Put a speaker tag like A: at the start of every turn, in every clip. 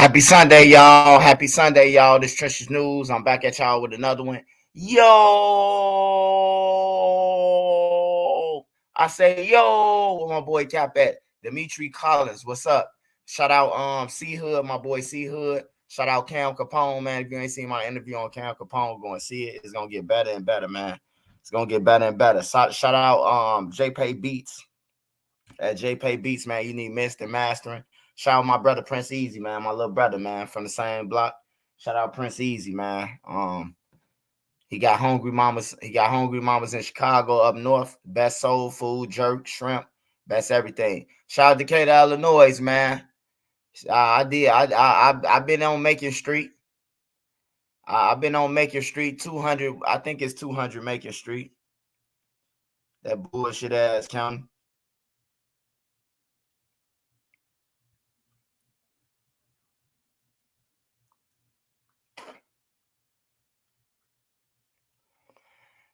A: Happy Sunday, y'all. Happy Sunday, y'all. This Trenches News. I'm back at y'all with another one. Yo! I say yo with my boy Cap at Dimitri Collins. What's up? Shout out C Hood, my boy C Hood. Shout out Cam Capone, man. If you ain't seen my interview on Cam Capone, go and see it. It's gonna get better and better, man. It's gonna get better and better. Shout out JP Beats. At JP Beats, man. You need mixed and mastering. Shout out my brother Prince Easy, man. My little brother, man, from the same block. Shout out Prince Easy, man. He got hungry mamas. He got hungry mamas in Chicago up north. Best soul food, jerk, shrimp, best everything. Shout out Decatur, Illinois, man. I've been on Macon Street. I've been on Macon Street 200. I think it's 200 Macon Street. That bullshit ass county.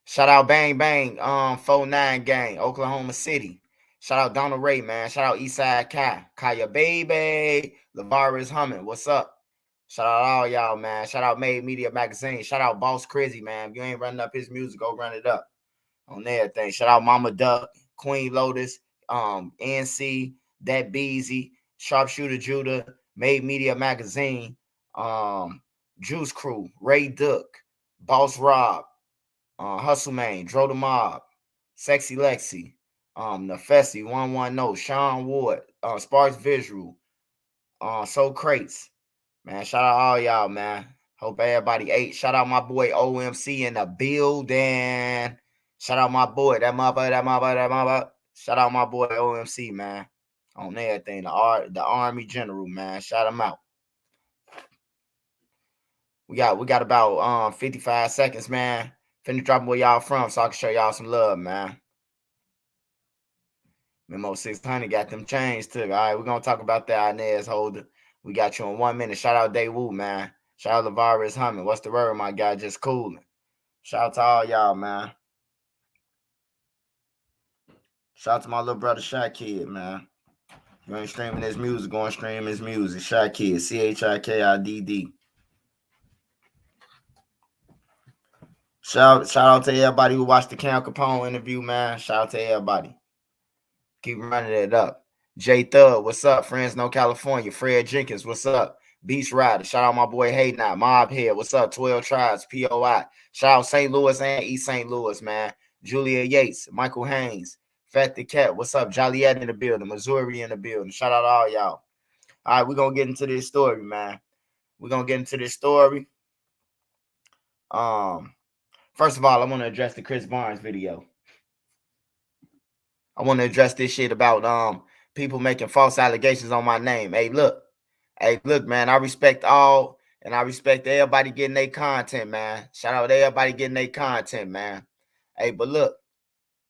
A: Shout out Bang Bang, 49 Gang, Oklahoma City. Shout out Donald Ray, man. Shout out Eastside Kai, Kaya Baby, Lavara's Humming. What's up? Shout out all y'all, man. Shout out Made Media Magazine. Shout out Boss Crazy, man. If you ain't running up his music, go run it up on everything. Shout out Mama Duck, Queen Lotus, NC, That Beezy, Sharpshooter Judah, Made Media Magazine, Juice Crew, Ray Duck, Boss Rob, Hustle Man, Dro the Mob, Sexy Lexi, Nefesi, 110, Sean Ward, Sparks Visual, So Crates. Man, shout out all y'all, man. Hope everybody ate. Shout out my boy OMC in the building. Shout out my boy, that mother. Shout out my boy OMC, man. On everything. The Army General, man. Shout him out. We got about 55 seconds, man. Finna drop where y'all from so I can show y'all some love, man. Memo600 got them chains too. All right, we're going to talk about that Inez holder. We got you in 1 minute. Shout out Daewoo, man. Shout out Lavara's Humming. What's the word, my guy? Just cooling. Shout out to all y'all, man. Shout out to my little brother, Shy Kid, man. You ain't streaming his music, go and stream his music. Shy Kid, CHIKIDD. Shout out to everybody who watched the Cam Capone interview, man. Shout out to everybody. Keep running it up. J Thug, what's up? Friends No California. Fred Jenkins, what's up? Beast Rider. Shout out my boy Hayden, Mob Head. What's up? 12 Tribes, POI. Shout out St. Louis and East St. Louis, man. Julia Yates, Michael Haynes, Fat the Cat. What's up? Joliet in the building. Missouri in the building. Shout out to all y'all. All right, we're going to get into this story, man. We're going to get into this story. First of all, I want to address the Chris Barnes video. I want to address this shit about people making false allegations on my name. Hey, look, man, I respect all, and I respect everybody getting their content, man. Shout out to everybody getting their content, man. Hey, but look,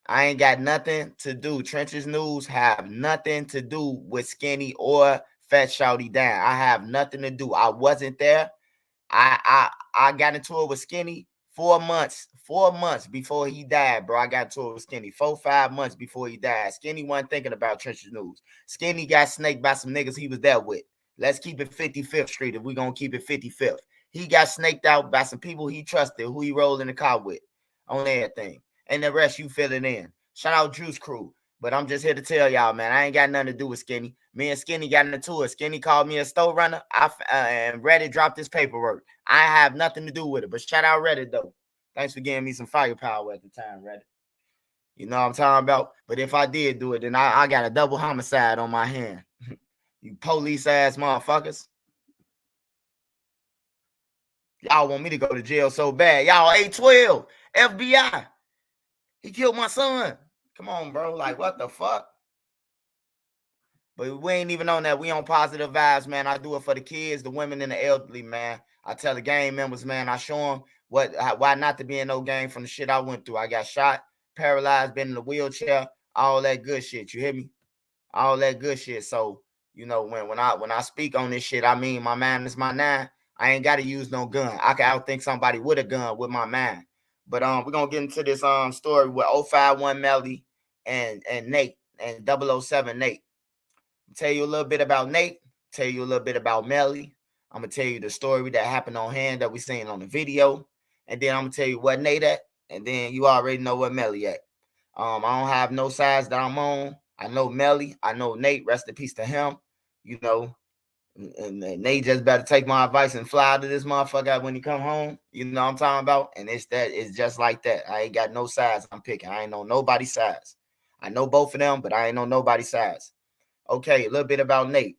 A: I ain't got nothing to do. Trenches News have nothing to do with Skinny or Fat Shouty Down. I have nothing to do. I wasn't there. I got into it with Skinny 4 months before he died, bro. I got into it with Skinny 4-5 months before he died. Skinny wasn't thinking about Trenches News. Skinny got snaked by some niggas he was there with. Let's keep it 55th Street if we're going to keep it 55th. He got snaked out by some people he trusted, who he rolled in the car with on everything. And the rest you fill it in. Shout out Juice Crew. But I'm just here to tell y'all, man, I ain't got nothing to do with Skinny. Me and Skinny got into it. Skinny called me a store runner, and Reddit dropped his paperwork. I have nothing to do with it. But shout out Reddit, though. Thanks for giving me some firepower at the time, Reddit. You know what I'm talking about? But if I did do it, then I got a double homicide on my hand. You police-ass motherfuckers. Y'all want me to go to jail so bad. Y'all 812, FBI. He killed my son. Come on, bro. Like, what the fuck? But we ain't even on that. We on positive vibes, man. I do it for the kids, the women, and the elderly, man. I tell the gang members, man, I show them why not to be in no gang from the shit I went through. I got shot, paralyzed, been in the wheelchair, all that good shit. You hear me? All that good shit. So, you know, when I speak on this shit, I mean my mind is my nine. I ain't got to use no gun. I can outthink somebody with a gun with my mind. But we're gonna get into this story with 051 Melly and Nate and 007 Nate. Tell you a little bit about Nate, tell you a little bit about Melly. I'm gonna tell you the story that happened on hand that we seen on the video, and then I'm gonna tell you what Nate at, and then you already know what Melly at. I don't have no sides that I'm on. I know Melly, I know Nate. Rest in peace to him. You know, and Nate just better take my advice and fly to this motherfucker when he come home. You know what I'm talking about? And it's just like that. I ain't got no sides I'm picking. I ain't know nobody's sides. I know both of them, but I ain't know nobody's sides. Okay, a little bit about Nate.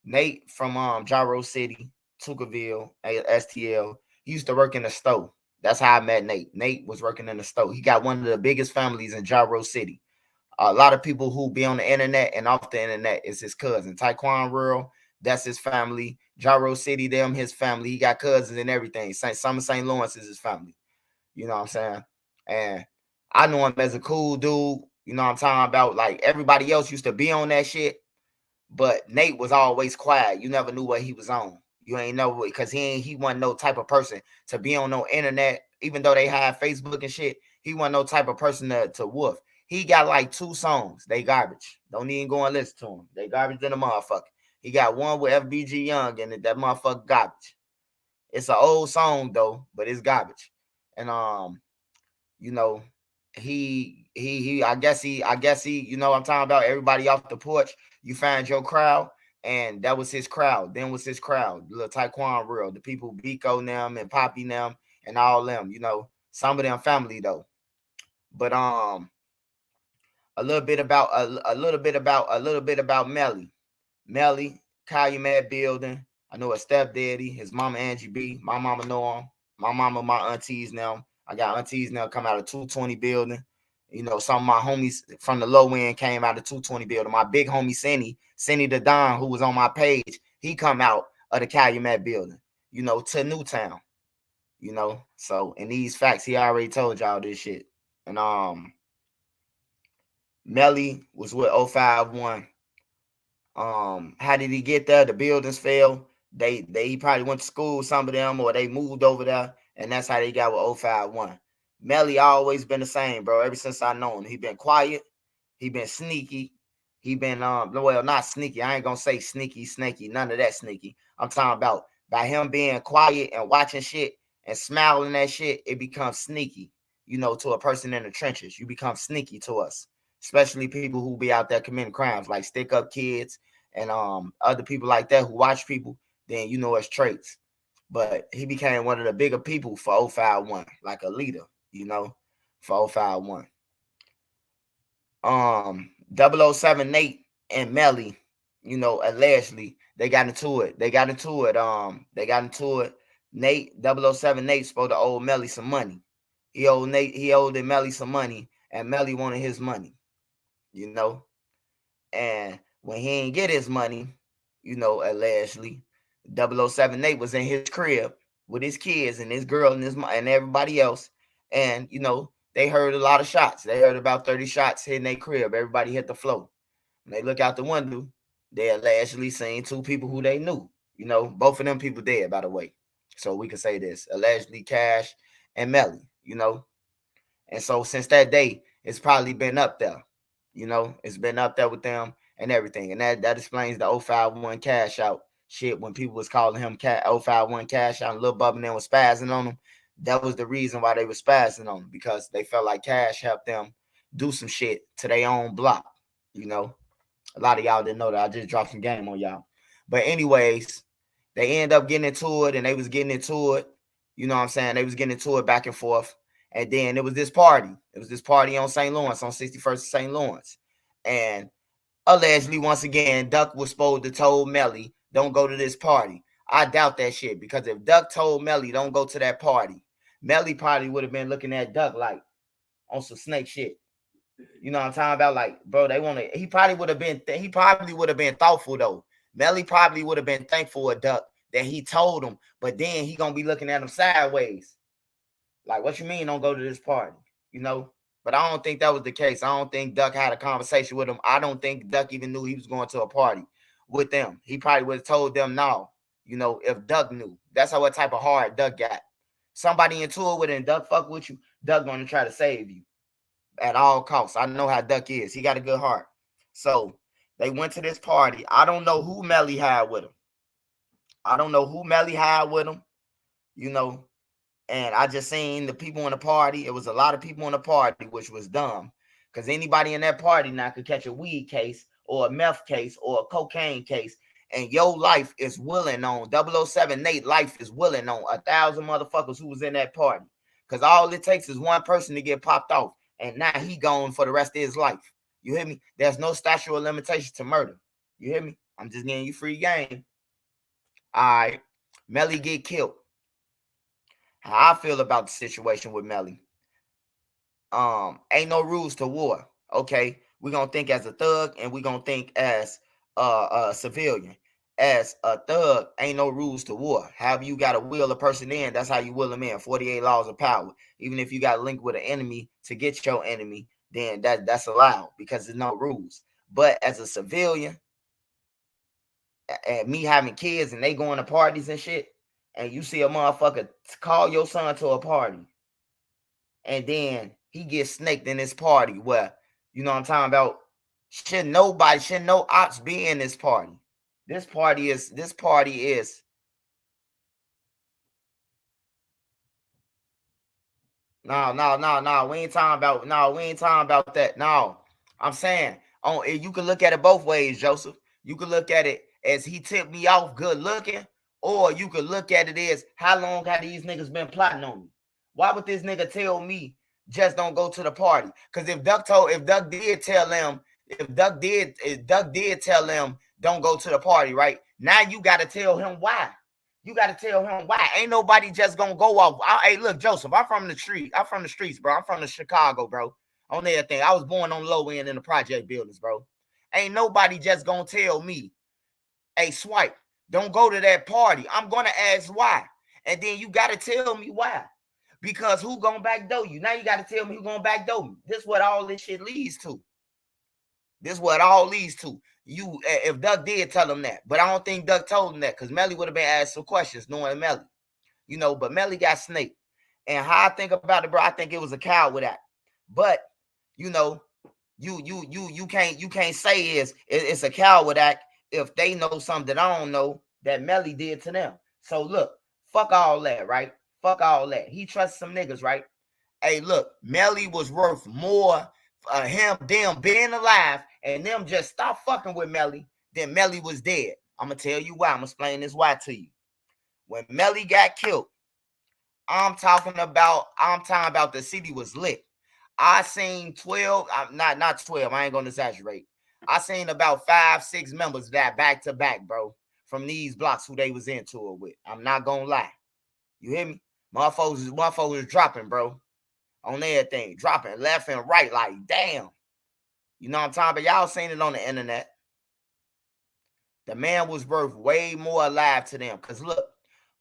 A: Nate from Gyro City, Tuckerville, STL. He used to work in the store. That's how I met Nate. Nate was working in the store. He got one of the biggest families in Gyro City. A lot of people who be on the internet and off the internet is his cousin. Tyquan World, that's his family. Gyro City, them, his family. He got cousins and everything. Some of St. Lawrence is his family. You know what I'm saying? And I know him as a cool dude. You know what I'm talking about? Like everybody else used to be on that shit. But Nate was always quiet. You never knew what he was on. You ain't know because he wasn't no type of person to be on no internet. Even though they had Facebook and shit, he wasn't no type of person to woof. He got like 2 songs. They garbage. Don't even go and listen to them. They garbage than a motherfucker. He got one with FBG Young and that motherfucker garbage. It's an old song though, but it's garbage. And you know, I guess he, you know what I'm talking about, everybody off the porch, you find your crowd, and that was his crowd. Then was his crowd, the Tyquan World, the people Biko them and Poppy them and all them, you know, some of them family though. But a little bit about Melly. Melly, Calumet building. I know his stepdaddy, his mama Angie B. My mama know him. My mama, my aunties now. I got aunties now come out of 220 building. You know, some of my homies from the low end came out of 220 building. My big homie Cindy the Don, who was on my page, he come out of the Calumet building, you know, to Newtown. You know, so in these facts, he already told y'all this shit. And Melly was with 051. How did he get there? The buildings fell. He probably went to school, some of them, or they moved over there, and that's how they got with 051. Melly always been the same, bro. Ever since I know him, he been quiet, he been sneaky, he been well, not sneaky. I ain't gonna say sneaky, snaky, none of that sneaky. I'm talking about by him being quiet and watching shit and smiling at shit, it becomes sneaky. You know, to a person in the trenches, you become sneaky to us, especially people who be out there committing crimes like stick up kids and other people like that who watch people, then you know it's traits. But he became one of the bigger people for 051, like a leader, you know, for 051. 007 Nate and Melly, you know, allegedly they got into it. Nate, 007 Nate supposed to owe Melly some money. He owed Melly some money, and Melly wanted his money, you know. And when he ain't get his money, you know, allegedly, 007 Nate was in his crib with his kids and his girl and everybody else. And, you know, they heard a lot of shots. They heard about 30 shots hitting their crib. Everybody hit the floor. When they look out the window, they allegedly seen 2 people who they knew. You know, both of them people dead, by the way. So we can say this. Allegedly Cash and Melly, you know. And so since that day, it's probably been up there. You know, it's been up there with them and everything. And that explains the 051 cash out shit when people was calling him 051 cash out and Lil Bubba and them was spazzing on him. That was the reason why they were spazzing on him, because they felt like Cash helped them do some shit to their own block. You know, a lot of y'all didn't know that. I just dropped some game on y'all. But anyways, they end up getting into it, and they was getting into it. You know what I'm saying? They was getting into it back and forth. And then it was this party. It was this party on St. Lawrence, on 61st St. Lawrence. And allegedly, once again, Duck was supposed to told Melly, don't go to this party. I doubt that shit, because if Duck told Melly, don't go to that party, Melly probably would have been looking at Duck like on some snake shit. You know what I'm talking about? Like, bro, they want to. He probably would have been thoughtful though. Melly probably would have been thankful of Duck that he told him, but then he gonna be looking at him sideways. Like, what you mean don't go to this party? You know? But I don't think that was the case. I don't think Duck had a conversation with him. I don't think Duck even knew he was going to a party with them. He probably would have told them no. You know, if Duck knew. That's how what type of heart Duck got. Somebody into it with it and Duck fuck with you, Duck gonna try to save you at all costs. I know how Duck is. He got a good heart. So they went to this party. I don't know who Melly had with him. I don't know who Melly had with him, you know. And I just seen the people in the party. It was a lot of people in the party, which was dumb. Because anybody in that party now could catch a weed case or a meth case or a cocaine case. And your life is willing on 007 Nate life is willing on 1,000 motherfuckers who was in that party. Because all it takes is one person to get popped off. And now he gone for the rest of his life. You hear me? There's no statute of limitation to murder. You hear me? I'm just getting you free game. All right. Melly get killed. How I feel about the situation with Melly. Ain't no rules to war. Okay, we're gonna think as a thug, and we're gonna think as a civilian. As a thug, ain't no rules to war. However you gotta will a person in, that's how you will them in. 48 laws of power. Even if you got linked with an enemy to get your enemy, then that's allowed because there's no rules. But as a civilian, and me having kids and they going to parties and shit, and you see a motherfucker call your son to a party, and then he gets snaked in this party where, you know what I'm talking about, should no ops be in this party. This party is no, we ain't talking about that. No, I'm saying, you can look at it both ways, Joseph. You can look at it as he tipped me off good looking, or you could look at it as how long have these niggas been plotting on me? Why would this nigga tell me just don't go to the party? Because if Duck did tell them don't go to the party, right? Now you got to tell him why. You got to tell him why. Ain't nobody just gonna go off. Hey, look, Joseph, I'm from the street. I'm from the streets, bro. I'm from the Chicago, bro. On everything. I was born on the low end in the project buildings, bro. Ain't nobody just gonna tell me, hey, Swipe, don't go to that party. I'm gonna ask why. And then you gotta tell me why. Because who gonna backdoor you? Now you gotta tell me who gonna backdoor me. This is what all this shit leads to. This is what all leads to. You, if Duck did tell him that, but I don't think Duck told him that because Melly would have been asked some questions knowing Melly, you know. But Melly got snaked, and how I think about it, bro, I think it was a coward act. But you know, you can't say it's a coward act if they know something that I don't know that Melly did to them. So look, fuck all that, right? Fuck all that. He trusts some niggas, right? Hey, look, Melly was worth more. Them being alive and them just stop fucking with Melly, then Melly was dead. I'm gonna tell you why. I'm gonna explain this why to you. When Melly got killed, I'm talking about the city was lit. I seen 12, not 12, I ain't gonna exaggerate. I seen about 5-6 members that back to back, bro, from these blocks who they was into it with. I'm not gonna lie. You hear me? Motherfuckers is dropping, bro. On everything, dropping left and right, like damn. You know what I'm talking about? Y'all seen it on the internet. The man was worth way more alive to them. Because look,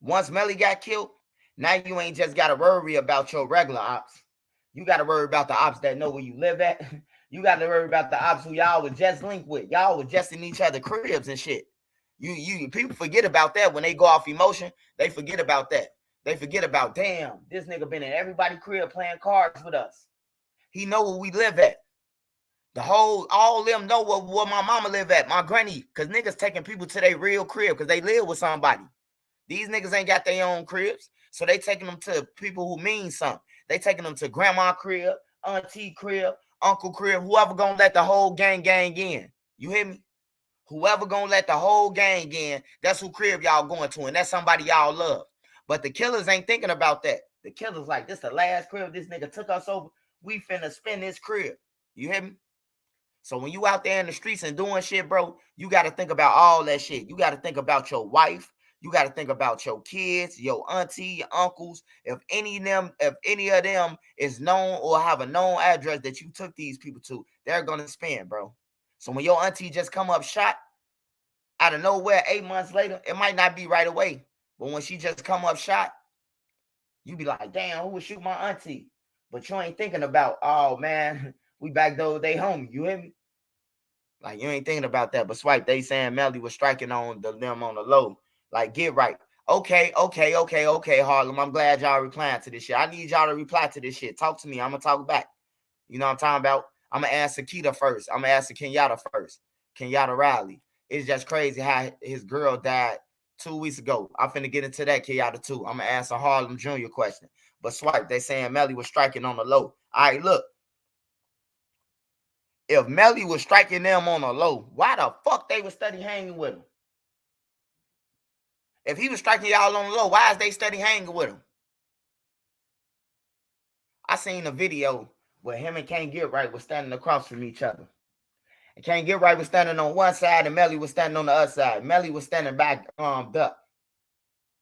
A: once Melly got killed, now you ain't just got to worry about your regular ops. You got to worry about the ops that know where you live at. You got to worry about the ops who y'all was just linked with. Y'all was just in each other's cribs and shit. You people forget about that when they go off emotion. They forget about that. They forget about, damn, this nigga been in everybody's crib playing cards with us. He know where we live at. All of them know where my mama live at, my granny, because niggas taking people to their real crib because they live with somebody. These niggas ain't got their own cribs, so they taking them to people who mean something. They taking them to grandma crib, auntie crib, uncle crib, whoever gonna let the whole gang in. You hear me? Whoever gonna let the whole gang in, that's who crib y'all going to, and that's somebody y'all love. But the killers ain't thinking about that. The killers like, this the last crib this nigga took us over. We finna spin this crib. You hear me? So when you out there in the streets and doing shit, bro, you got to think about all that shit. You got to think about your wife. You got to think about your kids, your auntie, your uncles. If any of them is known or have a known address that you took these people to, they're gonna spin, bro. So when your auntie just come up shot out of nowhere 8 months later, it might not be right away. But when she just come up shot, you be like, damn, who would shoot my auntie? But you ain't thinking about, oh man, we back though they home. You hear me? Like you ain't thinking about that. But Swipe, they saying Melly was striking on them on the low. Like, get right. Okay, Harlem. I'm glad y'all replying to this shit. I need y'all to reply to this shit. Talk to me. I'm gonna talk back. You know what I'm talking about? I'm gonna answer Keita first. I'm gonna answer Kenyatta first. Kenyatta Riley. It's just crazy how his girl died 2 weeks ago. I'm finna get into that Kenyatta too. I'm gonna ask a Harlem Jr. question. But Swipe, they saying Melly was striking on the low. All right, look. If Melly was striking them on the low, why the fuck they would study hanging with him? If he was striking y'all on the low, why is they study hanging with him? I seen a video where him and Can't Get Right was standing across from each other. And Can't Get Right was standing on one side and Melly was standing on the other side. Melly was standing back duck.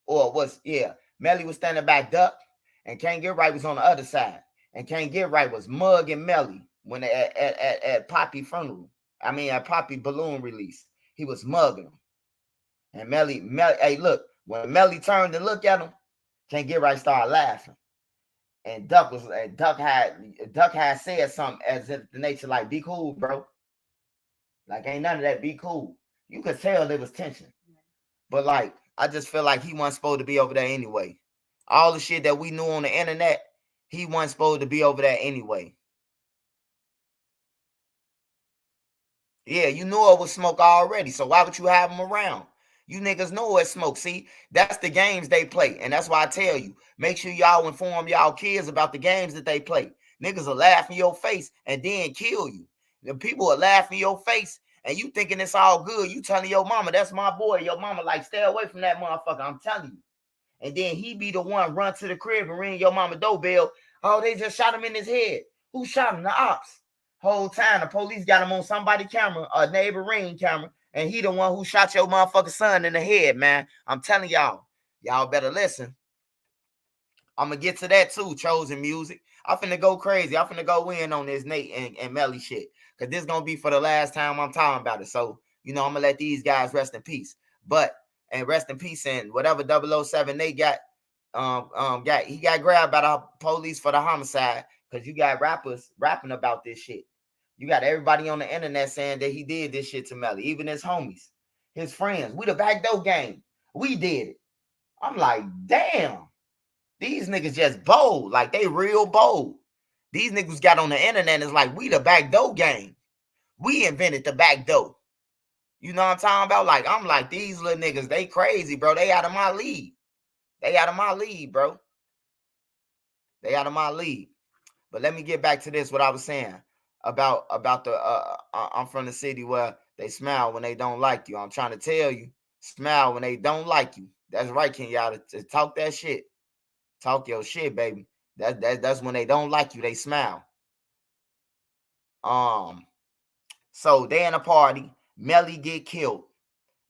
A: Or was, yeah, Melly was standing back duck and Can't Get Right was on the other side. And Can't Get Right was mugging Melly when they, at Poppy funeral. I mean, at Poppy balloon release. He was mugging him. And Melly, hey, look, when Melly turned to look at him, Can't Get Right started laughing. And Duck had said something as if the nature like, be cool, bro. Like, ain't none of that, be cool. You could tell there was tension. But like, I just feel like he wasn't supposed to be over there anyway. All the shit that we knew on the internet, he wasn't supposed to be over there anyway. Yeah, you knew it was smoke already, so why would you have him around? You niggas know it's smoke. See, that's the games they play. And that's why I tell you, make sure y'all inform y'all kids about the games that they play. Niggas will laugh in your face and then kill you. The people will laugh in your face and you thinking it's all good. You telling your mama, that's my boy. Your mama like, stay away from that motherfucker. I'm telling you. And then he be the one run to the crib and ring your mama doorbell. Oh, they just shot him in his head. Who shot him? The ops. Whole time the police got him on somebody's camera, a neighbor ring camera. And he the one who shot your motherfucking son in the head, man. I'm telling y'all. Y'all better listen. I'm going to get to that too, Chosen Music. I'm finna go crazy. I'm finna go in on this Nate and Melly shit. Because this going to be for the last time I'm talking about it. So, you know, I'm going to let these guys rest in peace. But, and rest in peace and whatever 007 Nate got, he got grabbed by the police for the homicide. Because you got rappers rapping about this shit. You got everybody on the internet saying that he did this shit to Melly, even his homies, his friends. We the backdoor gang. We did it. I'm like, damn. These niggas just bold. Like, they real bold. These niggas got on the internet and it's like, we the backdoor gang. We invented the backdoor. You know what I'm talking about? Like, I'm like, these little niggas, they crazy, bro. They out of my league. They out of my league, bro. They out of my league. But let me get back to this, what I was saying. About the I'm from the city where they smile when they don't like you. I'm trying to tell you, smile when they don't like you. That's right, Kenyatta. To talk that shit. Talk your shit, baby. That's when they don't like you, they smile. So they in a party, Melly get killed.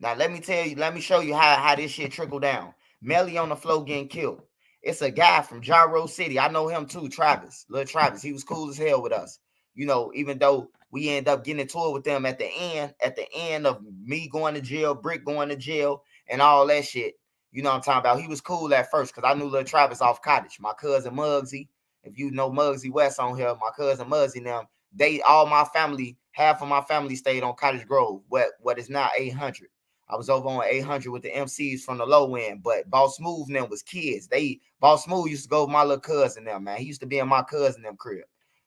A: Now let me tell you, let me show you how this shit trickle down. Melly on the floor getting killed. It's a guy from Gyro City. I know him too, Travis. Little Travis. He was cool as hell with us. You know, even though we end up getting into it with them at the end of me going to jail, Brick going to jail, and all that shit. You know what I'm talking about? He was cool at first because I knew Lil Travis off Cottage. My cousin Muggsy, if you know Muggsy West on here, my cousin Muggsy and them, all my family, half of my family stayed on Cottage Grove, what is now 800. I was over on 800 with the MCs from the low end, but Boss Smooth and them was kids. Boss Smooth used to go with my little cousin them, man. He used to be in my cousin them crib.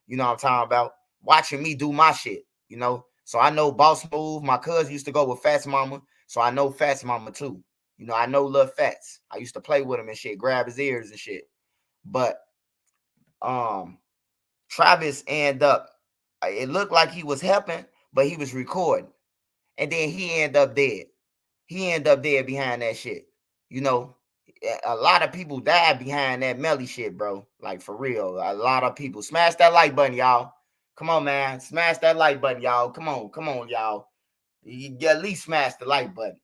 A: You know what I'm talking about? Watching me do my shit, you know? So I know Boss Smooth. My cousin used to go with Fats Mama, so I know Fats Mama too. You know, I know Lil Fats. I used to play with him and shit, grab his ears and shit. But Travis ended up, it looked like he was helping, but he was recording. And then he ended up dead. He ended up dead behind that shit. You know, a lot of people died behind that Melly shit, bro. Like, for real. A lot of people. Smash that like button, y'all. Come on, man. Smash that like button, y'all. Come on, y'all. You at least smash the like button.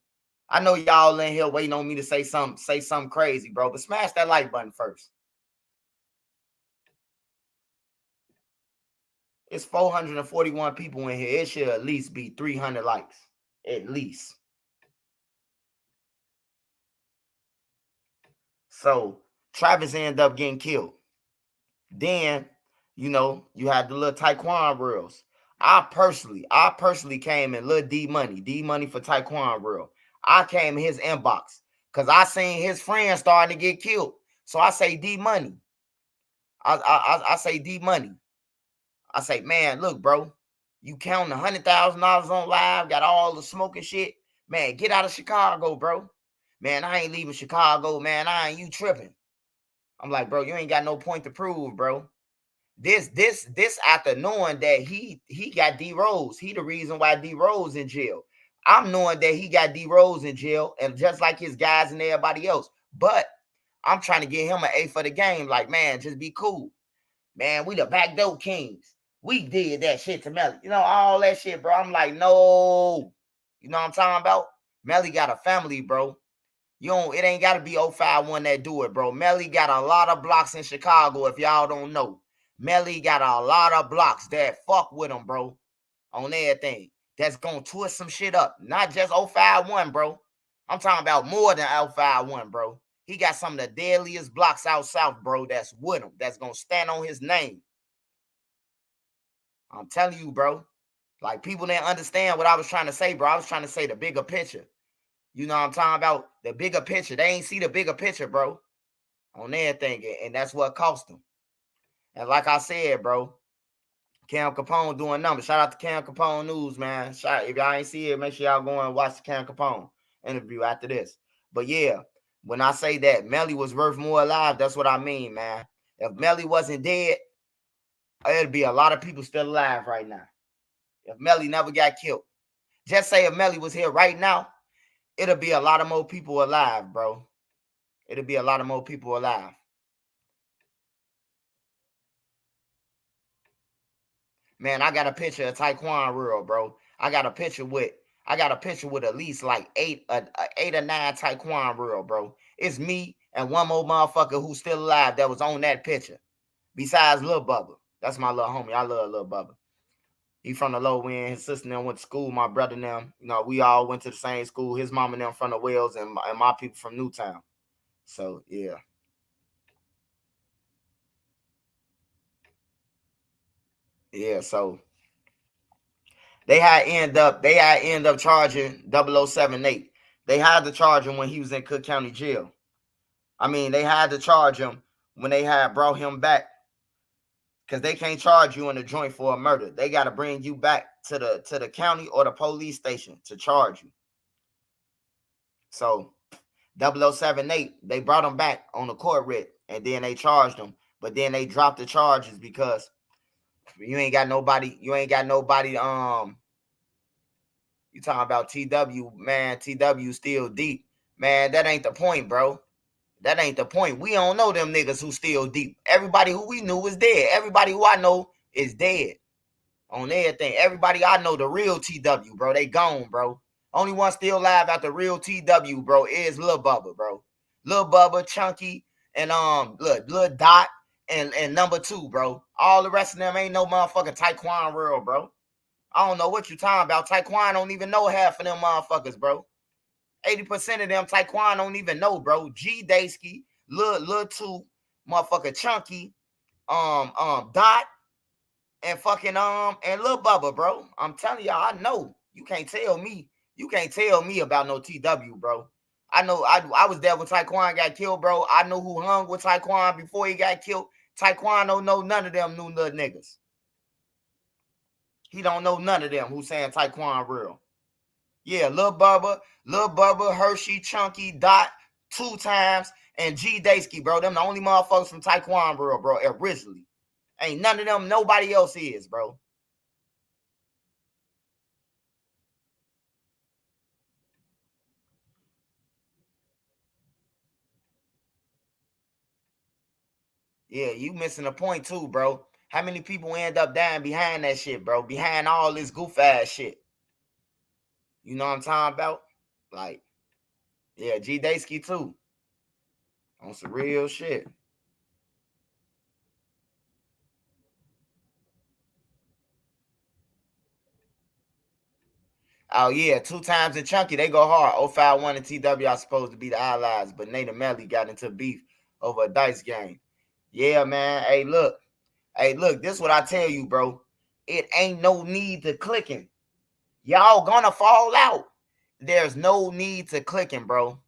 A: I know y'all in here waiting on me to say something crazy, bro. But smash that like button first. It's 441 people in here. It should at least be 300 likes. At least. So Travis ended up getting killed. Then, you know, you had the little Tyquan Worlds. I personally came in little D Money for Tyquan World. I came in his inbox because I seen his friends starting to get killed. So I say D Money. I say D Money. I say, man, look, bro, you counting $100,000 on live, got all the smoking shit. Man, get out of Chicago, bro. Man, I ain't leaving Chicago, man. You tripping. I'm like, bro, you ain't got no point to prove, bro. This after knowing that he got D Rose. He the reason why D Rose in jail. I'm knowing that he got D Rose in jail, and just like his guys and everybody else. But I'm trying to get him an A for the game. Like, man, just be cool. Man, we the backdoor kings. We did that shit to Melly. You know, all that shit, bro. I'm like, no. You know what I'm talking about? Melly got a family, bro. It ain't got to be 051 that do it, bro. Melly got a lot of blocks in Chicago, if y'all don't know. Melly got a lot of blocks that fuck with him, bro, on everything. That's going to twist some shit up. Not just 051, bro. I'm talking about more than 051, bro. He got some of the deadliest blocks out south, bro, that's with him. That's going to stand on his name. I'm telling you, bro. Like, people didn't understand what I was trying to say, bro. I was trying to say the bigger picture. You know what I'm talking about? The bigger picture. They ain't see the bigger picture, bro, on everything. And that's what cost them. And like I said, bro, Cam Capone doing numbers. Shout out to Cam Capone News, man. If y'all ain't see it, make sure y'all go and watch the Cam Capone interview after this. But yeah, when I say that Melly was worth more alive, that's what I mean, man. If Melly wasn't dead, there'd be a lot of people still alive right now. If Melly never got killed. Just say if Melly was here right now, it'll be a lot of more people alive, bro. It'll be a lot of more people alive. Man, I got a picture of Tyquan World, bro. I got a picture with at least like eight or nine Tyquan World, bro. It's me and one more motherfucker who's still alive that was on that picture. Besides Lil Bubba. That's my little homie. I love Lil Bubba. He from the low end. His sister and them went to school. My brother and them, you know, we all went to the same school. His mom and them from the Wells, and my people from Newtown. So yeah. Yeah, so they had end up charging 0078. They had to charge him when he was in Cook County Jail. I mean, they had to charge him when they had brought him back, because they can't charge you in a joint for a murder. They got to bring you back to the county or the police station to charge you. So 0078, they brought him back on the court writ, and then they charged him. But then they dropped the charges because you ain't got nobody. You talking about TW, man. TW still deep. Man, that ain't the point, bro. That ain't the point. We don't know them niggas who still deep. Everybody who we knew is dead. Everybody who I know is dead on everything. Everybody I know, the real TW, bro, they gone, bro. Only one still alive after real TW, bro, is Lil Bubba, bro. Lil Bubba, Chunky, and Lil Dot, and number 2, bro. All the rest of them ain't no motherfucking Tyquan World, bro. I don't know what you talking about. Tyquan don't even know half of them motherfuckers, bro. 80% of them Tyquan don't even know, bro. G Daysky, Lil 2, motherfucker Chunky, Dot, and fucking and Lil Bubba, bro. I'm telling y'all, I know. You can't tell me. You can't tell me about no TW, bro. I know I was there when Tyquan got killed, bro. I know who hung with Tyquan before he got killed. Tyquan don't know none of them new little niggas. He don't know none of them who saying Tyquan real. Yeah, Lil Bubba, Hershey, Chunky, Dot, 2 times, and G Daysky, bro. Them the only motherfuckers from Tyquan World, bro, originally. Ain't none of them, nobody else is, bro. Yeah, you missing a point too, bro. How many people end up dying behind that shit, bro? Behind all this goof ass shit. You know what I'm talking about? Like, yeah, G Daysky too. On some real shit. Oh yeah, 2 times in Chunky, they go hard. 051 and TW are supposed to be the allies, but Nate and Melly got into beef over a dice game. Yeah, man. Hey, look, this is what I tell you, bro. It ain't no need to clicking. Y'all gonna fall out. There's no need to clicking, bro.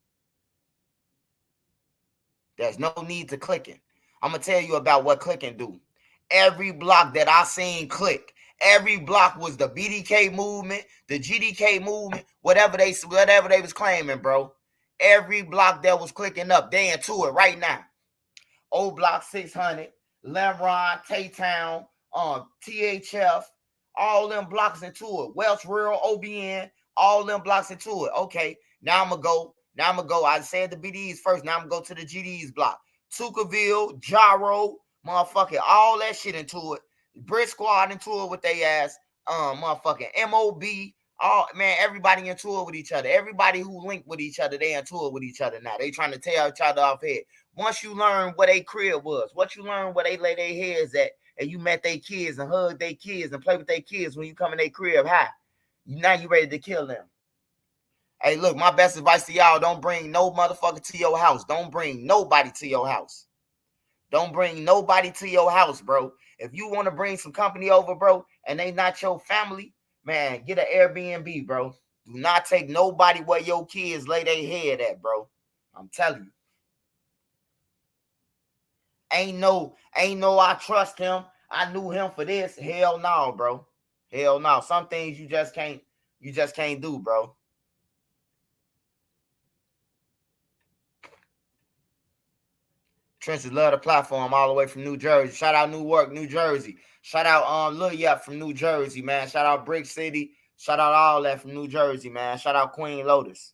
A: There's no need to clicking. I'm gonna tell you about what clicking do. Every block that I seen click, every block was the BDK movement, the GDK movement, whatever they was claiming, bro. Every block that was clicking up, they into it right now. Old Block 600, Lemron, Tay-Town, THF, all them blocks into it. Welch Rural, OBN, all them blocks into it. Okay, now I'm gonna go. I said the BDs first. Now I'm gonna go to the GDs block. Tuckerville, Jaro, motherfucking all that shit into it. Brick Squad into it with they ass. Motherfucking MOB. All man, everybody into it with each other. Everybody who linked with each other, they into it with each other now. They trying to tear each other off head. Once you learn what a crib was, once you learn where they lay their heads at, and you met their kids and hugged their kids and play with their kids when you come in their crib high, now you ready to kill them. Hey, look, my best advice to y'all, don't bring no motherfucker to your house. Don't bring nobody to your house. Don't bring nobody to your house, bro. If you want to bring some company over, bro, and they not your family, man, get an Airbnb, bro. Do not take nobody where your kids lay their head at, bro. I'm telling you. Ain't no, I trust him. I knew him for this. Hell no, bro. Hell no. Some things you just can't do, bro. Trenches love the platform all the way from New Jersey. Shout out Newark, New Jersey. Shout out Lil Yep from New Jersey, man. Shout out Brick City. Shout out all that from New Jersey, man. Shout out Queen Lotus.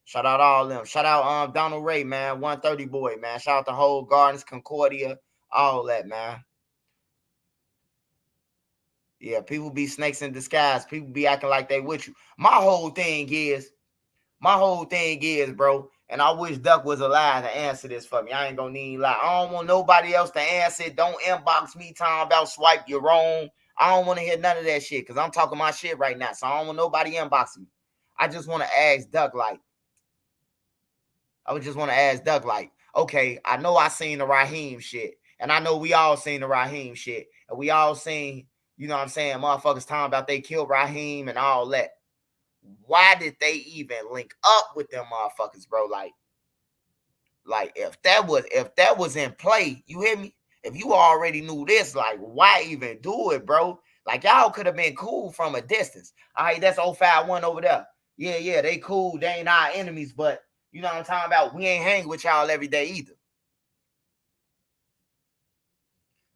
A: Shout out all them. Shout out Donald Ray, man. 130 boy, man. Shout out the whole Gardens, Concordia, all that, man. Yeah, people be snakes in disguise. People be acting like they with you. My whole thing is, bro, and I wish Duck was alive to answer this for me. I ain't gonna need lie. I don't want nobody else to answer it. Don't inbox me talking about swipe, you're wrong. I don't want to hear none of that shit because I'm talking my shit right now. So I don't want nobody inboxing me. I just want to ask Duck okay, I know I seen the Raheem shit. And I know we all seen the Raheem shit. And we all seen, you know what I'm saying, motherfuckers talking about they killed Raheem and all that. Why did they even link up with them motherfuckers, bro? Like if that was in play, you hear me? If you already knew this, like why even do it, bro? Like y'all could have been cool from a distance. All right, that's 051 over there. Yeah, they cool. They ain't our enemies, but you know what I'm talking about? We ain't hanging with y'all every day either.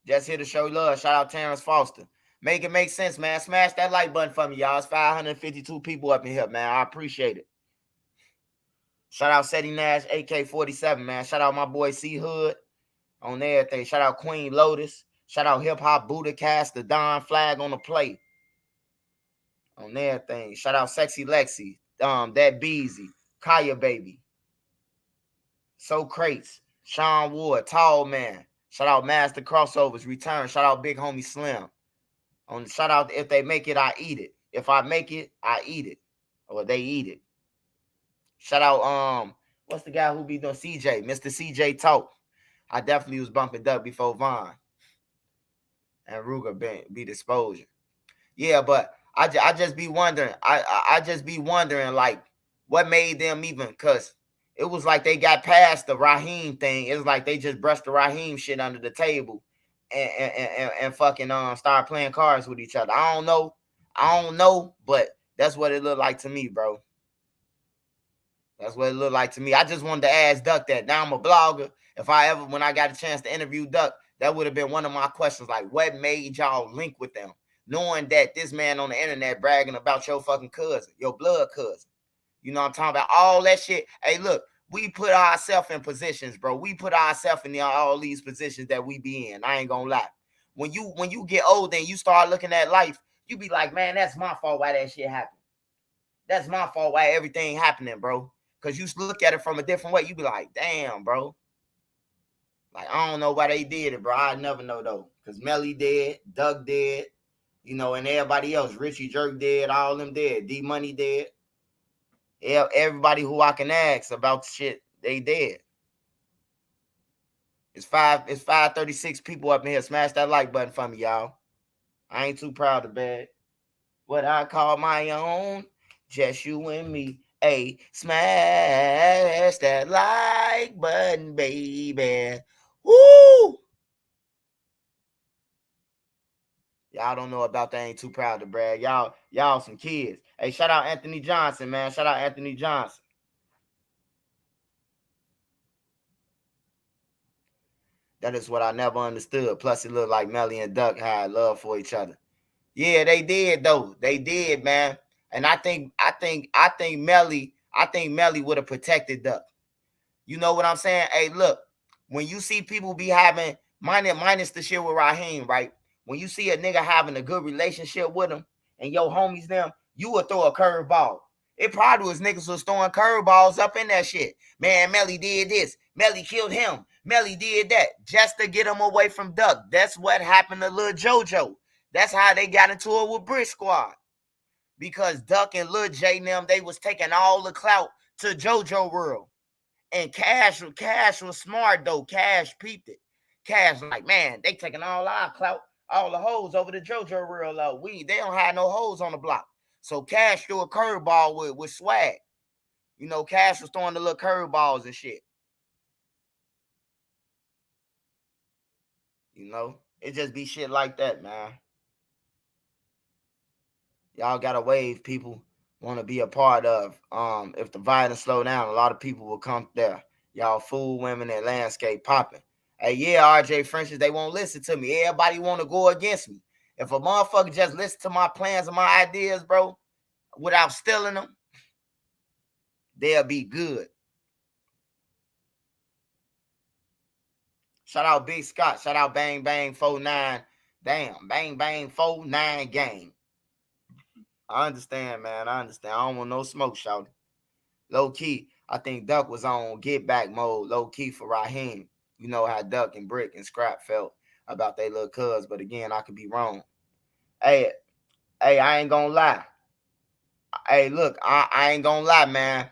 A: Just here to show love. Shout out Terrence Foster. Make it make sense, man. Smash that like button for me, y'all. It's 552 people up in here, man. I appreciate it. Shout out Seti Nash, AK-47, man. Shout out my boy C Hood on everything. Shout out Queen Lotus. Shout out Hip Hop Buddha Cast, the Don Flag on the plate. On everything. Shout out Sexy Lexi. That Beezy. Kaya Baby. So Crates. Sean Ward. Tall Man. Shout out Master Crossovers. Return. Shout out Big Homie Slim. Shout out if they make it, I eat it. If I make it, I eat it. Or they eat it. Shout out what's the guy who be doing CJ? Mr. CJ Talk. I definitely was bumping Duck before Vaughn. And Ruger beat Exposure. Yeah, but I just be wondering. I just be wondering like what made them even, because it was like they got past the Raheem thing. It was like they just brushed the Raheem shit under the table and fucking start playing cards with each other. I don't know, but that's what it looked like to me, bro. That's what it looked like to me. I just wanted to ask Duck that. Now I'm a blogger. When I got a chance to interview Duck, that would have been one of my questions. Like, what made y'all link with them? Knowing that this man on the internet bragging about your fucking cousin, your blood cousin. You know what I'm talking about? All that shit. Hey, look, we put ourselves in positions, bro. We put ourselves in all these positions that we be in. I ain't gonna lie. When you get older and you start looking at life, you be like, man, that's my fault why that shit happened. That's my fault why everything happening, bro. Because you look at it from a different way. You be like, damn, bro. Like, I don't know why they did it, bro. I never know, though. Because Melly dead, Doug dead, you know, and everybody else. Richie Jerk dead, all them dead. D-Money dead. Yeah, everybody who I can ask about the shit, they dead. It's 536 people up in here. Smash that like button for me, y'all. I ain't too proud to beg. What I call my own, just you and me. Hey, smash that like button, baby. Woo! Y'all don't know about that. Ain't too proud to brag. Y'all some kids. Hey, shout out Anthony Johnson, man. Shout out Anthony Johnson. That is what I never understood. Plus, it looked like Melly and Duck had love for each other. Yeah, they did though. They did, man. And I think Melly would have protected Duck. You know what I'm saying? Hey, look, when you see people be having minus the shit with Raheem, right? When you see a nigga having a good relationship with him and your homies them, you would throw a curveball. It probably was niggas was throwing curveballs up in that shit. Man, Melly did this. Melly killed him. Melly did that just to get him away from Duck. That's what happened to Lil JoJo. That's how they got into it with Brick Squad. Because Duck and Lil J and them, they was taking all the clout to JoJo World. And Cash was smart though. Cash peeped it. Cash like, man, they taking all our clout, all the hoes over to JoJo Real low. They don't have no hoes on the block. So Cash threw a curveball with swag. You know, Cash was throwing the little curveballs and shit. You know, it just be shit like that, man. Y'all got a wave people want to be a part of. If the violence slow down, a lot of people will come there. Y'all fool women and landscape popping. Hey, yeah, RJ Frenches, they won't listen to me. Everybody want to go against me. If a motherfucker just listen to my plans and my ideas, bro, without stealing them, they'll be good. Shout out Big Scott. Shout out Bang Bang 49. Damn, Bang Bang 49 game. I understand, man. I understand. I don't want no smoke, shouting. Low key, I think Duck was on get back mode, low key for Raheem. You know how Duck and Brick and Scrap felt about their little cuz, but again, I could be wrong. Hey, I ain't gonna lie. Hey, look, I ain't gonna lie, man.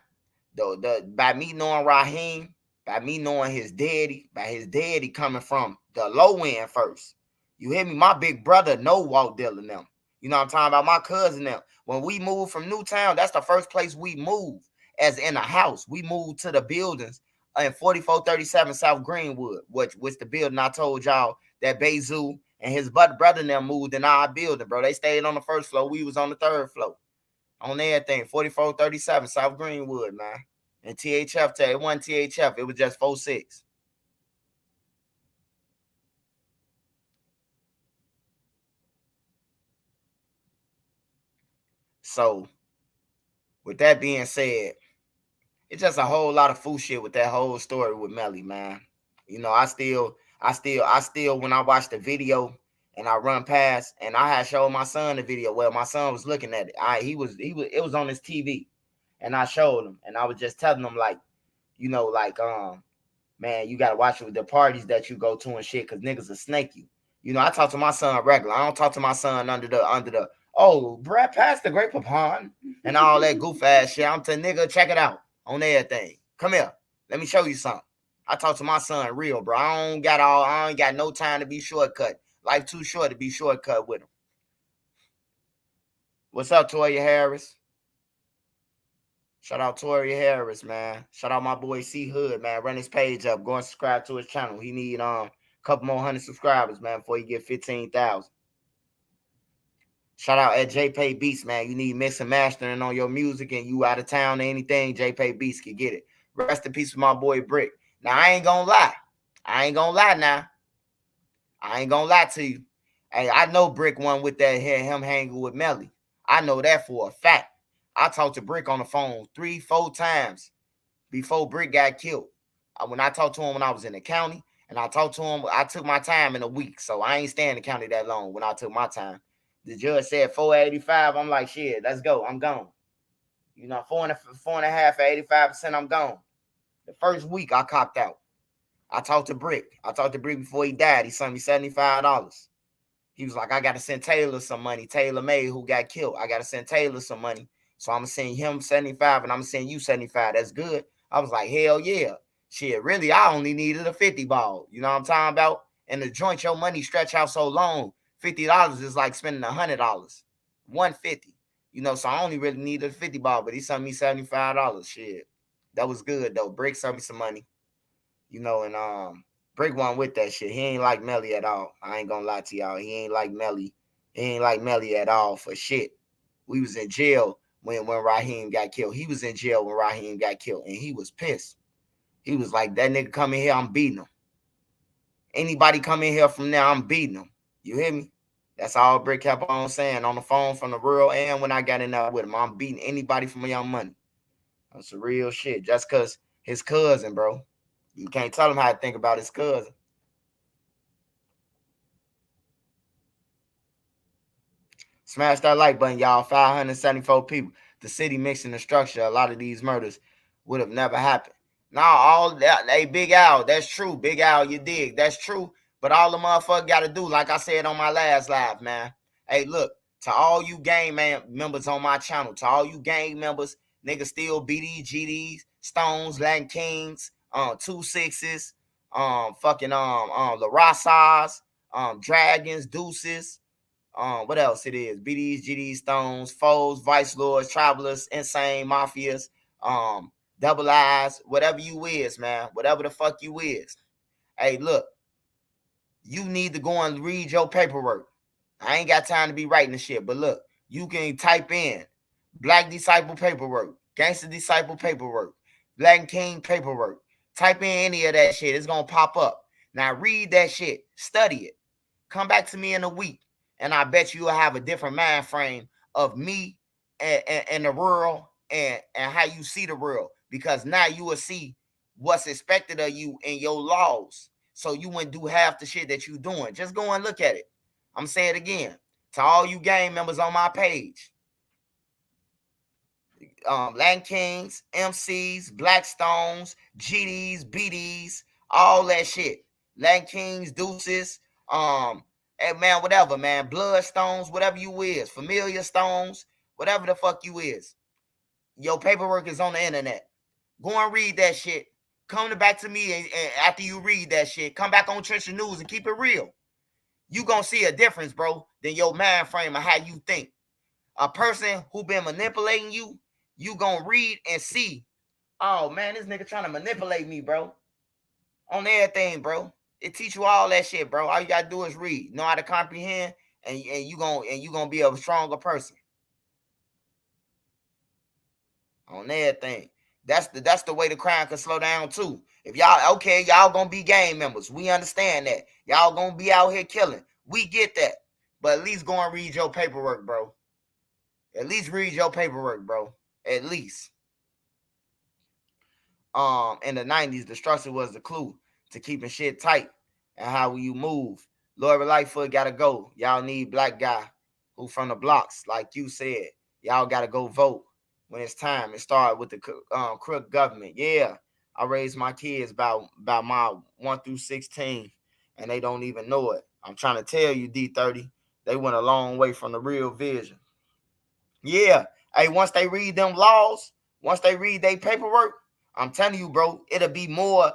A: By me knowing Raheem, by me knowing his daddy, by his daddy coming from the low end first. You hear me? My big brother know Walt Dillon them. You know what I'm talking about? My cousin them. When we moved from Newtown, that's the first place we moved as in a house. We moved to the buildings in 4437 South Greenwood, which the building I told y'all that Bezu and his brother and them moved in our building, bro. They stayed on the first floor. We was on the third floor. On everything, 4437 South Greenwood, man. And THF, it wasn't THF, it was just 46. So, with that being said, it's just a whole lot of fool shit with that whole story with Melly, man. You know, I still, when I watch the video and I run past, and I had showed my son the video. Well, my son was looking at it. It was on his TV, and I showed him, and I was just telling him like, you know, like, man, you gotta watch it with the parties that you go to and shit, cause niggas will snake you. You know, I talk to my son regular. I don't talk to my son under the oh, Brad passed the great papon and all that goof ass shit. I'm telling nigga, check it out on everything. Come here. Let me show you something. I talk to my son real, bro. I ain't got no time to be shortcut. Life too short to be shortcut with him. What's up, Toya Harris? Shout out Tory Harris, man. Shout out my boy C Hood, man. Run his page up. Go and subscribe to his channel. He need a couple more 100 subscribers, man, before he get 15,000. Shout out at JPay Beats, man. You need mix and mastering on your music and you out of town or anything, JPay Beats can get it. Rest in peace with my boy Brick. Now, I ain't gonna lie. I ain't gonna lie to you. Hey, I know Brick won with that here, him hanging with Melly. I know that for a fact. I talked to Brick on the phone 3-4 times before Brick got killed. When I talked to him when I was in the county, and I talked to him, I took my time in a week, so I ain't stay in the county that long when I took my time. The judge said 485. I'm like, shit, let's go. I'm gone. You know, 4.5 for 85%, I'm gone. The first week I copped out. I talked to Brick. Before he died. He sent me $75. He was like, I got to send Taylor some money. Taylor May, who got killed. I got to send Taylor some money. So I'm going to send him 75 and I'm going to send you 75. That's good. I was like, hell yeah. Shit, really, I only needed a 50 ball. You know what I'm talking about? And the joint, your money stretch out so long. $50 is like spending $100. 150. You know, so I only really needed a 50 ball, but he sent me $75. Shit. That was good, though. Brick sent me some money. You know, and Brick one with that shit. He ain't like Melly at all. I ain't gonna lie to y'all. He ain't like Melly. He ain't like Melly at all for shit. We was in jail when Raheem got killed. He was in jail when Raheem got killed, and he was pissed. He was like, that nigga coming here, I'm beating him. Anybody come in here from there, I'm beating them. You hear me? That's all Brick kept on saying on the phone from the real, and when I got in there with him, I'm beating anybody from Young Money. That's the real shit. Just because his cousin, bro. You can't tell him how to think about his cousin. Smash that like button, y'all. 574 people. The city mixing the structure. A lot of these murders would have never happened. Nah, all that. Hey, Big Al, that's true. Big Al, you dig. That's true. But all the motherfucker got to do, like I said on my last live, man. Hey, look, to all you gang members on my channel, to all you gang members, niggas still BD, GDs, Stones, Latin Kings, 2 6s, La Razas, Dragons, Deuces, what else it is? BDs, GDs, Stones, Foes, Vice Lords, Travelers, Insane, Mafias, Double Eyes, whatever you is, man. Whatever the fuck you is. Hey, look, you need to go and read your paperwork. I ain't got time to be writing the shit, but look, you can type in Black Disciple paperwork, Gangster Disciple paperwork, Latin King paperwork. Type in any of that shit. It's going to pop up. Now read that shit. Study it. Come back to me in a week, and I bet you will have a different mind frame of me and the world and how you see the world, because now you will see what's expected of you in your laws, so you wouldn't do half the shit that you doing. Just go and look at it. I'm saying it again to all you gang members on my page. Latin Kings, MCs, Blackstones, GDs, BDs, all that shit. Latin Kings, Deuces, hey man, whatever, man. Bloodstones, whatever you is, Familiar Stones, whatever the fuck you is. Your paperwork is on the internet. Go and read that shit. Come back to me and after you read that shit. Come back on Trench News and keep it real. You gonna see a difference, bro, than your mind frame of how you think. A person who been manipulating you, you gonna read and see, oh man, this nigga trying to manipulate me, bro. On everything, bro. It teach you all that shit, bro. All you gotta do is read, know how to comprehend, and you gonna be a stronger person. On everything. That's the way the crime can slow down too. If y'all gonna be gang members. We understand that. Y'all gonna be out here killing. We get that. But at least go and read your paperwork, bro. At least read your paperwork, bro. At least. In the 90s, the structure was the clue to keeping shit tight and how you move. Lori Lightfoot gotta go. Y'all need black guy who from the blocks, like you said. Y'all gotta go vote when it's time. It started with the crook government. Yeah, I raised my kids about my 1 through 16, and they don't even know it. I'm trying to tell you, D30, they went a long way from the real vision. Yeah. Hey, once they read them laws, once they read their paperwork, I'm telling you, bro, it'll be a more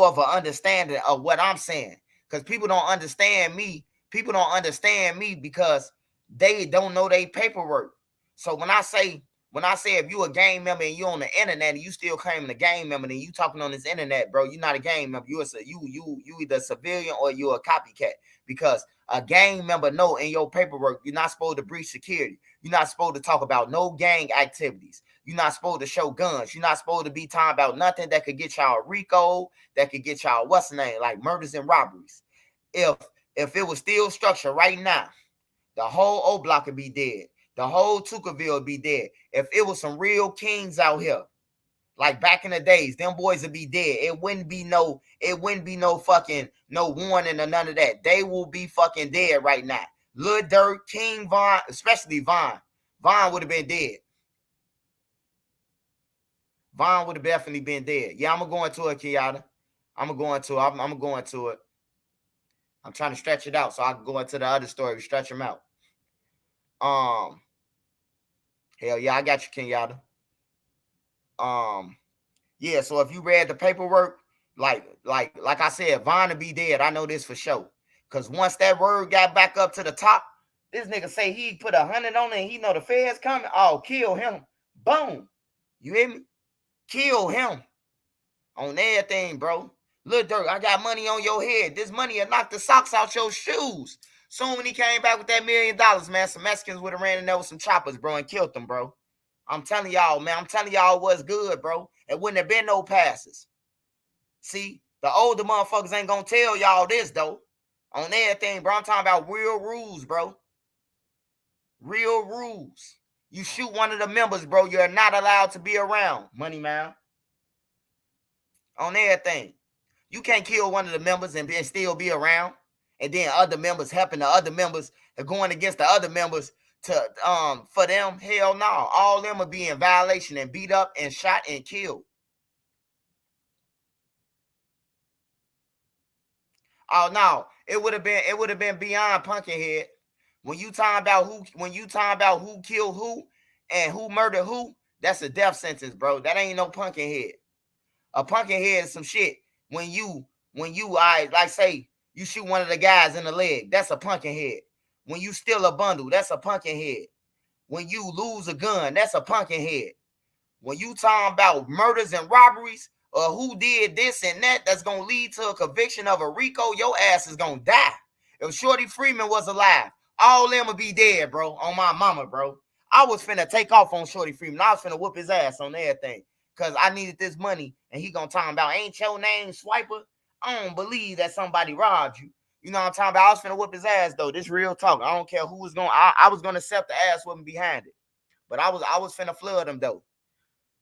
A: of an understanding of what I'm saying. Because people don't understand me. People don't understand me because they don't know their paperwork. So when I say if you a gang member and you on the internet and you still claiming a gang member and you talking on this internet, bro, you're not a gang member. You either a civilian or you're a copycat. Because a gang member know in your paperwork you're not supposed to breach security. You're not supposed to talk about no gang activities. You're not supposed to show guns. You're not supposed to be talking about nothing that could get y'all RICO, that could get y'all what's the name, like murders and robberies. If it was still structured right now, the whole O Block would be dead. The whole Tuckerville would be dead. If it was some real kings out here, like back in the days, them boys would be dead. It wouldn't be no fucking no warning or none of that. They will be fucking dead right now. Lil Durk, King Von, especially Von. Von would have been dead. Von would have definitely been dead. Yeah, I'm gonna go into it, Kiana. I'm gonna go into it. I'm trying to stretch it out so I can go into the other story, stretch them out. Hell yeah, I got you, Kenyatta. Yeah, so if you read the paperwork, like I said, Von to be dead. I know this for sure. Cause once that word got back up to the top, this nigga say he put 100 on it and he know the feds coming. Oh, kill him. Boom. You hear me? Kill him. On everything, bro. Lil Durk, I got money on your head. This money will knock the socks out your shoes. Soon when he came back with that $1 million, man, some Mexicans would have ran in there with some choppers, bro, and killed them, bro. I'm telling y'all, man. I'm telling y'all what's good, bro. It wouldn't have been no passes. See, The older motherfuckers ain't gonna tell y'all this, though. On everything, bro. I'm talking about real rules, bro. Real rules. You shoot one of the members, bro, you're not allowed to be around. Money, man. On everything. You can't kill one of the members and still be around. And then other members helping the other members and going against the other members to for them. Hell no. All of them will be in violation and beat up and shot and killed. Oh no, it would have been beyond Pumpkinhead. When you talking about who killed who and who murdered who, that's a death sentence, bro. That ain't no Pumpkinhead. A Pumpkinhead is some shit. When you like say you shoot one of the guys in the leg, that's a Pumpkinhead. When you steal a bundle, that's a Pumpkinhead. When you lose a gun, that's a Pumpkinhead. When you talking about murders and robberies, or who did this and that, that's gonna lead to a conviction of a RICO, your ass is gonna die. If Shorty Freeman was alive, all them would be dead, bro. On my mama, bro. I was finna take off on Shorty Freeman. I was finna whoop his ass on everything. Cause I needed this money. And he gonna talk about, ain't your name Swiper? I don't believe that somebody robbed you. You know what I'm talking about? I was finna whoop his ass though. This real talk. I don't care who was going. I was gonna accept the ass whooping behind it. But I was finna flood him though.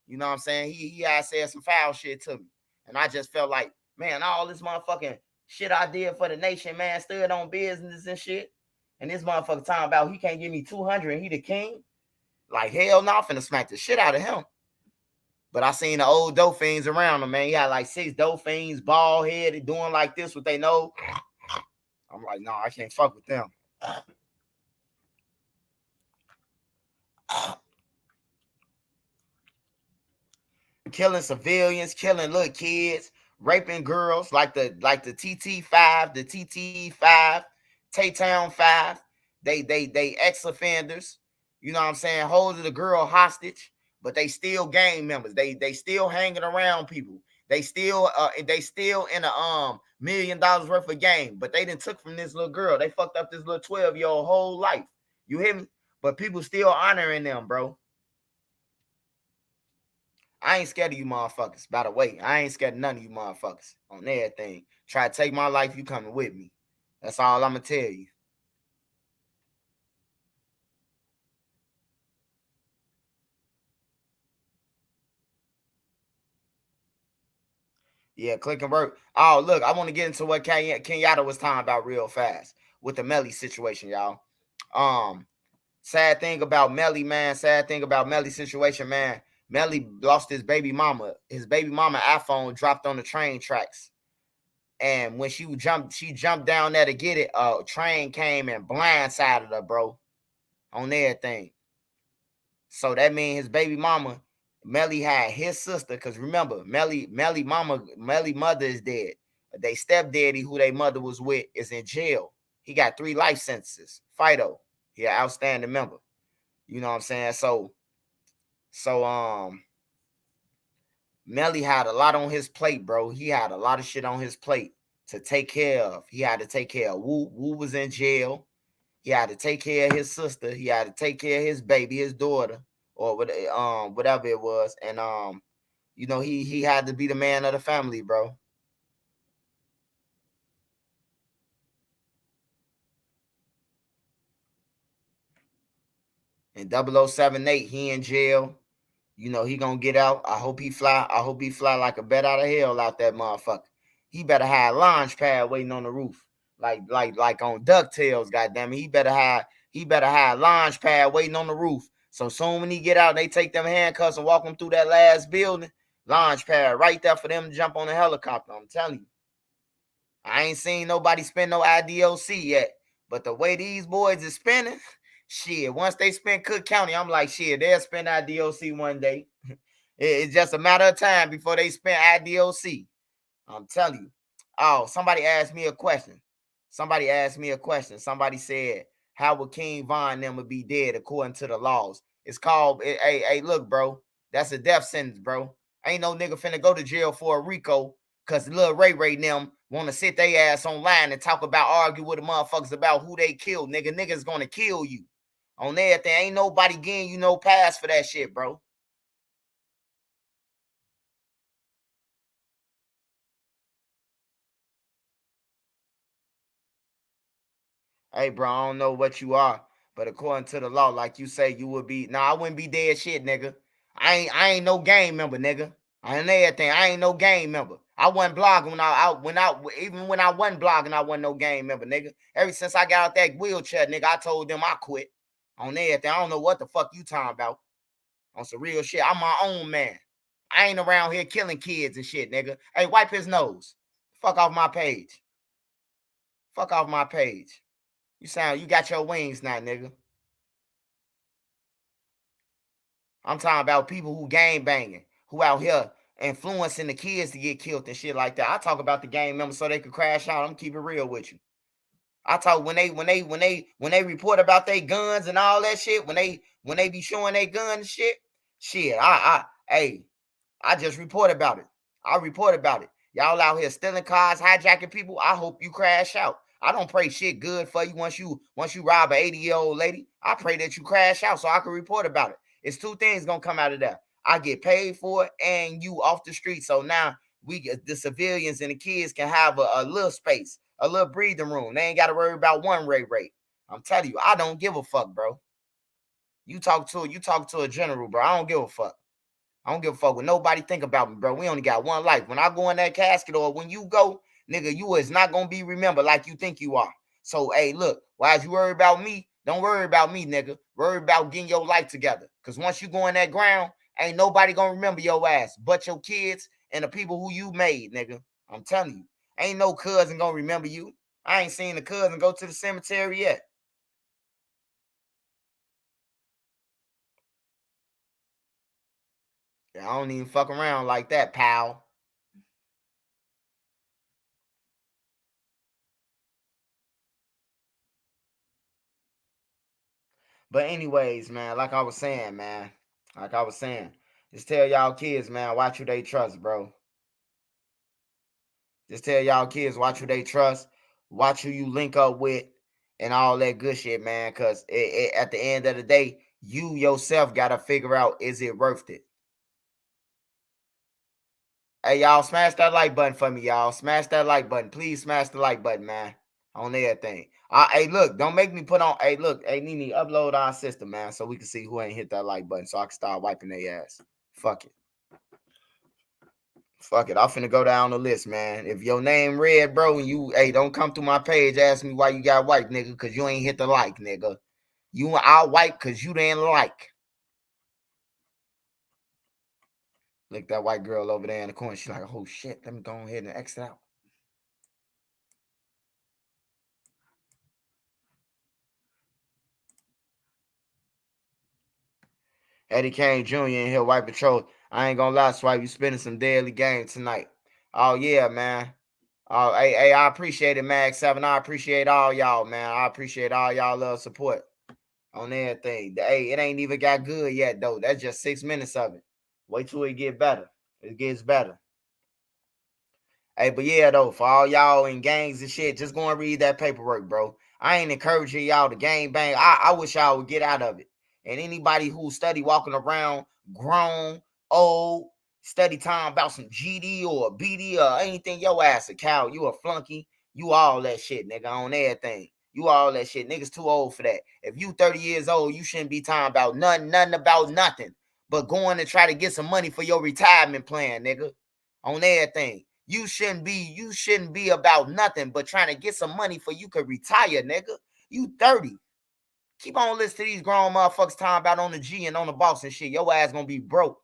A: You know what I'm saying? He had said some foul shit to me. And I just felt like, man, all this motherfucking shit I did for the nation, man, stood on business and shit. And this motherfucker talking about he can't give me 200 and he the king. Like, hell no, I'm finna smack the shit out of him. But I seen the old dope fiends around him, man. He had like 6 dope fiends, bald headed, doing like this with they nose. I'm like, no, I can't fuck with them. Killing civilians, killing little kids, raping girls like the TT5, the TT5, Tay-Town 5. They ex-offenders. You know what I'm saying? Holding the girl hostage, but they still gang members. They still hanging around people. They still in a $1 million worth of game, but they done took from this little girl. They fucked up this little 12-year-old whole life. You hear me? But people still honoring them, bro. I ain't scared of you motherfuckers. By the way, I ain't scared of none of you motherfuckers on everything. Try to take my life, you coming with me. That's all I'm going to tell you. Yeah, click and work. Oh, look, I want to get into what Kenyatta was talking about real fast with the Melly situation, y'all. Sad thing about Melly, man. Sad thing about Melly's situation, man. Melly lost his baby mama. His baby mama iPhone dropped on the train tracks. And when she jumped down there to get it. A train came and blindsided her, bro, on everything. So that means his baby mama, Melly, had his sister. Because remember, Melly mother is dead. They stepdaddy, who they mother was with, is in jail. He got 3 life sentences. Fido, he an outstanding member. You know what I'm saying? So Melly had a lot on his plate, bro. He had a lot of shit on his plate to take care of. He had to take care of Woo. Woo was in jail. He had to take care of his sister. He had to take care of his baby, his daughter, or whatever it was. And you know, he had to be the man of the family, bro. And 0078, he in jail. You know, he gonna get out. I hope he fly. I hope he fly like a bat out of hell out that motherfucker. He better have a launch pad waiting on the roof. Like on DuckTales, goddamn it. He better have a launch pad waiting on the roof. So soon when he get out, they take them handcuffs and walk him through that last building. Launch pad right there for them to jump on the helicopter. I'm telling you. I ain't seen nobody spend no IDOC yet. But the way these boys is spending, shit, once they spend Cook County, I'm like, shit, they'll spend IDOC one day. It's just a matter of time before they spend IDOC. I'm telling you. Oh, somebody asked me a question. Somebody said, how would King Von them be dead according to the laws? It's called, hey, look, bro. That's a death sentence, bro. Ain't no nigga finna go to jail for a RICO because little Ray them want to sit their ass online and talk about, argue with the motherfuckers about who they killed. Niggas gonna kill you. On everything. Ain't nobody getting you no pass for that shit, bro. Hey, bro, I don't know what you are, but according to the law, like you say, you would be. Nah, I wouldn't be dead shit, nigga. I ain't no gang member, nigga. I ain't everything. I ain't no gang member. I wasn't blogging even when I wasn't blogging, I wasn't no gang member, nigga. Ever since I got out that wheelchair, nigga, I told them I quit on everything. I don't know what the fuck you talking about. On some real shit. I'm my own man. I ain't around here killing kids and shit, nigga. Hey, wipe his nose. Fuck off my page. Fuck off my page. You got your wings now, nigga. I'm talking about people who gang banging, who out here influencing the kids to get killed and shit like that. I talk about the gang members so they could crash out. I'm keep it real with you. I talk when they report about their guns and all that shit, when they be showing their guns and shit, hey, I just report about it. I report about it. Y'all out here stealing cars, hijacking people. I hope you crash out. I don't pray shit good for you once you rob an 80-year-old lady. I pray that you crash out so I can report about it. It's two things gonna come out of that. I get paid for it and you off the street. So now the civilians and the kids can have a little space, a little breathing room. They ain't got to worry about one rate. I'm telling you, I don't give a fuck, bro. You talk to a general, bro. I don't give a fuck. I don't give a fuck what nobody think about me, bro. We only got one life. When I go in that casket or when you go, nigga, you is not gonna be remembered like you think you are. So, hey, look, why you worry about me? Don't worry about me, nigga. Worry about getting your life together. Cause once you go in that ground, ain't nobody gonna remember your ass but your kids and the people who you made, nigga. I'm telling you, ain't no cousin gonna remember you. I ain't seen the cousin go to the cemetery yet. I don't even fuck around like that, pal. But anyways, man, like I was saying, man, like I was saying, just tell y'all kids, man, watch who they trust, bro. Just tell y'all kids, watch who they trust, watch who you link up with, and all that good shit, man. Cause at the end of the day, you yourself gotta figure out is it worth it. Hey, y'all, smash that like button for me, y'all. Smash that like button, please. Smash the like button, man. On everything. Hey, look, don't make me put on. Hey, look, hey, Nene, upload our system, man, so we can see who ain't hit that like button, so I can start wiping their ass. Fuck it. Fuck it. I'm finna go down the list, man. If your name red, bro, and you, hey, don't come through my page, ask me why you got white, nigga, because you ain't hit the like, nigga. You out white because you didn't like. Look, that white girl over there in the corner. She's like, oh shit, let me go ahead and exit out. Eddie Kane Jr. in here, White Patrol. I ain't gonna lie, Swipe, you spending some daily game tonight. Oh yeah, man. Oh, hey, I appreciate it, Mag7. I appreciate all y'all, man. I appreciate all y'all love support on everything. Hey, it ain't even got good yet, though. That's just 6 minutes of it. Wait till it get better. It gets better. Hey, but yeah, though, for all y'all in gangs and shit, just go and read that paperwork, bro. I ain't encouraging y'all to gang bang. I wish y'all would get out of it. And anybody who study walking around grown, old, study time about some GD or BD or anything, your ass a cow. You a flunky. You all that shit, nigga, on everything. You all that shit. Niggas too old for that. If you 30 years old, you shouldn't be talking about nothing about nothing. But going to try to get some money for your retirement plan, nigga. On everything. You shouldn't be about nothing but trying to get some money for you could retire, nigga. You 30. Keep on listening to these grown motherfuckers talking about on the G and on the boss and shit. Your ass gonna be broke.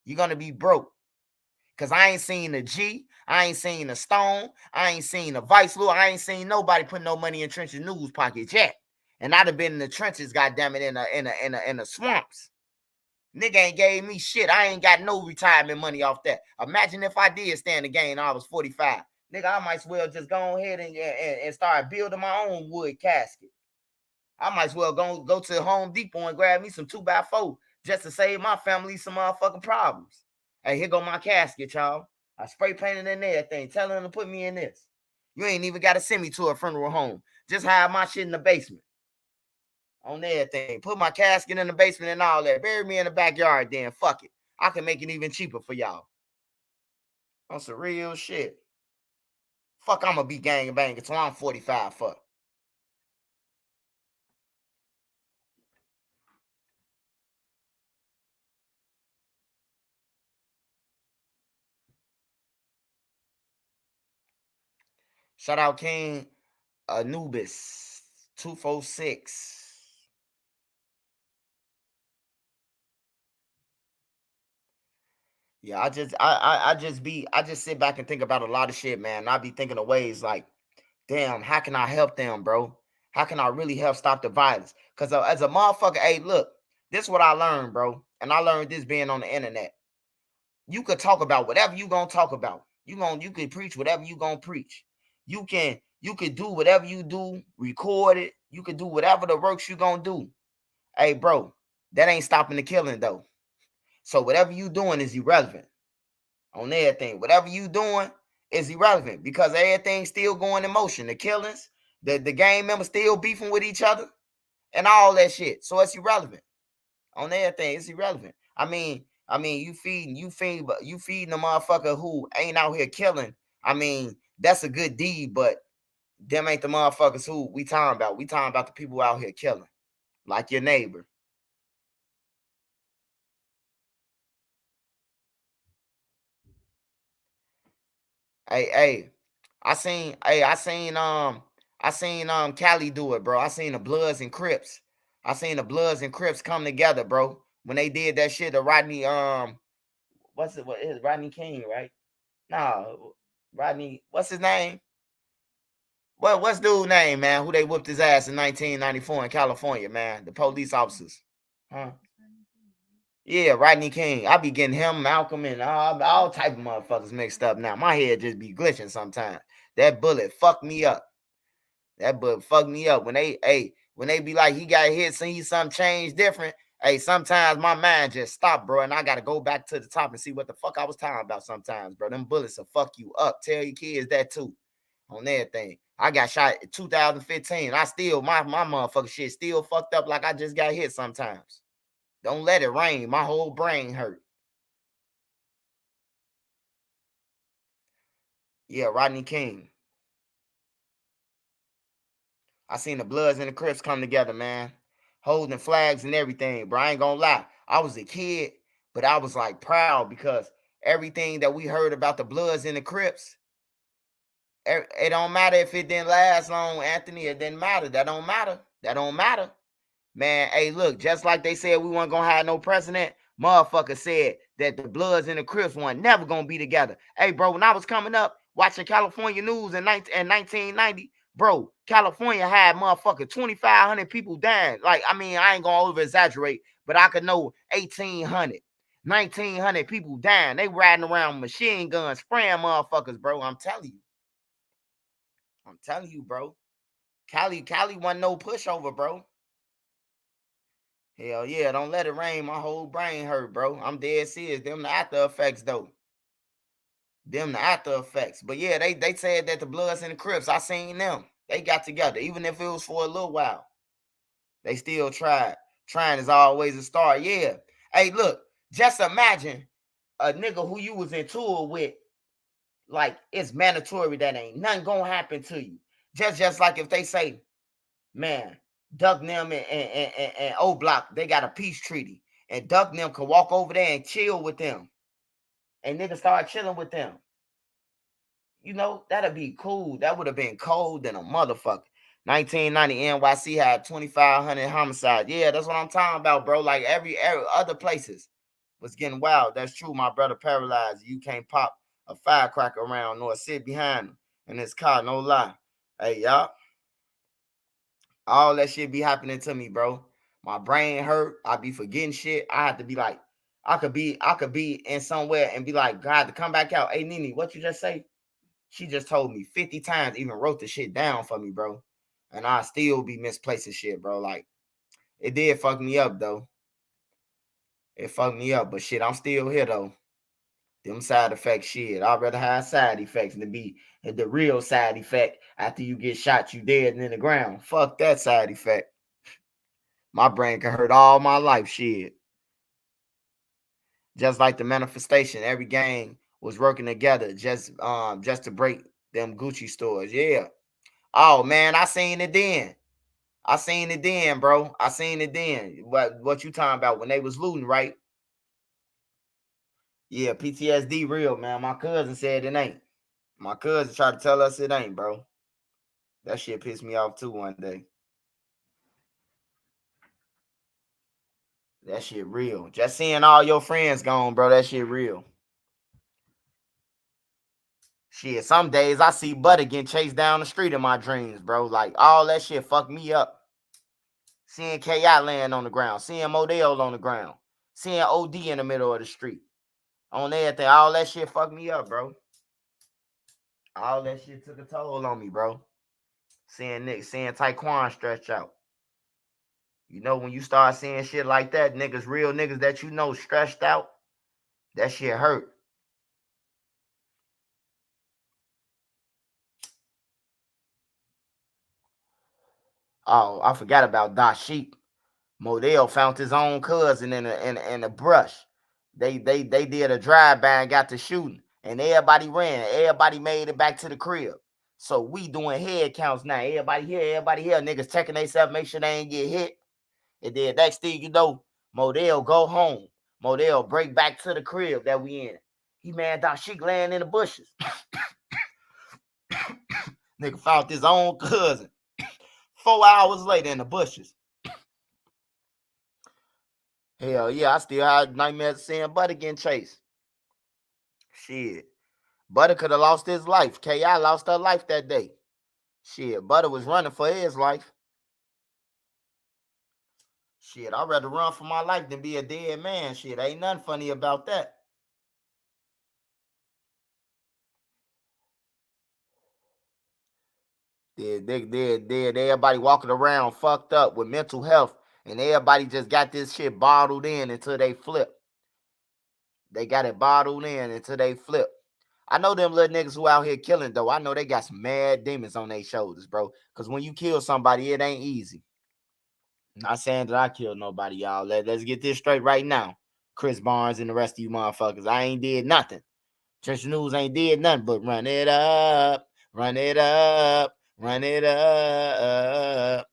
A: You're gonna be broke. Cause I ain't seen a G, I ain't seen a Stone, I ain't seen a Vice Lord, I ain't seen nobody put no money in Trenches News pockets yet. And I'd have been in the trenches, goddamn it, in the swamps. Nigga ain't gave me shit. I ain't got no retirement money off that. Imagine if I did stay in the game and I was 45. Nigga, I might as well just go ahead and start building my own wood casket. I might as well go to Home Depot and grab me some 2x4 just to save my family some motherfucking problems. Hey, here go my casket, y'all. I spray painted in everything. Tell them to put me in this. You ain't even got to send me to a funeral home. Just hide my shit in the basement. On everything. Put my casket in the basement and all that. Bury me in the backyard then. Fuck it. I can make it even cheaper for y'all. On some real shit. Fuck, I'm gonna be gang banging till I'm 45. Fuck. Shout out King Anubis 246. Yeah, I just sit back and think about a lot of shit, man. I be thinking of ways like, damn, how can I help them, bro? How can I really help stop the violence? Cause as a motherfucker, hey, look, this is what I learned, bro. And I learned this being on the internet. You could talk about whatever you gonna talk about. You can preach whatever you gonna preach. You can do whatever you do, record it. You can do whatever the works you gonna do. Hey, bro, that ain't stopping the killing though. So whatever you doing is irrelevant on everything. Whatever you doing is irrelevant because everything's still going in motion. The killings, the gang members still beefing with each other, and all that shit. So it's irrelevant on everything. It's irrelevant. You feeding the motherfucker who ain't out here killing. I mean, that's a good deed, but them ain't the motherfuckers who we talking about. We talking about the people out here killing, like your neighbor. Hey, I seen Cali do it, bro. I seen the Bloods and Crips. I seen the Bloods and Crips come together, bro. When they did that shit to Rodney, what is Rodney King, right? No, Rodney, what's his name? What's dude's name, man? Who they whooped his ass in 1994 in California, man? The police officers. Huh? Yeah, Rodney King. I be getting him, Malcolm, and all type of motherfuckers mixed up now. My head just be glitching sometimes. That bullet fucked me up. That bullet fucked me up. When they be like, he got hit, see something change different. Hey, sometimes my mind just stop, bro, and I gotta go back to the top and see what the fuck I was talking about sometimes, bro. Them bullets will fuck you up. Tell your kids that too. On everything. I got shot in 2015. I still, my motherfucking shit still fucked up like I just got hit sometimes. Don't let it rain. My whole brain hurt. Yeah, Rodney King. I seen the Bloods and the Crips come together, man. Holding flags and everything, bro. I ain't gonna lie. I was a kid, but I was like proud because everything that we heard about the Bloods and the Crips, it don't matter if it didn't last long, Anthony. It didn't matter. That don't matter. That don't matter. Man, hey, look, just like they said we weren't gonna have no president, motherfucker said that the Bloods and the Crips weren't never gonna be together. Hey, bro, when I was coming up watching California news in 1990, bro, California had motherfucker 2,500 people dying. Like, I mean, I ain't gonna over exaggerate, but I could know 1,800, 1,900 people dying. They riding around with machine guns, spraying motherfuckers, bro. I'm telling you, bro. Cali wasn't no pushover, bro. Hell yeah, don't let it rain. My whole brain hurt, bro. I'm dead serious. Them the after effects, though. Them the after effects. But yeah, they said that the Bloods and the Crips, I seen them. They got together, even if it was for a little while. They still tried. Trying is always a start. Yeah. Hey, look, just imagine a nigga who you was in tour with, like it's mandatory that ain't nothing gonna happen to you. Just like if they say, man, Duck them and O Block, they got a peace treaty. And Duck them could walk over there and chill with them. And niggas start chilling with them. You know, that'd be cool. That would have been cold than a motherfucker. 1990 NYC had 2,500 homicides. Yeah, that's what I'm talking about, bro. Like every other places was getting wild. That's true. My brother paralyzed. You can't pop a firecracker around nor sit behind him in his car. No lie. Hey, y'all. All that shit be happening to me, bro. My brain hurt. I be forgetting shit. I have to be like, I could be in somewhere and be like, God, to come back out. Hey, Nene, what you just say? She just told me 50 times, even wrote the shit down for me, bro. And I still be misplacing shit, bro. Like, it did fuck me up, though. It fucked me up. But shit, I'm still here, though. Them side effects, shit. I'd rather have side effects than be the real side effect after you get shot, you dead and in the ground. Fuck that side effect. My brain can hurt all my life, shit. Just like the manifestation, every gang was working together just to break them Gucci stores. Yeah. Oh man, I seen it then. I seen it then, bro. I seen it then. What you talking about when they was looting, right? Yeah, PTSD real, man. My cousin said it ain't. My cousin tried to tell us it ain't, bro. That shit pissed me off too one day. That shit real. Just seeing all your friends gone, bro. That shit real. Shit, some days I see Butter getting chased down the street in my dreams, bro. Like, all that shit fucked me up. Seeing K.I. laying on the ground. Seeing Modell on the ground. Seeing O.D. in the middle of the street. On everything. All that shit fucked me up, bro. All that shit took a toll on me, bro. Seeing Tyquan stretch out. You know, when you start seeing shit like that, niggas, real niggas that you know stretched out, that shit hurt. Oh, I forgot about Dashik. Modell found his own cousin in a brush. They did a drive-by and got to shooting. And everybody ran. Everybody made it back to the crib. So we doing head counts now. Everybody here, niggas checking themselves, make sure they ain't get hit. And then next thing you know, Modell go home. Modell break back to the crib that we in. He man Dashik laying in the bushes. Nigga found his own cousin 4 hours later in the bushes. Hell yeah, I still had nightmares of seeing Butter getting chased. Shit. Butter could have lost his life. K.I. lost her life that day. Shit, Butter was running for his life. Shit, I'd rather run for my life than be a dead man. Shit, ain't nothing funny about that. Everybody walking around fucked up with mental health, and everybody just got this shit bottled in until they flip. They got it bottled in until they flip. I know them little niggas who out here killing, though. I know they got some mad demons on their shoulders, bro. Because when you kill somebody, it ain't easy. Not saying that I killed nobody, y'all. Let's get this straight right now. Chris Barnes and the rest of you motherfuckers. I ain't did nothing. Church News ain't did nothing but run it up, run it up, run it up.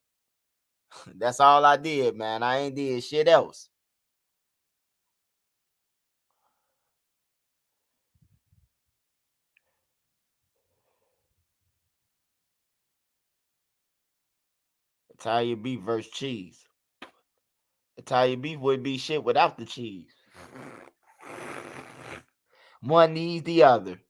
A: That's all I did, man. I ain't did shit else. Italian beef versus cheese. Italian beef would be shit without the cheese. One needs the other.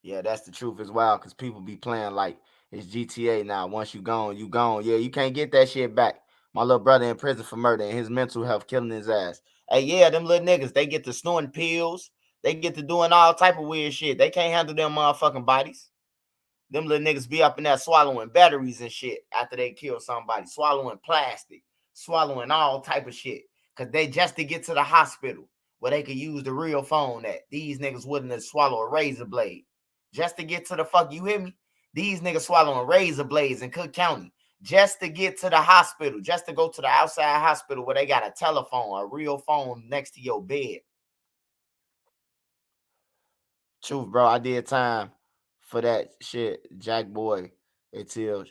A: Yeah, that's the truth as well, because people be playing like it's GTA now. Once you gone, you gone. Yeah, you can't get that shit back. My little brother in prison for murder and his mental health killing his ass. Hey, yeah, them little niggas, they get to snorting pills. They get to doing all type of weird shit. They can't handle them motherfucking bodies. Them little niggas be up in there swallowing batteries and shit after they kill somebody, swallowing plastic, swallowing all type of shit. Cause they just to get to the hospital where they could use the real phone at. These niggas wouldn't have swallow a razor blade. Just to get to the fuck, you hear me? These niggas swallowing razor blades in Cook County just to get to the hospital, just to go to the outside hospital where they got a telephone, a real phone next to your bed. Truth, bro. I did time for that shit, Jack Boy. Until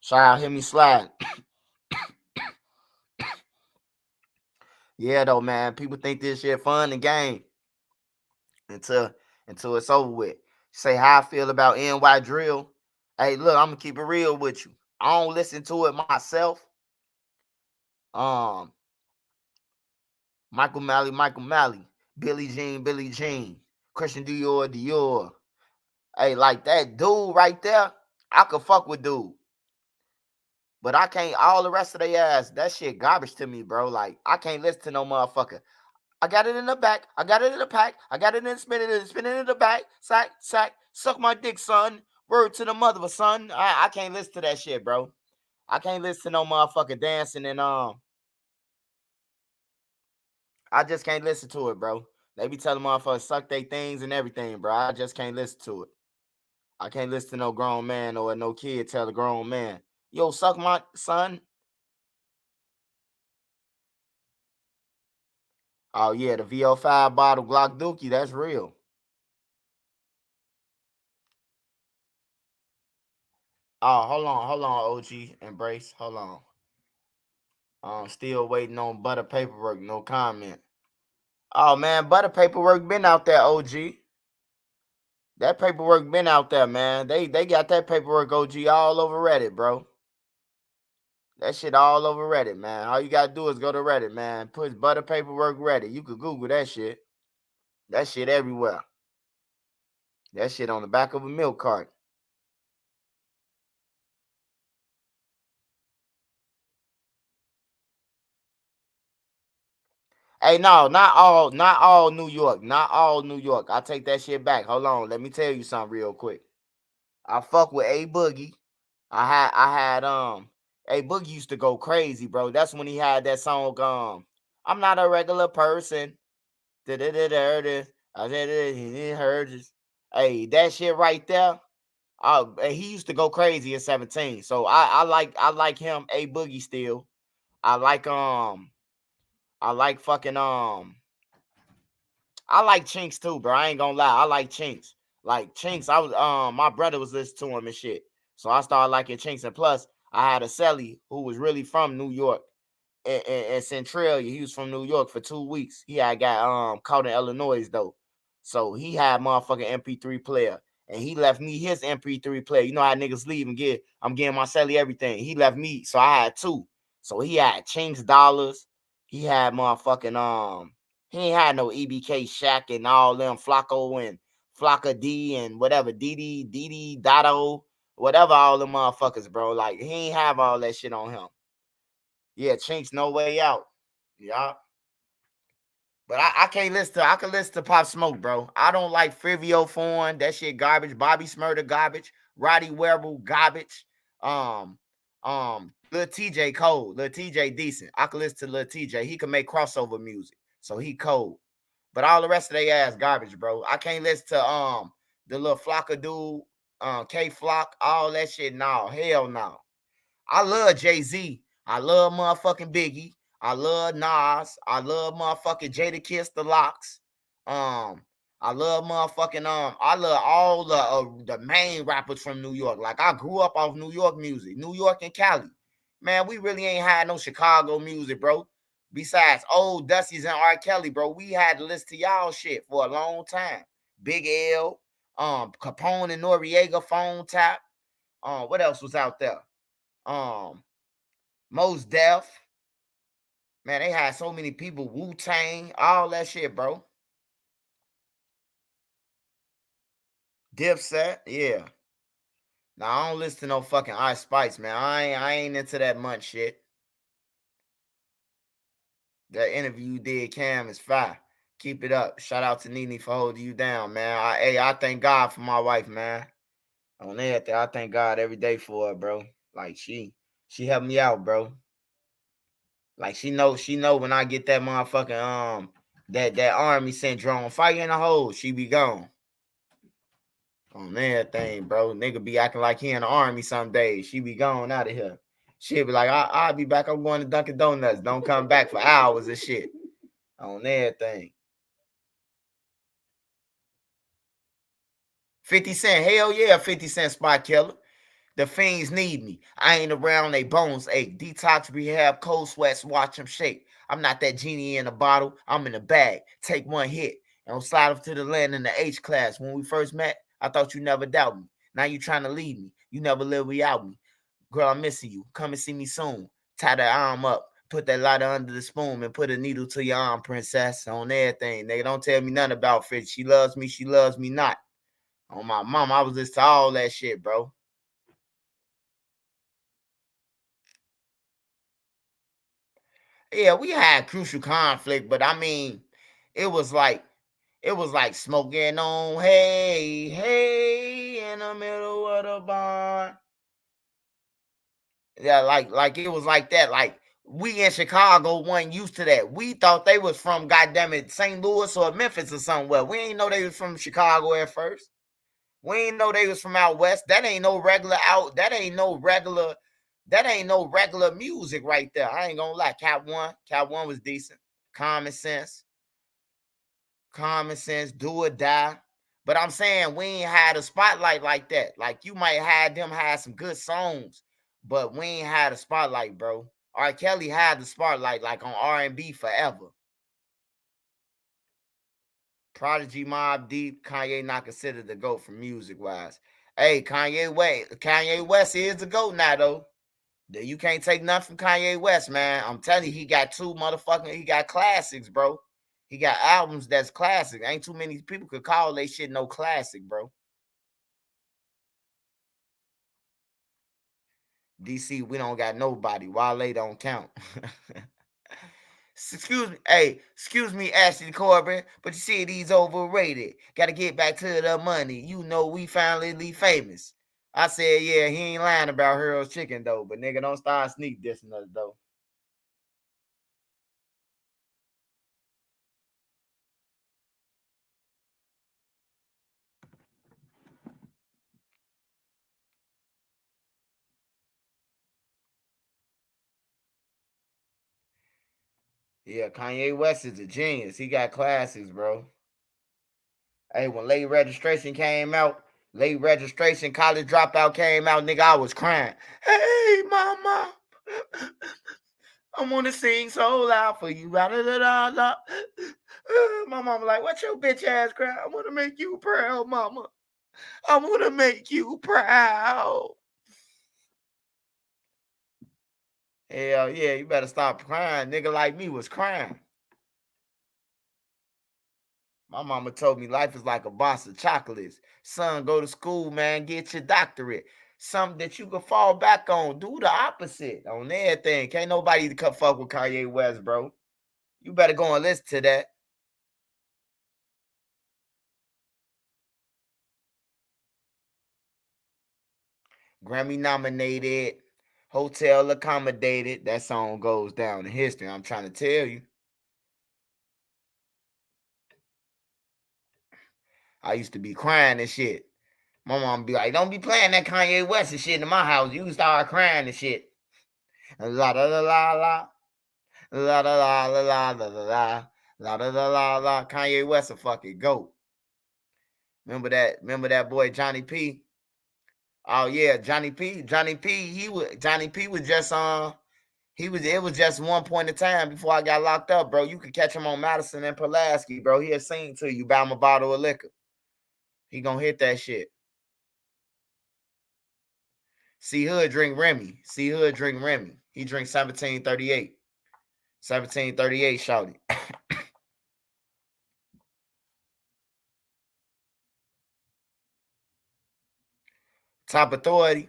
A: shout out, hit me slide. Yeah, though, man. People think this shit fun and game until it's over with. Say how I feel about NY Drill. Hey, look, I'm gonna keep it real with you. I don't listen to it myself. Um, Michael Malley, Billie Jean, Christian Dior. Hey, like that dude right there, I could fuck with dude. But I can't all the rest of their ass. That shit garbage to me, bro. Like, I can't listen to no motherfucker. I got it in the back. I got it in the pack. I got it in spinning in the back. Sack. Suck my dick, son. Word to the mother of a son. I can't listen to that shit, bro. I can't listen to no motherfucker dancing and I just can't listen to it, bro. They be telling motherfuckers suck they things and everything, bro. I just can't listen to it. I can't listen to no grown man or no kid tell a grown man, yo, suck my son. Oh yeah, the VO5 bottle Glock Dookie, that's real. Oh, hold on, OG, embrace. Hold on. Still waiting on butter paperwork. No comment. Oh man, butter paperwork been out there, OG. That paperwork been out there, man. They got that paperwork, OG, all over Reddit, bro. That shit all over Reddit, man. All you gotta do is go to Reddit, man. Put butter paperwork Reddit. You could Google that shit. That shit everywhere. That shit on the back of a milk cart. Hey, no, not all New York. Not all New York. I take that shit back. Hold on. Let me tell you something real quick. I fuck with A Boogie. I had A Boogie used to go crazy, bro. That's when he had that song, I'm not a regular person. I said it hurts. Hey, that shit right there. He used to go crazy at 17. So I like him, A Boogie still. I like I like fucking I like Chinks too, bro. I ain't gonna lie. I like Chinks. Like Chinks, I was my brother was listening to him and shit. So I started liking Chinks. And plus, I had a Celly who was really from New York and Centralia. He was from New York for 2 weeks. He had got caught in Illinois though. So he had motherfucking MP3 player. And he left me his MP3 player. You know how niggas leave and get I'm getting my Celly everything. He left me, so I had two. So he had Chinks dollars. He had motherfucking he ain't had no EBK Shaq and all them Flacco and Flocka D and whatever Didi Dotto, whatever all them motherfuckers, bro. Like he ain't have all that shit on him. Yeah, Chinks no way out. Yeah. But I can't listen to I can listen to Pop Smoke, bro. I don't like Frivio Foreign. That shit garbage. Bobby Smurder garbage. Roddy Wearable garbage. Um, Lil TJ cold. Lil TJ decent. I can listen to Lil TJ. He can make crossover music. So he cold. But all the rest of they ass garbage, bro. I can't listen to the little Flocka dude, K Flock, all that shit. No, hell no. I love Jay-Z. I love motherfucking Biggie. I love Nas. I love motherfucking Jada Kiss the Locks. Um, I love motherfucking I love all the main rappers from New York. Like I grew up off New York music, New York and Cali. Man, we really ain't had no Chicago music, bro. Besides old Dusty's and R. Kelly, bro, we had to listen to y'all shit for a long time. Big L, Capone and Noriega, Phone Tap. What else was out there? Um, Most Def. Man, they had so many people. Wu Tang, all that shit, bro. Dipset, yeah. Now I don't listen to no fucking Ice Spice, man. I ain't into that much shit. That interview you did, Cam, is fire. Keep it up. Shout out to Nene for holding you down, man. I thank God for my wife, man. On everything, I thank God every day for her, bro. Like she helped me out, bro. Like she know when I get that motherfucking that army syndrome, fire in the hole, she be gone. On everything, bro. Nigga be acting like he in the army some days. She be gone out of here. She'll be like, I'll be back. I'm going to Dunkin' Donuts. Don't come back for hours and shit. On everything. 50 Cent. Hell yeah, 50 Cent spot killer. The fiends need me. I ain't around, they bones ache. Detox rehab, cold sweats, watch them shake. I'm not that genie in a bottle, I'm in a bag. Take one hit and I'll slide up to the land in the H class. When we first met, I thought you never doubt me. Now you trying to leave me. You never live without me. Girl, I'm missing you. Come and see me soon. Tie that arm up. Put that lighter under the spoon and put a needle to your arm, princess. On everything. Nigga, don't tell me nothing about Fitz. She loves me not. On my mom, I was listening to all that shit, bro. Yeah, we had crucial conflict, but I mean, it was like smoking on hey in the middle of the barn. Yeah, like it was like that. Like we in Chicago wasn't used to that. We thought they was from goddamn it St. Louis or Memphis or somewhere. We ain't know they was from Chicago at first. We ain't know they was from out west. That ain't no regular out. That ain't no regular. That ain't no regular music right there. I ain't gonna lie. Cat One was decent. Common sense. Common sense. Do or die. But I'm saying we ain't had a spotlight like that. Like you might have them had some good songs, but we ain't had a spotlight, bro. R. Kelly had the spotlight like on R&B forever. Prodigy, Mobb Deep, Kanye not considered the GOAT for music wise. Hey, Kanye West is the GOAT now though. You can't take nothing from Kanye West, man. I'm telling you, he got he got classics, bro. He got albums that's classic. Ain't too many people could call they shit no classic, bro. DC, we don't got nobody. Wale don't count. Excuse me, Ashley Corbin, but you see these overrated. Gotta get back to the money. You know we finally famous. I said, yeah, he ain't lying about Harold's Chicken though, but nigga, don't start sneak dissing us though. Yeah, Kanye West is a genius. He got classics, bro. Hey, when late registration, college dropout came out, nigga, I was crying. Hey, mama, I want to sing so loud for you. La, la, la, la. My mama like, what your bitch ass cry? I want to make you proud, mama. I want to make you proud. Hell yeah, you better stop crying. Nigga like me was crying. My mama told me life is like a box of chocolates. Son, go to school, man, get your doctorate. Something that you can fall back on. Do the opposite on everything. Can't nobody come fuck with Kanye West, bro. You better go and listen to that. Grammy nominated, hotel accommodated. That song goes down in history. I'm trying to tell you. I used to be crying and shit. My mom be like, don't be playing that Kanye West and shit in my house. You start crying and shit. La la la la la. La la la la la la la la la la la la la. Kanye West a fucking goat. Remember that? Remember that boy Johnny P? Oh yeah, Johnny P. Johnny P. Johnny P. was just it was just one point in time before I got locked up, bro. You could catch him on Madison and Pulaski, bro. He'll sing to you, buy him a bottle of liquor. He gonna hit that shit. C Hood drink Remy. C Hood drink Remy. He drink 1738. 1738, shouty. Top authority.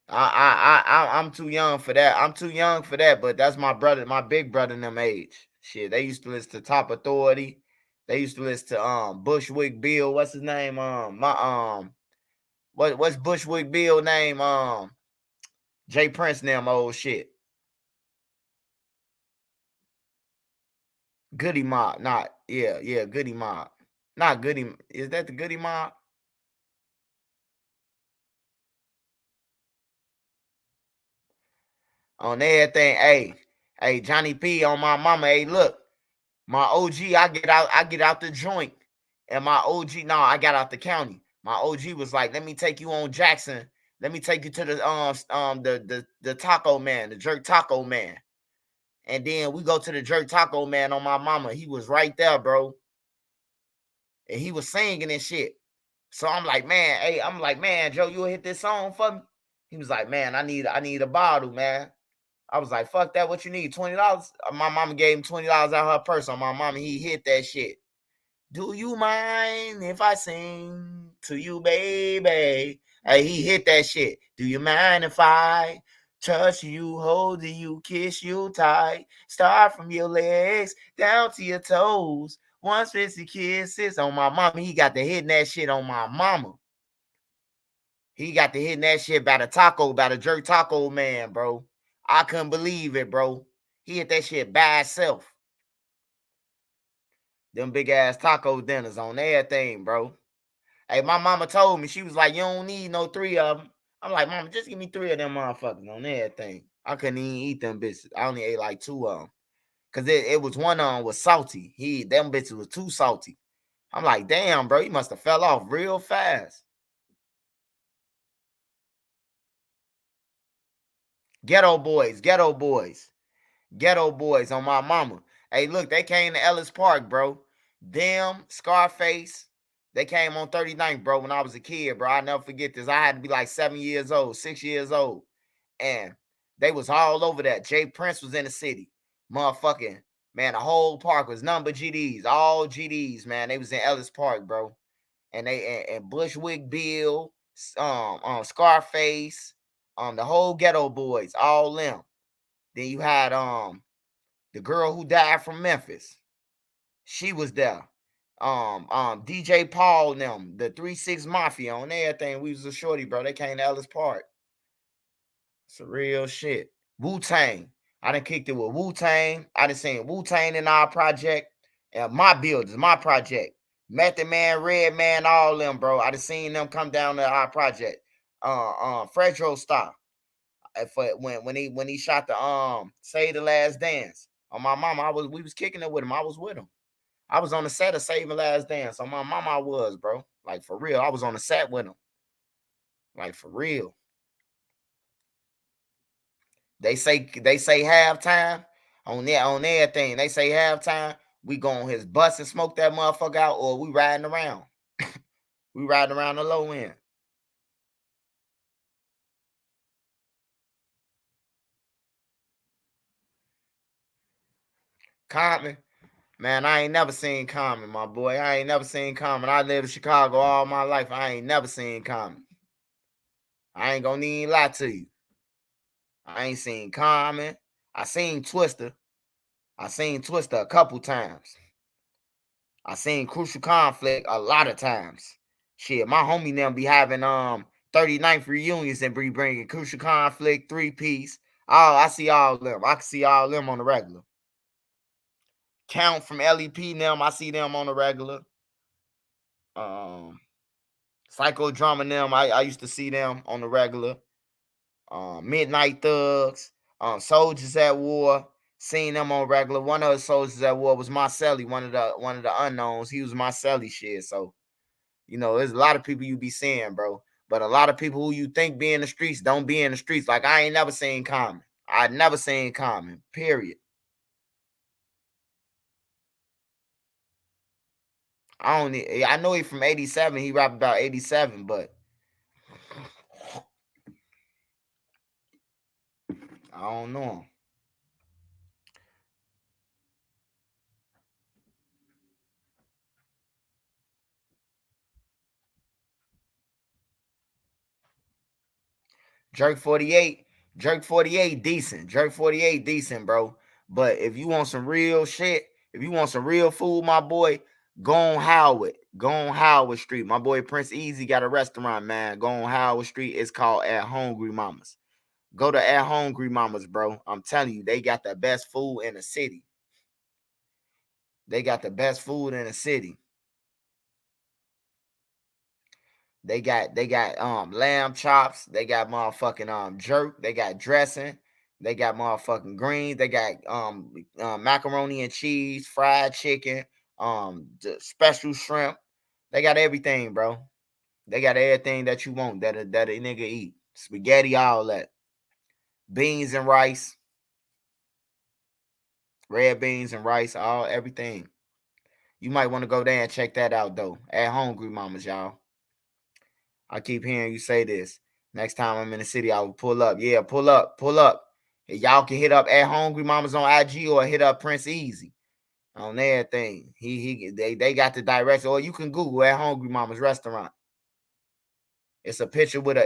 A: I'm too young for that. I'm too young for that, but that's my brother, my big brother in them age. Shit, they used to listen to Top Authority. They used to listen to Bushwick Bill. What's his name? What's Bushwick Bill name? Jay Prince them old shit. Goody Mob. Not yeah, Goody Mob. Not Goody. Is that the Goody Mob? On everything. Hey, Johnny P on my mama. Hey, look. My OG, I get out the joint. And my OG, no, I got out the county. My OG was like, let me take you on Jackson. Let me take you to the taco man, the jerk taco man. And then we go to the jerk taco man on my mama. He was right there, bro. And he was singing and shit. So I'm like, man, Joe, you'll hit this song for me? He was like, man, I need a bottle, man. I was like, fuck that. What you need? $20? My mama gave him $20 out of her purse on my mama. He hit that shit. Do you mind if I sing to you, baby? Hey, he hit that shit. Do you mind if I touch you, hold you, kiss you tight? Start from your legs down to your toes. 150 kisses on my mama. He got to hitting that shit on my mama. He got to hitting that shit by the jerk taco man, bro. I couldn't believe it, bro. He hit that shit by himself. Them big ass taco dinners on everything, bro. Hey, my mama told me, she was like, you don't need no three of them. I'm like, mama, just give me three of them motherfuckers on everything. I couldn't even eat them bitches. I only ate like two of them. Cause it was one of them was salty. Them bitches was too salty. I'm like, damn, bro, you must have fell off real fast. Ghetto boys. Ghetto Boys on my mama. Hey, look, they came to Ellis Park, bro. Them, Scarface, they came on 39th, bro, when I was a kid, bro. I never forget this. I had to be like 7 years old, 6 years old. And they was all over that. Jay Prince was in the city. Motherfucking, man, the whole park was number GDs, all GDs, man. They was in Ellis Park, bro. And they and Bushwick Bill, Scarface, the whole Ghetto Boys, all them. Then you had the girl who died from Memphis. She was there. DJ Paul and them, the 3-6 Mafia on everything. We was a shorty, bro. They came to Ellis Park. It's a real shit. Wu-Tang. I done kicked it with Wu-Tang. I done seen Wu-Tang in our project. And my buildings, my project. Method Man, Red Man, all them, bro. I done seen them come down to our project. Fredro Star. For when he shot the Save the Last Dance. On my mama, we was kicking it with him. I was with him. I was on the set of Save the Last Dance. On my mama, I was, bro. Like for real. I was on the set with him. Like for real. They say halftime on everything. They say halftime. We go on his bus and smoke that motherfucker out, or we riding around. We riding around the low end. Common, man, I ain't never seen Common, my boy. I ain't never seen Common. I lived in Chicago all my life. I ain't never seen Common. I ain't gonna even lie to you. I ain't seen Common. I seen Twister. I seen Twister a couple times. I seen Crucial Conflict a lot of times. Shit, my homie them be having 39th reunions and be bringing Crucial Conflict, 3-piece. Oh, I see all of them. I can see all of them on the regular. Count from LEP them, I see them on the regular. Psychodrama them, I used to see them on the regular. Midnight Thugs, Soldiers at War, seen them on regular. One of the Soldiers at War was Marcelli, one of the unknowns. He was Marcelli shit. So, you know, there's a lot of people you be seeing, bro. But a lot of people who you think be in the streets don't be in the streets. Like I ain't never seen Common. I never seen Common. Period. I know he from 87. He rap about 87, but I don't know him. Jerk 48, Jerk 48 decent. Jerk 48 decent, bro. But if you want some real shit, if you want some real food, my boy, go on Howard. Go on Howard Street. My boy Prince Easy got a restaurant, man. Go on Howard Street. It's called At Hungry Mamas. Go to At Hungry Mamas, bro. I'm telling you, they got the best food in the city. They got the best food in the city. They got lamb chops, they got motherfucking jerk, they got dressing, they got motherfucking greens, they got macaroni and cheese, fried chicken, the special shrimp. They got everything, bro. They got everything that you want that a nigga eat. Spaghetti, all that. Beans and rice, red beans and rice, all everything. You might want to go there and check that out though. At Hungry Mamas, y'all. I keep hearing you say this. Next time I'm in the city, I will pull up. Yeah, pull up, pull up. Hey, y'all can hit up At Hungry Mamas on IG or hit up Prince Easy on everything. They got the direction. Or you can Google At Hungry Mamas restaurant. It's a picture with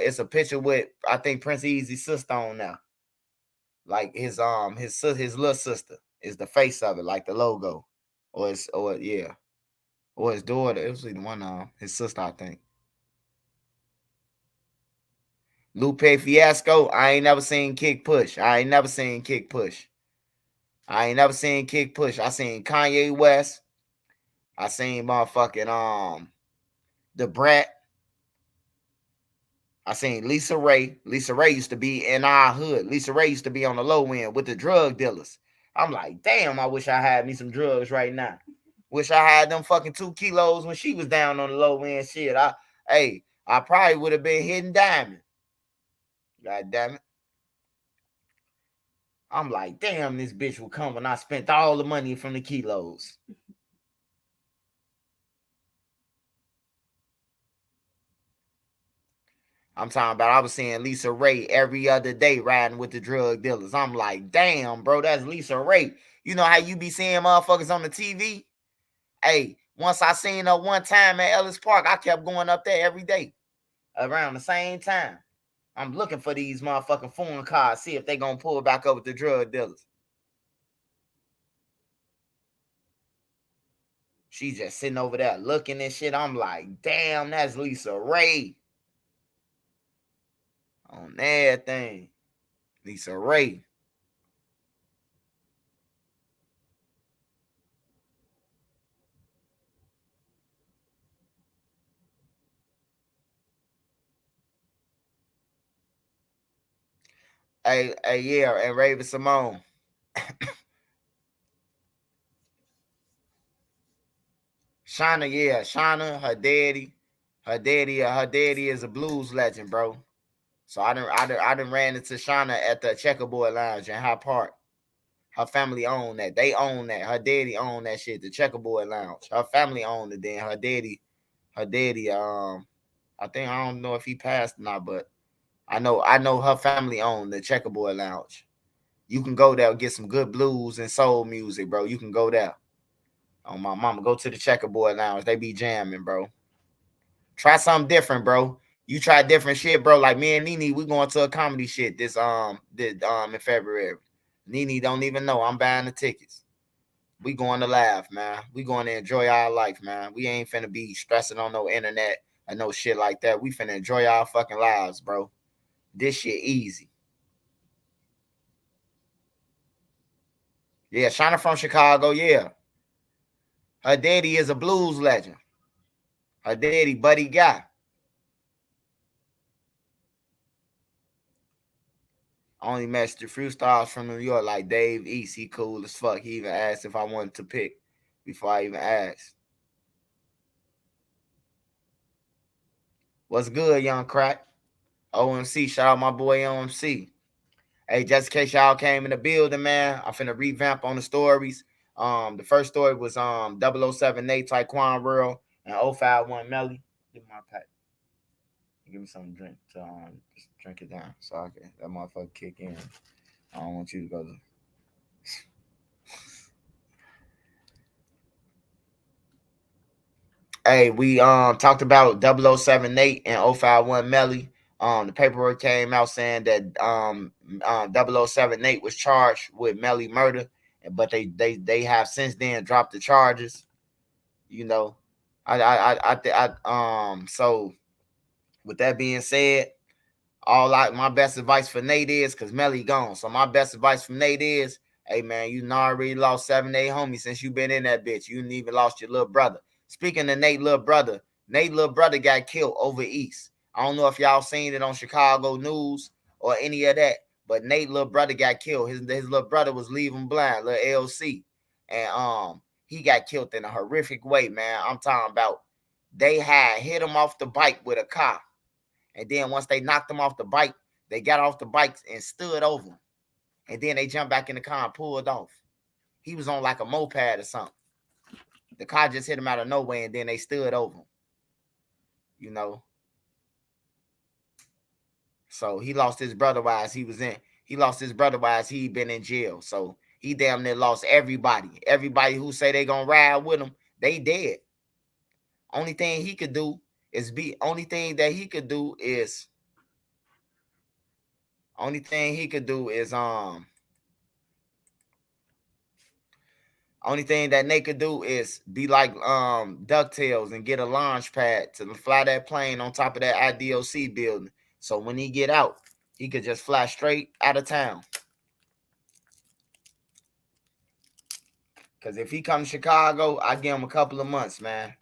A: I think Prince Easy's sister on now. Like his little sister is the face of it, like the logo. Or yeah. Or his daughter. It was the one his sister, I think. Lupe Fiasco, I ain't never seen Kick Push. I ain't never seen Kick Push. I ain't never seen Kick Push. I seen Kanye West. I seen motherfucking the Brat. I seen Lisa Ray. Lisa Ray used to be in our hood. Lisa Ray used to be on the low end with the drug dealers. I'm like, damn, I wish I had me some drugs right now. Wish I had them fucking 2 kilos when she was down on the low end shit. I probably would have been hitting diamond. God damn it. I'm like, damn, this bitch will come when I spent all the money from the kilos. I'm talking about I was seeing Lisa Ray every other day riding with the drug dealers. I'm like, damn, bro, that's Lisa Ray. You know how you be seeing motherfuckers on the TV? Hey, once I seen her one time at Ellis Park, I kept going up there every day around the same time. I'm looking for these motherfucking foreign cars, see if they gonna pull back up with the drug dealers. She's just sitting over there looking and shit. I'm like, damn, that's Lisa Ray on everything. Lisa Ray. Hey, yeah, and Raven Simone. Shauna, yeah, Shauna, her daddy is a blues legend, bro. So I done ran into Shauna at the Checkerboard Lounge in High Park. Her family owned that. They own that. Her daddy owned that shit, the Checkerboard Lounge. Her family owned it then. Her daddy, I don't know if he passed or not, but I know her family owned the Checkerboard Lounge. You can go there and get some good blues and soul music, bro. You can go there. Oh my mama, go to the Checkerboard Lounge. They be jamming, bro. Try something different, bro. You try different shit, bro. Like me and Nene, we going to a comedy shit this in February. Nene don't even know I'm buying the tickets. We going to laugh, man. We going to enjoy our life, man. We ain't finna be stressing on no internet and no shit like that. We finna enjoy our fucking lives, bro. This shit easy. Yeah, Shauna from Chicago, yeah. Her daddy is a blues legend. Her daddy, Buddy Guy. Only matched the few stars from New York, like Dave East. He cool as fuck. He even asked if I wanted to pick before I even asked. What's good, young crack? OMC, shout out my boy OMC. Hey, just in case y'all came in the building, man, I'm finna revamp on the stories. The first story was 007 Tyquan World and 051 Melly. Give me my pack. Give me something to drink to just drink it down so I can that motherfucker kick in. I don't want you to go to. Hey, we talked about 007 and 051 Melly. The paperwork came out saying that 007 was charged with Melly murder, but they have since then dropped the charges. You know, so with that being said, my best advice for Nate is because Melly gone. So my best advice for Nate is, hey man, you already lost 7, 8 homies since you been in that bitch. You even lost your little brother. Speaking of Nate little brother got killed over East. I don't know if y'all seen it on Chicago news or any of that, but Nate little brother got killed. His little brother was leaving blind, little LC, and he got killed in a horrific way, man. I'm talking about they had hit him off the bike with a car. And then once they knocked him off the bike, they got off the bikes and stood over him. And then they jumped back in the car and pulled off. He was on like a moped or something. The car just hit him out of nowhere and then they stood over him. You know. So he lost his brother while he lost his brother while he been in jail. So he damn near lost everybody. Everybody who say they gonna ride with him, they dead. Only thing he could do is be only thing that he could do is only thing he could do is only thing that Nate could do is be like DuckTales and get a launch pad to fly that plane on top of that IDOC building. So when he get out, he could just fly straight out of town. Cause if he come to Chicago, I give him a couple of months, man.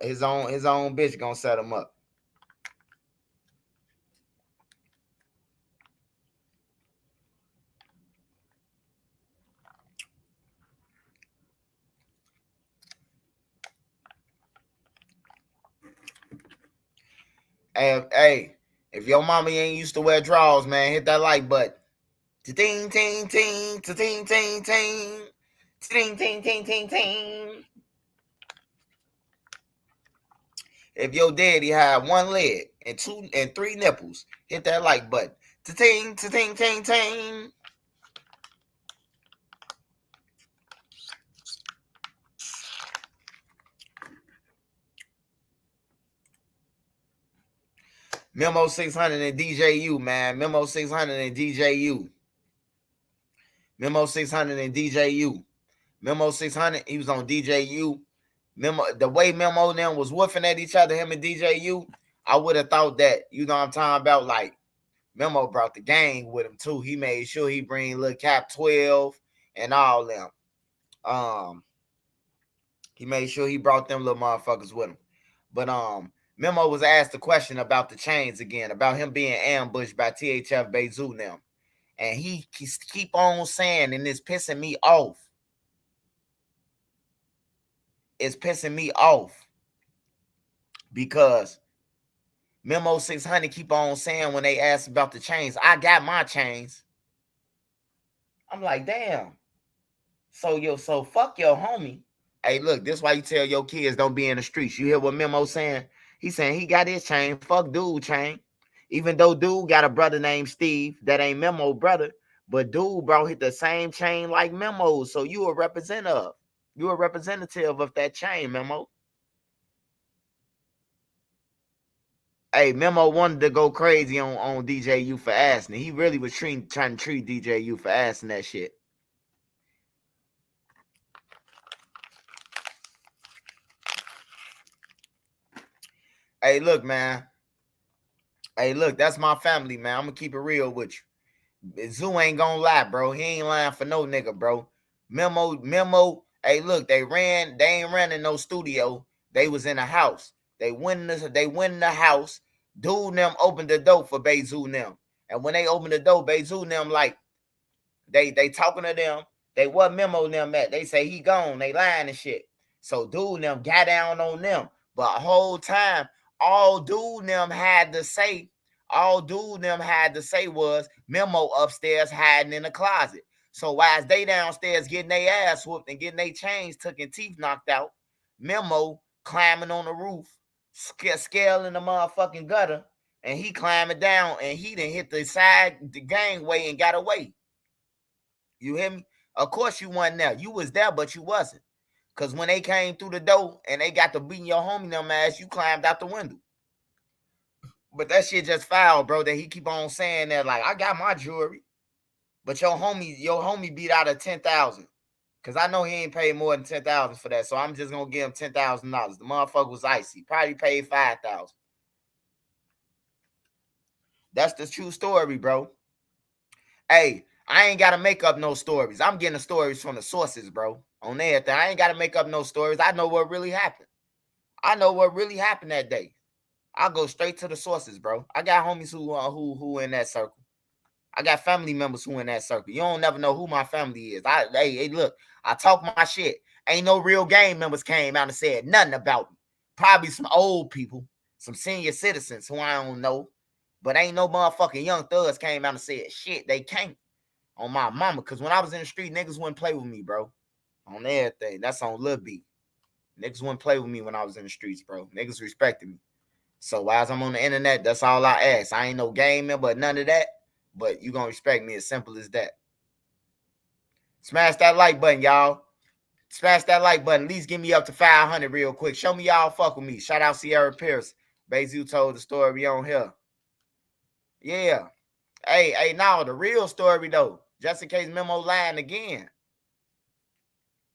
A: His own bitch gonna set him up. Hey, if your mama ain't used to wear drawers, man, hit that like button. Ting ting ting ting ting ting ting ting ting ting ting. If your daddy had one leg and two and three nipples, hit that like button. Ting ting ting ting. Memo600 and DJU, man. Memo600 and DJU. Memo600 and DJU. Memo600, he was on DJU. The way Memo them was woofing at each other, him and DJU, I would have thought that, you know what I'm talking about, like, Memo brought the gang with him too. He made sure he bring Lil Cap 12 and all them. He made sure he brought them little motherfuckers with him. But Memo was asked a question about the chains again, about him being ambushed by THF Bezu now. And he keep on saying, and it's pissing me off. It's pissing me off because Memo600 keep on saying when they ask about the chains, I got my chains. I'm like, damn. So fuck your homie. Hey, look, this is why you tell your kids don't be in the streets. You hear what Memo saying? He saying he got his chain. Fuck dude chain. Even though dude got a brother named Steve, that ain't Memo brother, but dude brought hit the same chain like Memo. So you a representative. You a representative of that chain, Memo. Hey, Memo wanted to go crazy on DJU for asking. He really was trying to treat DJU for asking that shit. Hey, look, man. Hey, look, that's my family, man. I'm gonna keep it real with you. Zoo ain't gonna lie, bro. He ain't lying for no nigga, bro. Memo. Hey, look, they ain't running no studio. They was in a house. They went in the house. Dude them opened the door for Bezu them. And when they opened the door, Bezu them like they talking to them. They what Memo them at? They say he gone. They lying and shit. So dude them got down on them. But the whole time, all dude them had to say was Memo upstairs hiding in the closet. So while they downstairs getting their ass whooped and getting their chains took and teeth knocked out, Memo climbing on the roof, scaling the motherfucking gutter, and he climbing down and he done hit the gangway and got away. You hear me? Of course you wasn't there. You was there, but you wasn't. Because when they came through the door and they got to beating your homie them ass, you climbed out the window. But that shit just foul, bro, that he keep on saying that, like, I got my jewelry. But your homie beat out of 10,000. Because I know he ain't paid more than 10,000 for that. So I'm just going to give him $10,000. The motherfucker was icy. Probably paid 5,000. That's the true story, bro. Hey, I ain't got to make up no stories. I'm getting the stories from the sources, bro. On everything. I ain't got to make up no stories. I know what really happened. I know what really happened that day. I'll go straight to the sources, bro. I got homies who in that circle. I got family members who in that circle. You don't never know who my family is. Hey, look, I talk my shit. Ain't no real gang members came out and said nothing about me. Probably some old people, some senior citizens who I don't know. But ain't no motherfucking young thugs came out and said shit. They can't on my mama. Because when I was in the street, niggas wouldn't play with me, bro. On everything. That's on Lil B. Niggas wouldn't play with me when I was in the streets, bro. Niggas respected me. So as I'm on the internet, that's all I ask. I ain't no game member, none of that. But you gonna respect me, as simple as that. Smash that like button, y'all. Smash that like button. At least get me up to 500 real quick. Show me y'all fuck with me. Shout out Sierra Pierce. Bezu told the story on here. Yeah. Hey, now the real story though. Just in case Memo lying again.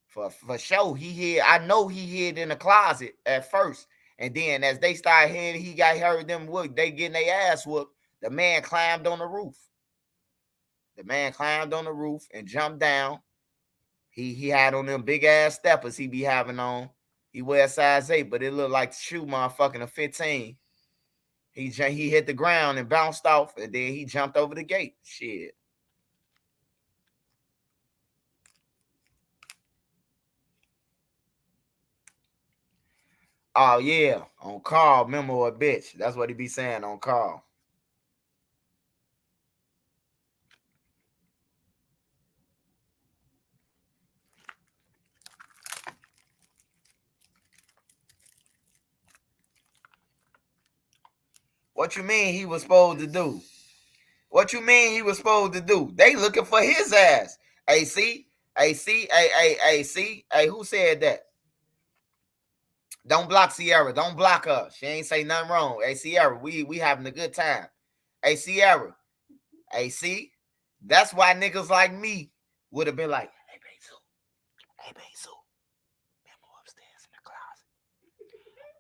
A: For sure, he hid. I know he hid in the closet at first. And then as they started hearing he got heard them whoop, they getting their ass whooped. The man climbed on the roof. And jumped down. He had on them big ass steppers he be having on. He wear size 8, but it looked like the shoe motherfucking a 15. He hit the ground and bounced off, and then he jumped over the gate. Shit. Oh yeah, on Carl, Memo a bitch. That's what he be saying on Carl. What you mean he was supposed to do? What you mean he was supposed to do? They looking for his ass. Hey, see? Hey, see? See? Hey, who said that? Don't block Sierra. Don't block her. She ain't say nothing wrong. Hey, Sierra, we having a good time. Hey, Sierra. Hey, see? That's why niggas like me would have been like, hey, Bezu. Hey, Bezu. Memo upstairs in the closet.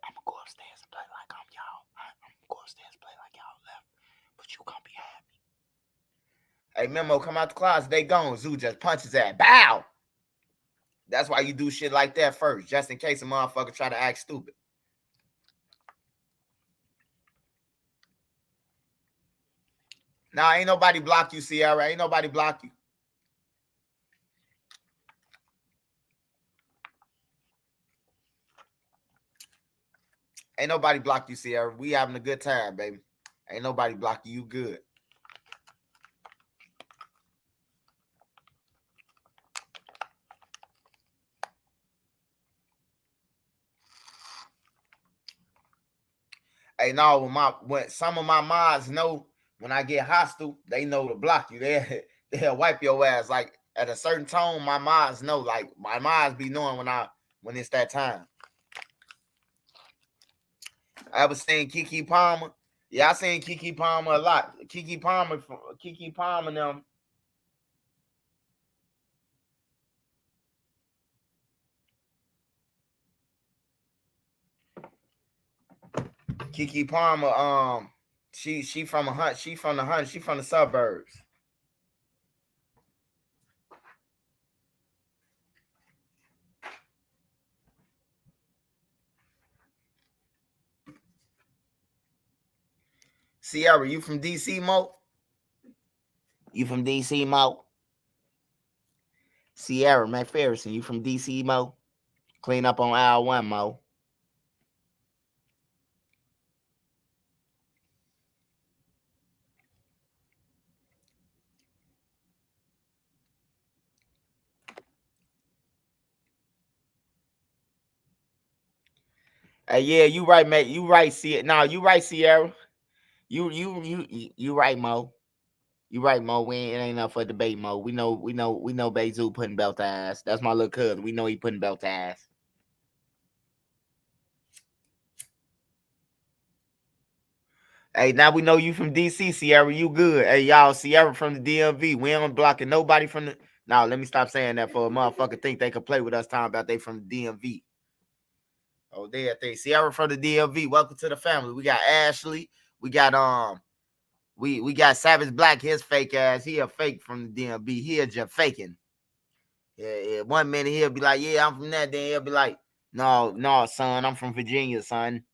A: I'm going to go upstairs and play like I'm y'all. I'm going to go upstairs and play like y'all left. But you going to be happy. Hey, Memo, come out the closet. They gone. Zoo just punches that. Bow. That's why you do shit like that first, just in case a motherfucker try to act stupid. Nah, ain't nobody block you, Sierra. Ain't nobody block you. Ain't nobody block you, Sierra. We having a good time, baby. Ain't nobody block you. You good. Hey, no, when some of my mods know when I get hostile, they know to block you. They'll wipe your ass. Like at a certain tone, my mods know. Like my mods be knowing when it's that time. I was saying Kiki Palmer. Yeah, I seen Kiki Palmer a lot. Kiki Palmer them. Kiki Palmer, she from a hunt. She from the hunt. She from the suburbs. Sierra, you from DC, Mo? You from DC, Mo? Sierra McPherson, you from DC, Mo? Clean up on aisle 1, Mo. Hey, yeah, you right, mate. You right, Sierra. No, you right, Sierra. You right, Mo. You right, Mo. It ain't enough for debate, Mo. We know Bezu putting belt ass. That's my little cousin. We know he putting belt ass. Hey, now we know you from DC, Sierra. You good. Hey, y'all, Sierra from the DMV. We ain't blocking nobody from the. Now, let me stop saying that for a motherfucker think they can play with us talking about they from the DMV. Oh, there they Sierra from the DMV. Welcome to the family. We got Ashley. We got we got Savage Black, his fake ass. He a fake from the DMV. He a just faking. Yeah. 1 minute he'll be like, yeah, I'm from that. Then he'll be like, no, son, I'm from Virginia, son.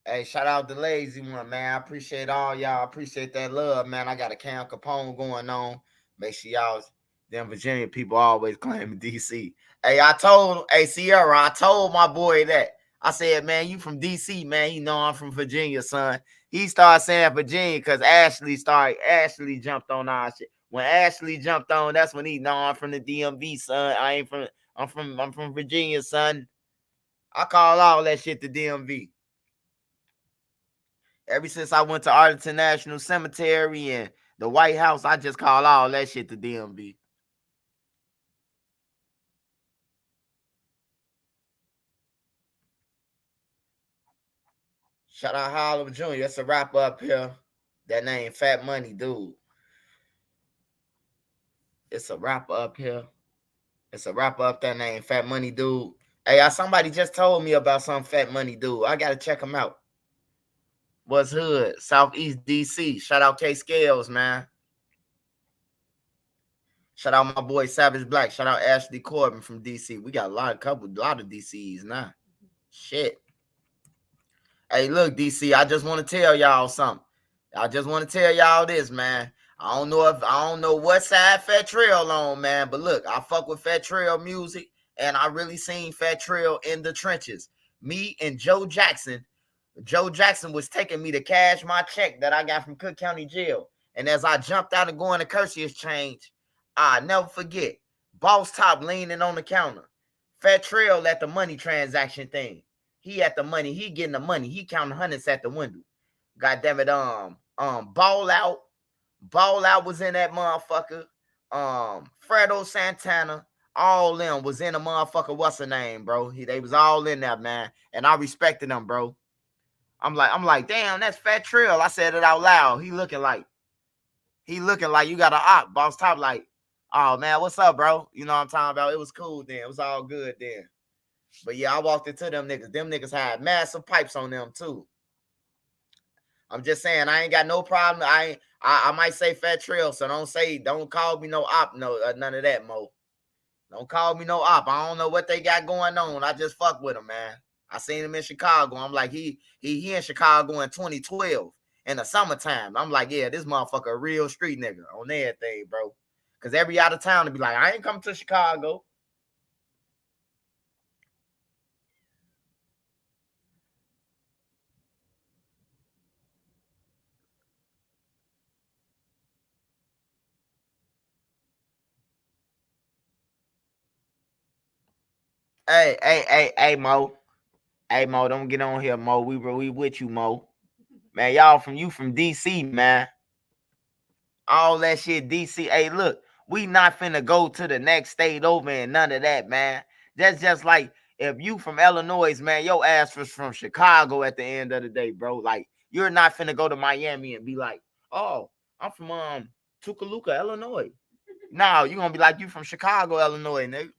A: Hey, shout out the lazy one, man. I appreciate all y'all. I appreciate that love, man. I got a Cam Capone going on. Make sure y'all, them Virginia people always claiming DC. Hey, Sierra, I told my boy that. I said, man, you from DC, man. You know I'm from Virginia, son. He started saying Virginia because Ashley jumped on our shit. When Ashley jumped on, that's when he know I'm from the DMV, son. I'm from Virginia, son. I call all that shit the DMV. Ever since I went to Arlington National Cemetery and the White House, I just call all that shit the DMV. Shout out Harlem Jr. That's a rapper up here. That name Fat Money Dude. It's a rapper up here. It's a rapper up there named Fat Money Dude. Hey, somebody just told me about some Fat Money Dude. I gotta check him out. What's hood? Southeast DC. Shout out K Scales, man. Shout out my boy Savage Black. Shout out Ashley Corbin from DC. We got a lot of DCs now. Shit. Hey, look, DC, I just want to tell y'all something. I just want to tell y'all this, man. I don't know what side Fat Trail on, man, but look, I fuck with Fat Trail music, and I really seen Fat Trail in the trenches. Me and Joe Jackson. Joe Jackson was taking me to cash my check that I got from Cook County Jail. And as I jumped out and going to Curse's change, I never forget. Boss Top leaning on the counter. Fat Trail at the money transaction thing. He at the money. He getting the money. He counting hundreds at the window. God damn it. Ball Out. Ball Out was in that motherfucker. Fredo Santana. All them was in the motherfucker. What's the name, bro? They was all in there, man. And I respected them, bro. I'm like, damn, that's Fat Trail. I said it out loud. He looking like you got an op. Boss Top like, oh man, what's up, bro? You know what I'm talking about? It was cool then. It was all good then. But yeah, I walked into them niggas. Them niggas had massive pipes on them too. I'm just saying, I ain't got no problem. I might say Fat Trail, so don't call me no op, none of that, Mo. Don't call me no op. I don't know what they got going on. I just fuck with them, man. I seen him in Chicago. I'm like, he in Chicago in 2012 in the summertime. I'm like, yeah, this motherfucker a real street nigga on everything, bro. Because every out of town to be like, I ain't coming to Chicago. Hey, Mo. Hey, Mo, don't get on here, Mo. We with you, Mo. Man, y'all from DC, man. All that shit, DC. Hey, look, we not finna go to the next state over and none of that, man. That's just like if you from Illinois, man, your ass was from Chicago at the end of the day, bro. Like, you're not finna go to Miami and be like, oh, I'm from Tucaloosa, Illinois. No, you're gonna be like, you from Chicago, Illinois, nigga.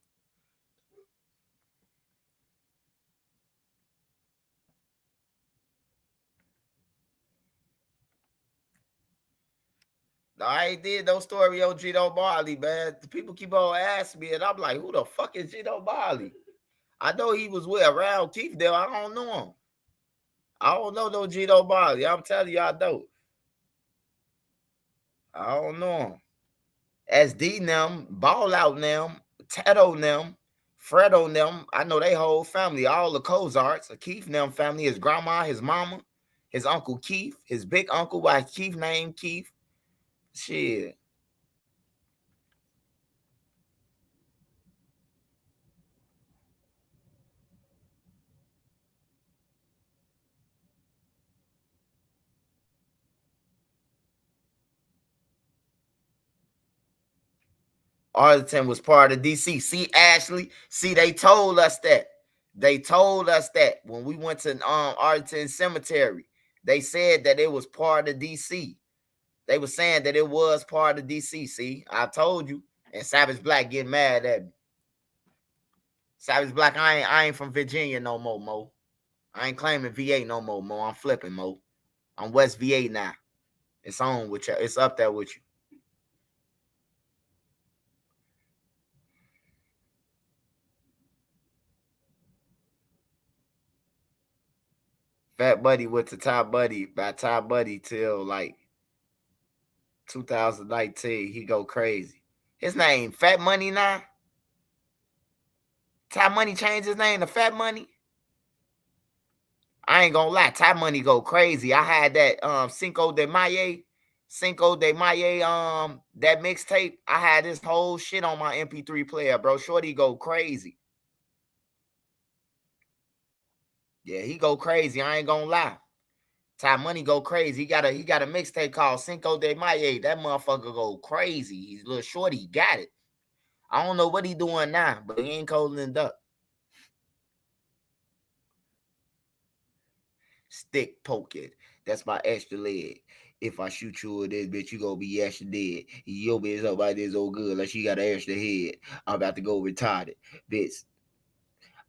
A: I ain't did no story on Gino Barley, man. The people keep on asking me, and I'm like, who the fuck is Gino Barley? I know he was around Keefdale. I don't know him. I don't know no Gino Barley. I'm telling you, I don't. I don't know him. SD them, Ball Out them, Tato them, Fredo them. I know they whole family, all the Cozarts. A Keith them family, his grandma, his mama, his uncle Keith, his big uncle, why Keith named Keith. Shit. Arlington was part of DC. See, Ashley, see, they told us that. They told us that when we went to Arlington Cemetery. They said that it was part of DC. They were saying that it was part of DC. See, I told you. And Savage Black getting mad at me. Savage Black, I ain't from Virginia no more, Mo. I ain't claiming VA no more, Mo. I'm flipping, Mo. I'm West VA now. It's on with you. It's up there with you. Fat Buddy went to Top Buddy by Top Buddy till like 2019. He go crazy. His name Fat Money now. Top Money changed his name to Fat Money. I ain't gonna lie, Top Money go crazy. I had that Cinco de Maye, that mixtape. I had this whole shit on my MP3 player, bro. Shorty go crazy. Yeah, he go crazy. I ain't gonna lie. Top Money go crazy. He got a mixtape called Cinco de Maye. That motherfucker go crazy. He's little shorty. He got it. I don't know what he doing now, but he ain't cold and duck. Stick poking. That's my extra leg. If I shoot you with this bitch, you gonna be extra dead. Your bitch up like this old good, like she got an extra head. I'm about to go retarded. Bitch,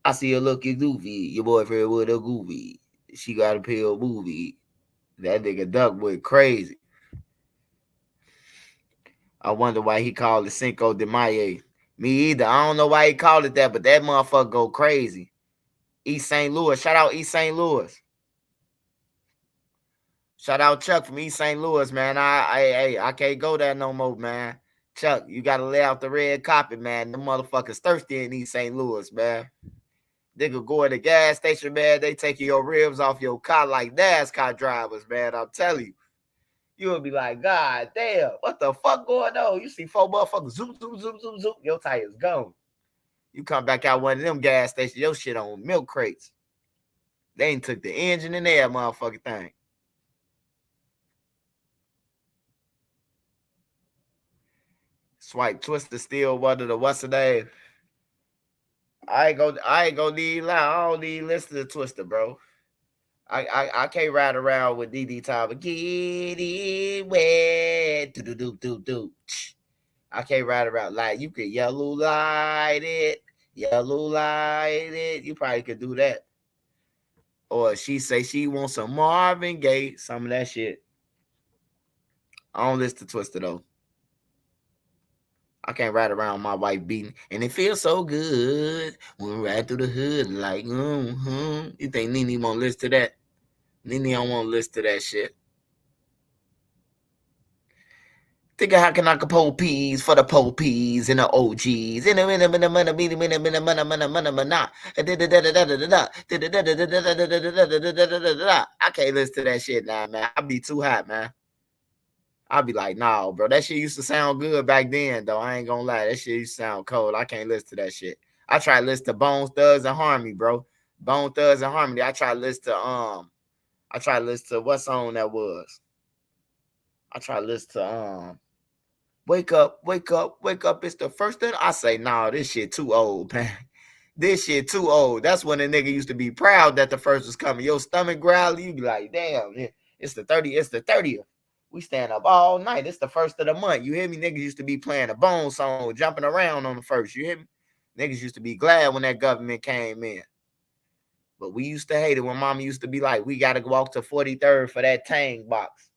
A: I see her looking goofy. Your boyfriend with a goofy. She got a pill movie. That nigga Duck went crazy. I wonder why he called it Cinco de Mayo. Me either. I don't know why he called it that, but that motherfucker go crazy. East St. Louis. Shout out East St. Louis. Shout out Chuck from East St. Louis, man. I can't go there no more, man. Chuck, you gotta lay out the red carpet, man. The motherfuckers thirsty in East St. Louis, man. Nigga go at the gas station, man. They take your ribs off your car like NASCAR drivers, man. I'm telling you. You'll be like, God damn, what the fuck going on? You see 4 motherfuckers zoom, zoom, zoom, zoom, zoom. Your tire's gone. You come back out one of them gas stations, your shit on milk crates. They ain't took the engine in there, motherfucking thing. Swipe Twister still one of the what's the name? I ain't gonna need lie. I don't need listen to Twister, bro. I can't ride around with DD Tyler. Get it wet. Do. I can't ride around like you could yellow light it. You probably could do that. Or she say she wants some Marvin Gaye, some of that shit. I don't listen to Twister though. I can't ride around my wife beating, and it feels so good when we ride through the hood. Like, You think Nene won't listen to that? Nene don't want to listen to that shit. Think of how can I pull peas for the po peas and the OGs. I can't listen to that shit now, man. I'll be too hot, man. I'll be like, nah, bro. That shit used to sound good back then, though. I ain't gonna lie. That shit used to sound cold. I can't listen to that shit. I try to listen to Bone Thugs and Harmony, bro. Bone Thugs and Harmony. I try to listen to what song that was. I try to listen to Wake up, wake up, wake up. It's the first thing I say, nah, this shit too old, man. This shit too old. That's when a nigga used to be proud that the first was coming. Your stomach growl, you be like, damn, it's the 30th, it's the 30th. We stand up all night. It's the first of the month. You hear me? Niggas used to be playing a Bone song, jumping around on the first. You hear me? Niggas used to be glad when that government came in. But we used to hate it when mama used to be like, we got to walk to 43rd for that Tang box.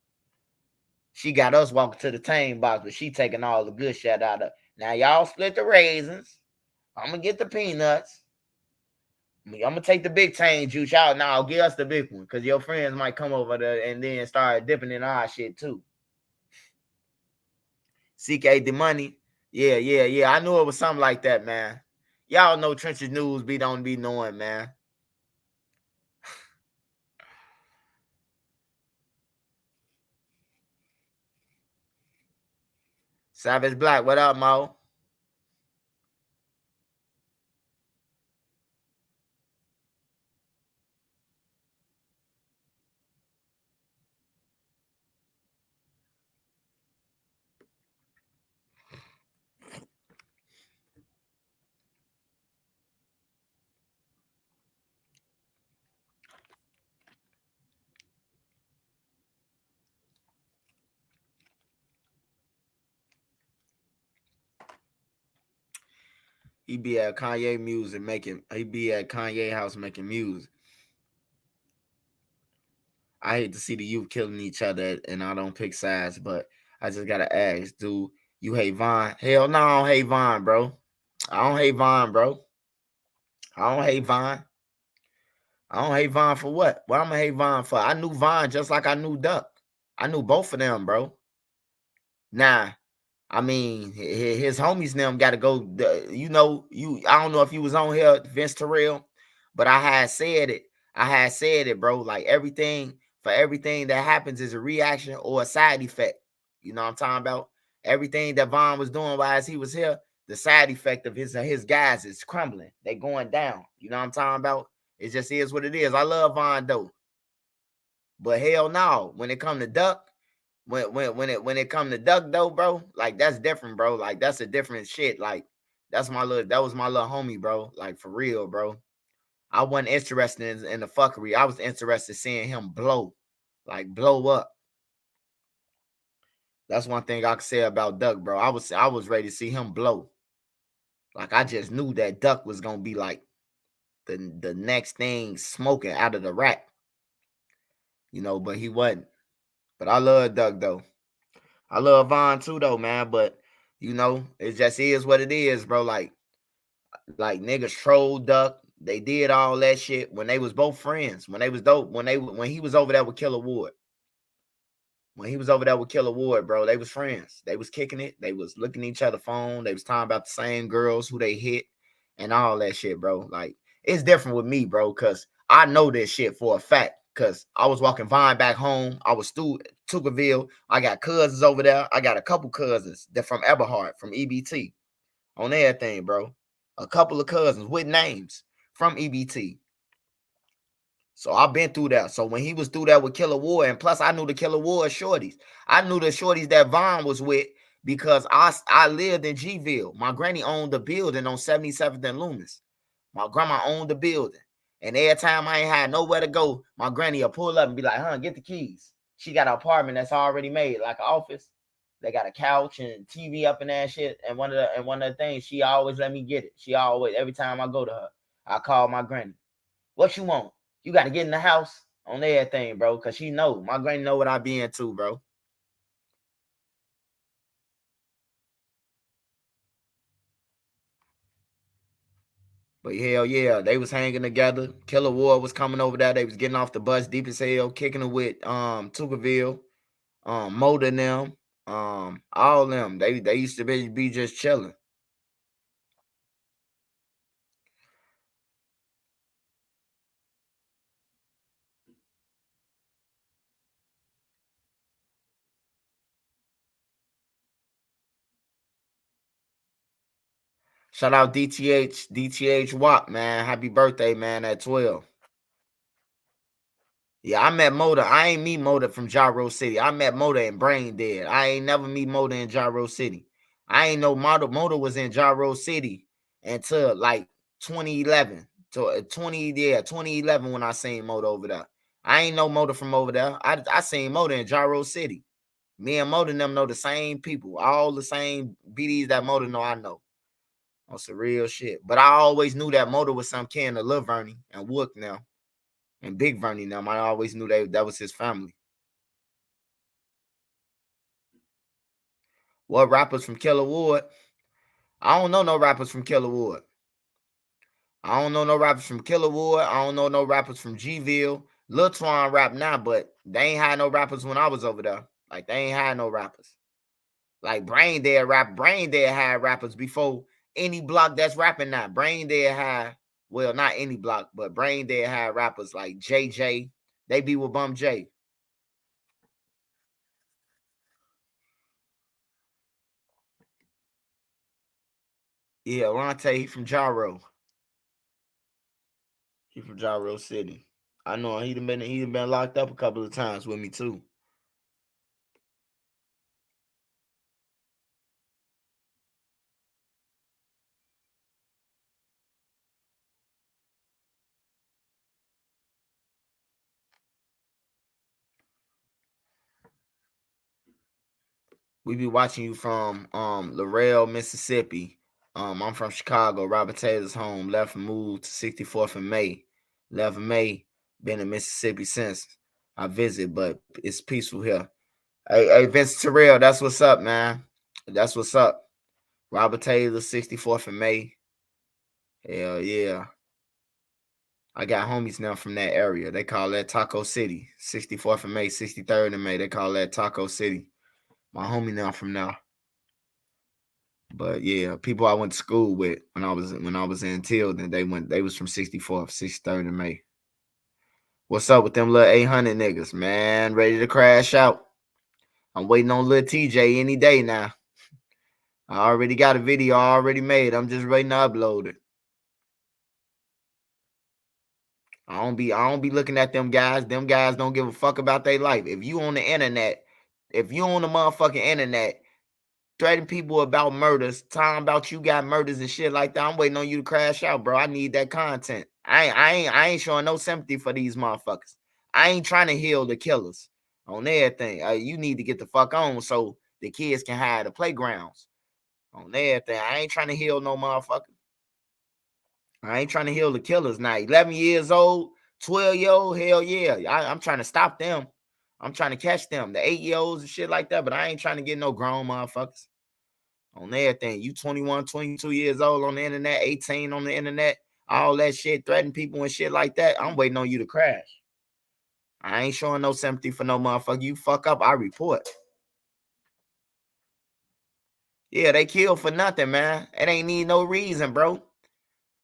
A: She got us walking to the Tang box, but she taking all the good shit out of it. Now, y'all split the raisins. I'm going to get the peanuts. I'm going to take the big Tang juice out. Now, give us the big one, because your friends might come over there and then start dipping in our shit, too. CK the money. Yeah. I knew it was something like that, man. Y'all know Trenches News don't be knowing, man. Savage Black, what up, Mo? He be at Kanye music he be at Kanye house making music. I hate to see the youth killing each other, and I don't pick sides, but I just gotta ask, do you hate Vaughn? Hell no, I don't hate Vaughn, bro. I don't hate Vaughn, bro. I don't hate Vaughn. I don't hate Vaughn for what? What I'm gonna hate Vaughn for? I knew Vaughn just like I knew Duck. I knew both of them, bro. Nah, I mean, his homies them got to go. I don't know if you was on here, Vince Terrell, but I had said it. Bro. Like everything that happens is a reaction or a side effect. You know what I'm talking about? Everything that Vaughn was doing while he was here, the side effect of his guys is crumbling. They going down. You know what I'm talking about? It just is what it is. I love Vaughn though, but hell no, when it come to Duck. When it come to Duck though, bro, like that's different, bro. Like that's a different shit. Like that was my little homie, bro. Like for real, bro. I wasn't interested in the fuckery. I was interested in seeing him blow up. That's one thing I could say about Duck, bro. I was ready to see him blow. Like I just knew that Duck was gonna be like the next thing smoking out of the rack. But he wasn't. But I love Duck though. I love Vaughn too, though, man. But it just is what it is, bro. Like niggas troll Duck. They did all that shit when they was both friends. When they was dope. When he was over there with Killer Ward. When he was over there with Killer Ward, bro, they was friends. They was kicking it. They was looking at each other phone. They was talking about the same girls who they hit and all that shit, bro. Like it's different with me, bro, because I know this shit for a fact. Because I was walking Vine back home. I was through Tuckerville. I got cousins over there. I got a couple cousins. They're from Eberhard, from EBT, on everything, bro. A couple of cousins with names from EBT. So I've been through that. So when he was through that with Killer Ward, and plus I knew the Killer Ward shorties. I knew the shorties that Vaughn was with because I lived in Gville. My granny owned the building on 77th and Loomis. My grandma owned the building. And every time I ain't had nowhere to go, my granny will pull up and be like, get the keys. She got an apartment that's already made, like an office. They got a couch and TV up in there and shit. And one of the things, she always let me get it. She always, every time I go to her, I call my granny. What you want? You got to get in the house on everything, bro, because she know. My granny know what I be into, bro. But hell yeah, they was hanging together. Killer Ward was coming over there. They was getting off the bus deep as hell, kicking it with Tuckerville, Moda and them, all them. They used to be just chilling. Shout out DTH WAP, man. Happy birthday, man, at 12. Yeah, I met Moda. I ain't meet Moda from Gyro City. I met Moda in Brain Dead. I ain't never meet Moda in Gyro City. I ain't know Moda was in Gyro City until like 2011. To 2011 when I seen Moda over there. I ain't know Moda from over there. I seen Moda in Gyro City. Me and Moda and them know the same people. All the same BDs that Moda know I know. On some real shit. But I always knew that Moda was some kin of Lil Vernie and Wook now. And Big Vernie now. I always knew that was his family. What rappers from Killer Ward? I don't know no rappers from Killer Ward. I don't know no rappers from Killer Ward. I don't know no rappers from Gville. Lil Twan rap now, but they ain't had no rappers when I was over there. Like, they ain't had no rappers. Like, Brain Dead had rappers before any block that's rapping now. Brain Dead had, well, not any block, but Brain Dead had rappers like JJ. They be with Bum J. Yeah, Ronte, he from Gyro. He from Gyro City. I know he done been locked up a couple of times with me too. We be watching you from Laurel, Mississippi. I'm from Chicago. Robert Taylor's home. Left and moved to 64th and May. Left in May. Been in Mississippi since I visit, but it's peaceful here. Hey, Vince Terrell, that's what's up, man. That's what's up. Robert Taylor, 64th and May. Hell yeah. I got homies now from that area. They call that Taco City. 64th and May, 63rd and May. They call that Taco City. My homie now from now. But yeah, people I went to school with when I was in Tilden, they was from 64th, 63rd and May. What's up with them little 800 niggas, man? Ready to crash out. I'm waiting on little TJ any day now. I already got a video already made. I'm just waiting to upload it. I don't be looking at them guys. Them guys don't give a fuck about their life. If you on the internet, if you on the motherfucking internet, threatening people about murders, talking about you got murders and shit like that, I'm waiting on you to crash out, bro. I need that content. I ain't showing no sympathy for these motherfuckers. I ain't trying to heal the killers on everything. You need to get the fuck on so the kids can have the playgrounds on everything. I ain't trying to heal no motherfucker. I ain't trying to heal the killers now. 11 years old, 12-year-old, hell yeah. I'm trying to stop them. I'm trying to catch them, the 8-year-olds and shit like that, but I ain't trying to get no grown motherfuckers on everything. You 21, 22 years old on the internet, 18 on the internet, all that shit, threatening people and shit like that. I'm waiting on you to crash. I ain't showing no sympathy for no motherfucker. You fuck up, I report. Yeah, they kill for nothing, man. It ain't need no reason, bro.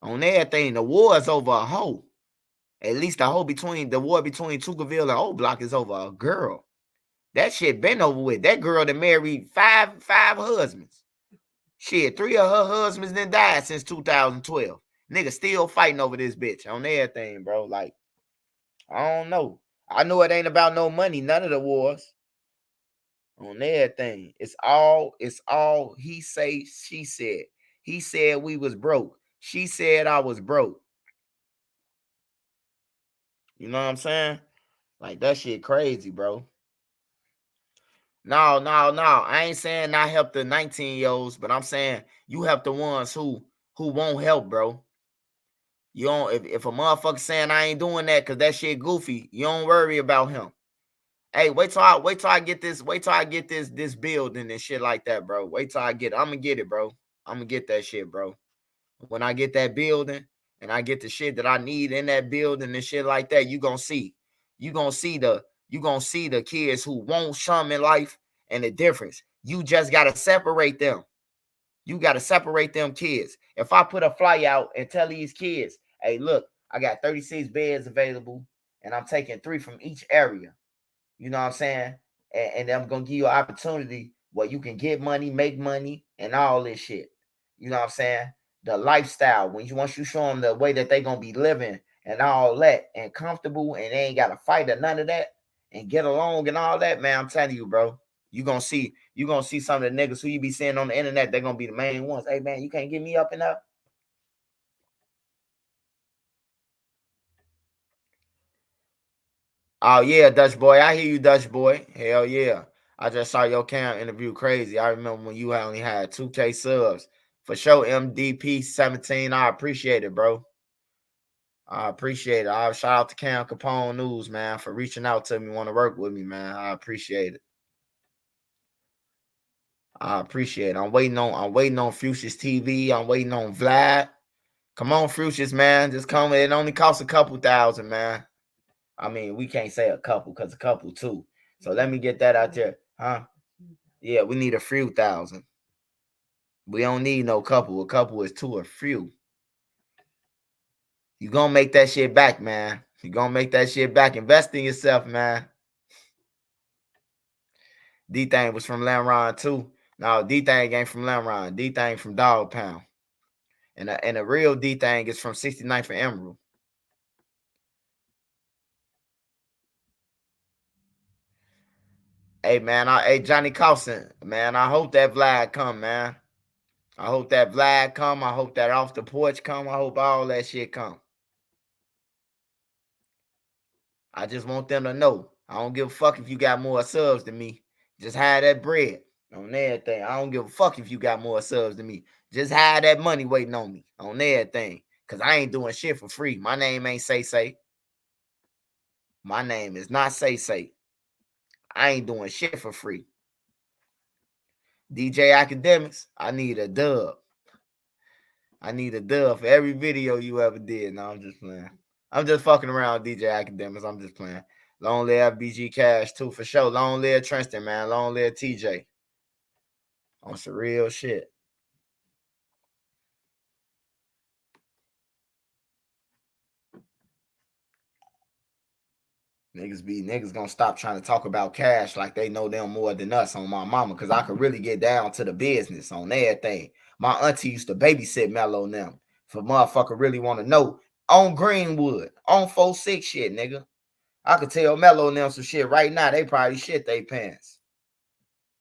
A: On everything. The war is over a hoe. At least the war between Tuckerville and Old Block is over a girl. That shit been over with. That girl that married five husbands. Shit, 3 of her husbands done died since 2012. Nigga still fighting over this bitch on everything, bro. Like, I don't know. I know it ain't about no money, none of the wars. On everything. It's all he say, she said. He said we was broke. She said I was broke. You know what I'm saying? Like, that shit crazy, bro. No. I ain't saying not help the 19-year-olds, but I'm saying you help the ones who won't help, bro. You don't if a motherfucker saying I ain't doing that because that shit goofy, you don't worry about him. Hey, wait till I get this building and shit like that, bro. Wait till I get it. I'm gonna get it, bro. I'm gonna get that shit, bro. When I get that building and I get the shit that I need in that building and shit like that, you gonna see. You gonna see the kids who want some in life and the difference. You just gotta separate them. You gotta separate them kids. If I put a fly out and tell these kids, hey, look, I got 36 beds available and I'm taking 3 from each area. You know what I'm saying? And I'm gonna give you an opportunity where you can get money, make money, and all this shit. You know what I'm saying? The lifestyle. Once you show them the way that they gonna be living and all that, and comfortable, and they ain't gotta fight or none of that, and get along and all that, man. I'm telling you, bro. You gonna see some of the niggas who you be seeing on the internet. They're gonna be the main ones. Hey, man, you can't get me up and up. Oh yeah, Dutch boy. I hear you, Dutch boy. Hell yeah. I just saw your cam interview crazy. I remember when you only had 2K subs. For sure, MDP 17. I appreciate it, bro. I appreciate it. I shout out to Cam Capone News, man, for reaching out to me, want to work with me, man. I appreciate it. I appreciate it. I'm waiting on Fuchsia's TV. I'm waiting on Vlad. Come on, Fuchsia's, man. Just come. It only costs a couple thousand, man. I mean, we can't say a couple because a couple too. So let me get that out there. Huh? Yeah, we need a few thousand. We don't need no couple. A couple is two or few. You gonna make that shit back, man. You gonna make that shit back. Invest in yourself, man. D Thing was from Lamron too. No, D Thing ain't from Lamron. D Thing from Dog Pound. And the real D Thing is from 69th and Emerald. Hey man, hey Johnny Carlson, man. I hope that Vlad come, man. I hope that Vlad come. I hope that off the porch come. I hope all that shit come. I just want them to know. I don't give a fuck if you got more subs than me. Just hide that bread on everything. I don't give a fuck if you got more subs than me. Just hide that money waiting on me on everything. Cause I ain't doing shit for free. My name ain't Say. My name is not Say. I ain't doing shit for free. DJ Academics, I need a dub. I need a dub for every video you ever did. No, I'm just playing. I'm just fucking around with DJ Academics. I'm just playing. Long live BG Cash too, for sure. Long live Tristan, man. Long live TJ. On some real shit. Niggas gonna stop trying to talk about cash like they know them more than us on my mama. Cause I could really get down to the business on everything. My auntie used to babysit Mello and them. If a motherfucker really want to know, on Greenwood, on 4-6 shit, nigga. I could tell Mello and them some shit right now. They probably shit they pants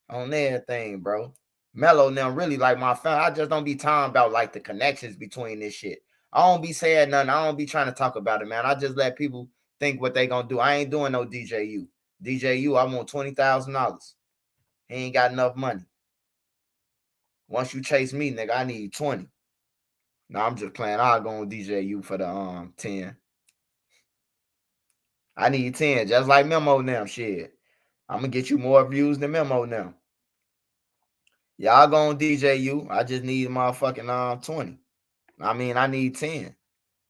A: on everything, bro. Mello and them really like my family. I just don't be talking about like the connections between this shit. I don't be saying nothing. I don't be trying to talk about it, man. I just let people think what they gonna do. I ain't doing no DJU. DJU, I want $20,000. He ain't got enough money. Once you chase me, nigga, I need 20. No, I'm just playing. I'll go on DJU for the 10. I need 10, just like Memo now. Shit. I'm gonna get you more views than Memo now. Y'all go on DJU. I just need motherfucking 20. I mean, I need 10.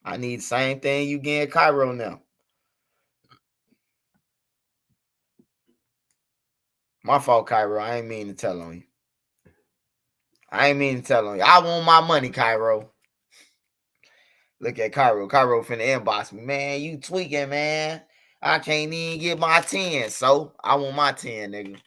A: I need the same thing you getting Cairo now. My fault, Cairo. I ain't mean to tell on you. I ain't mean to tell on you. I want my money, Cairo. Look at Cairo. Cairo finna inbox me. Man, you tweaking, man. I can't even get my 10. So I want my 10, nigga.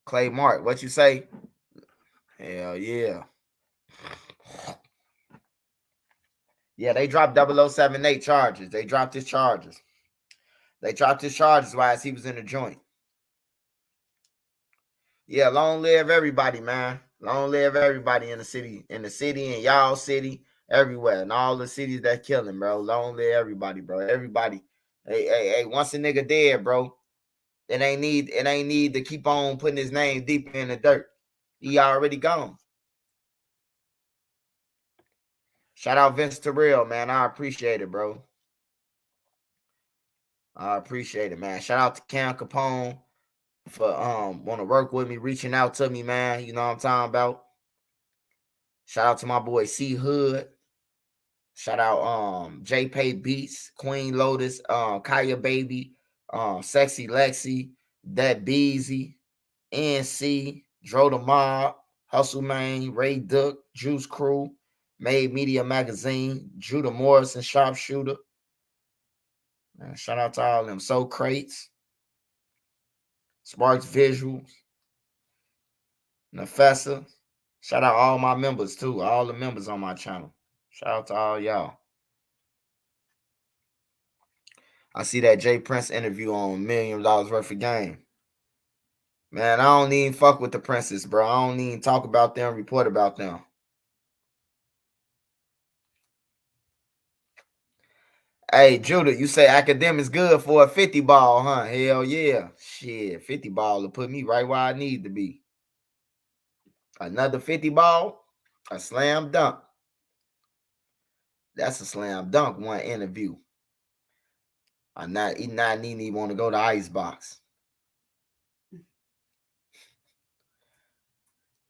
A: Clay Mark, what you say? Hell yeah. Yeah, they dropped 0078 charges. They dropped his charges. They dropped his charges while he was in the joint. Yeah, long live everybody, man. Long live everybody in the city, in y'all city, everywhere, and all the cities that killing, bro. Long live everybody, bro. Everybody. Hey, once a nigga dead, bro, it ain't need to keep on putting his name deep in the dirt. He already gone. Shout out Vince Terrell, man. I appreciate it, bro. I appreciate it, man. Shout out to Cam Capone for want to work with me, reaching out to me, man. You know what I'm talking about. Shout out to my boy C Hood. Shout out JPay Beats, Queen Lotus, Kaya Baby, Sexy Lexi, That Beezy, NC, Dro the Mob, Hustle Man, Ray Duck, Juice Crew, Made Media Magazine, Judah Morrison, Sharpshooter. Man, shout out to all them So Crates, Sparks Visuals, Nefessa. Shout out all my members too, all the members on my channel. Shout out to all y'all. I see that Jay Prince interview on $1 Million Worth of Game. Man, I don't even fuck with the Princes, bro. I don't even talk about them, report about them. Hey, Judah, you say academics good for a 50 ball, huh? Hell yeah. Shit, 50 ball will put me right where I need to be. Another 50 ball, a slam dunk. That's a slam dunk, one interview. I'm not even want to go to Icebox.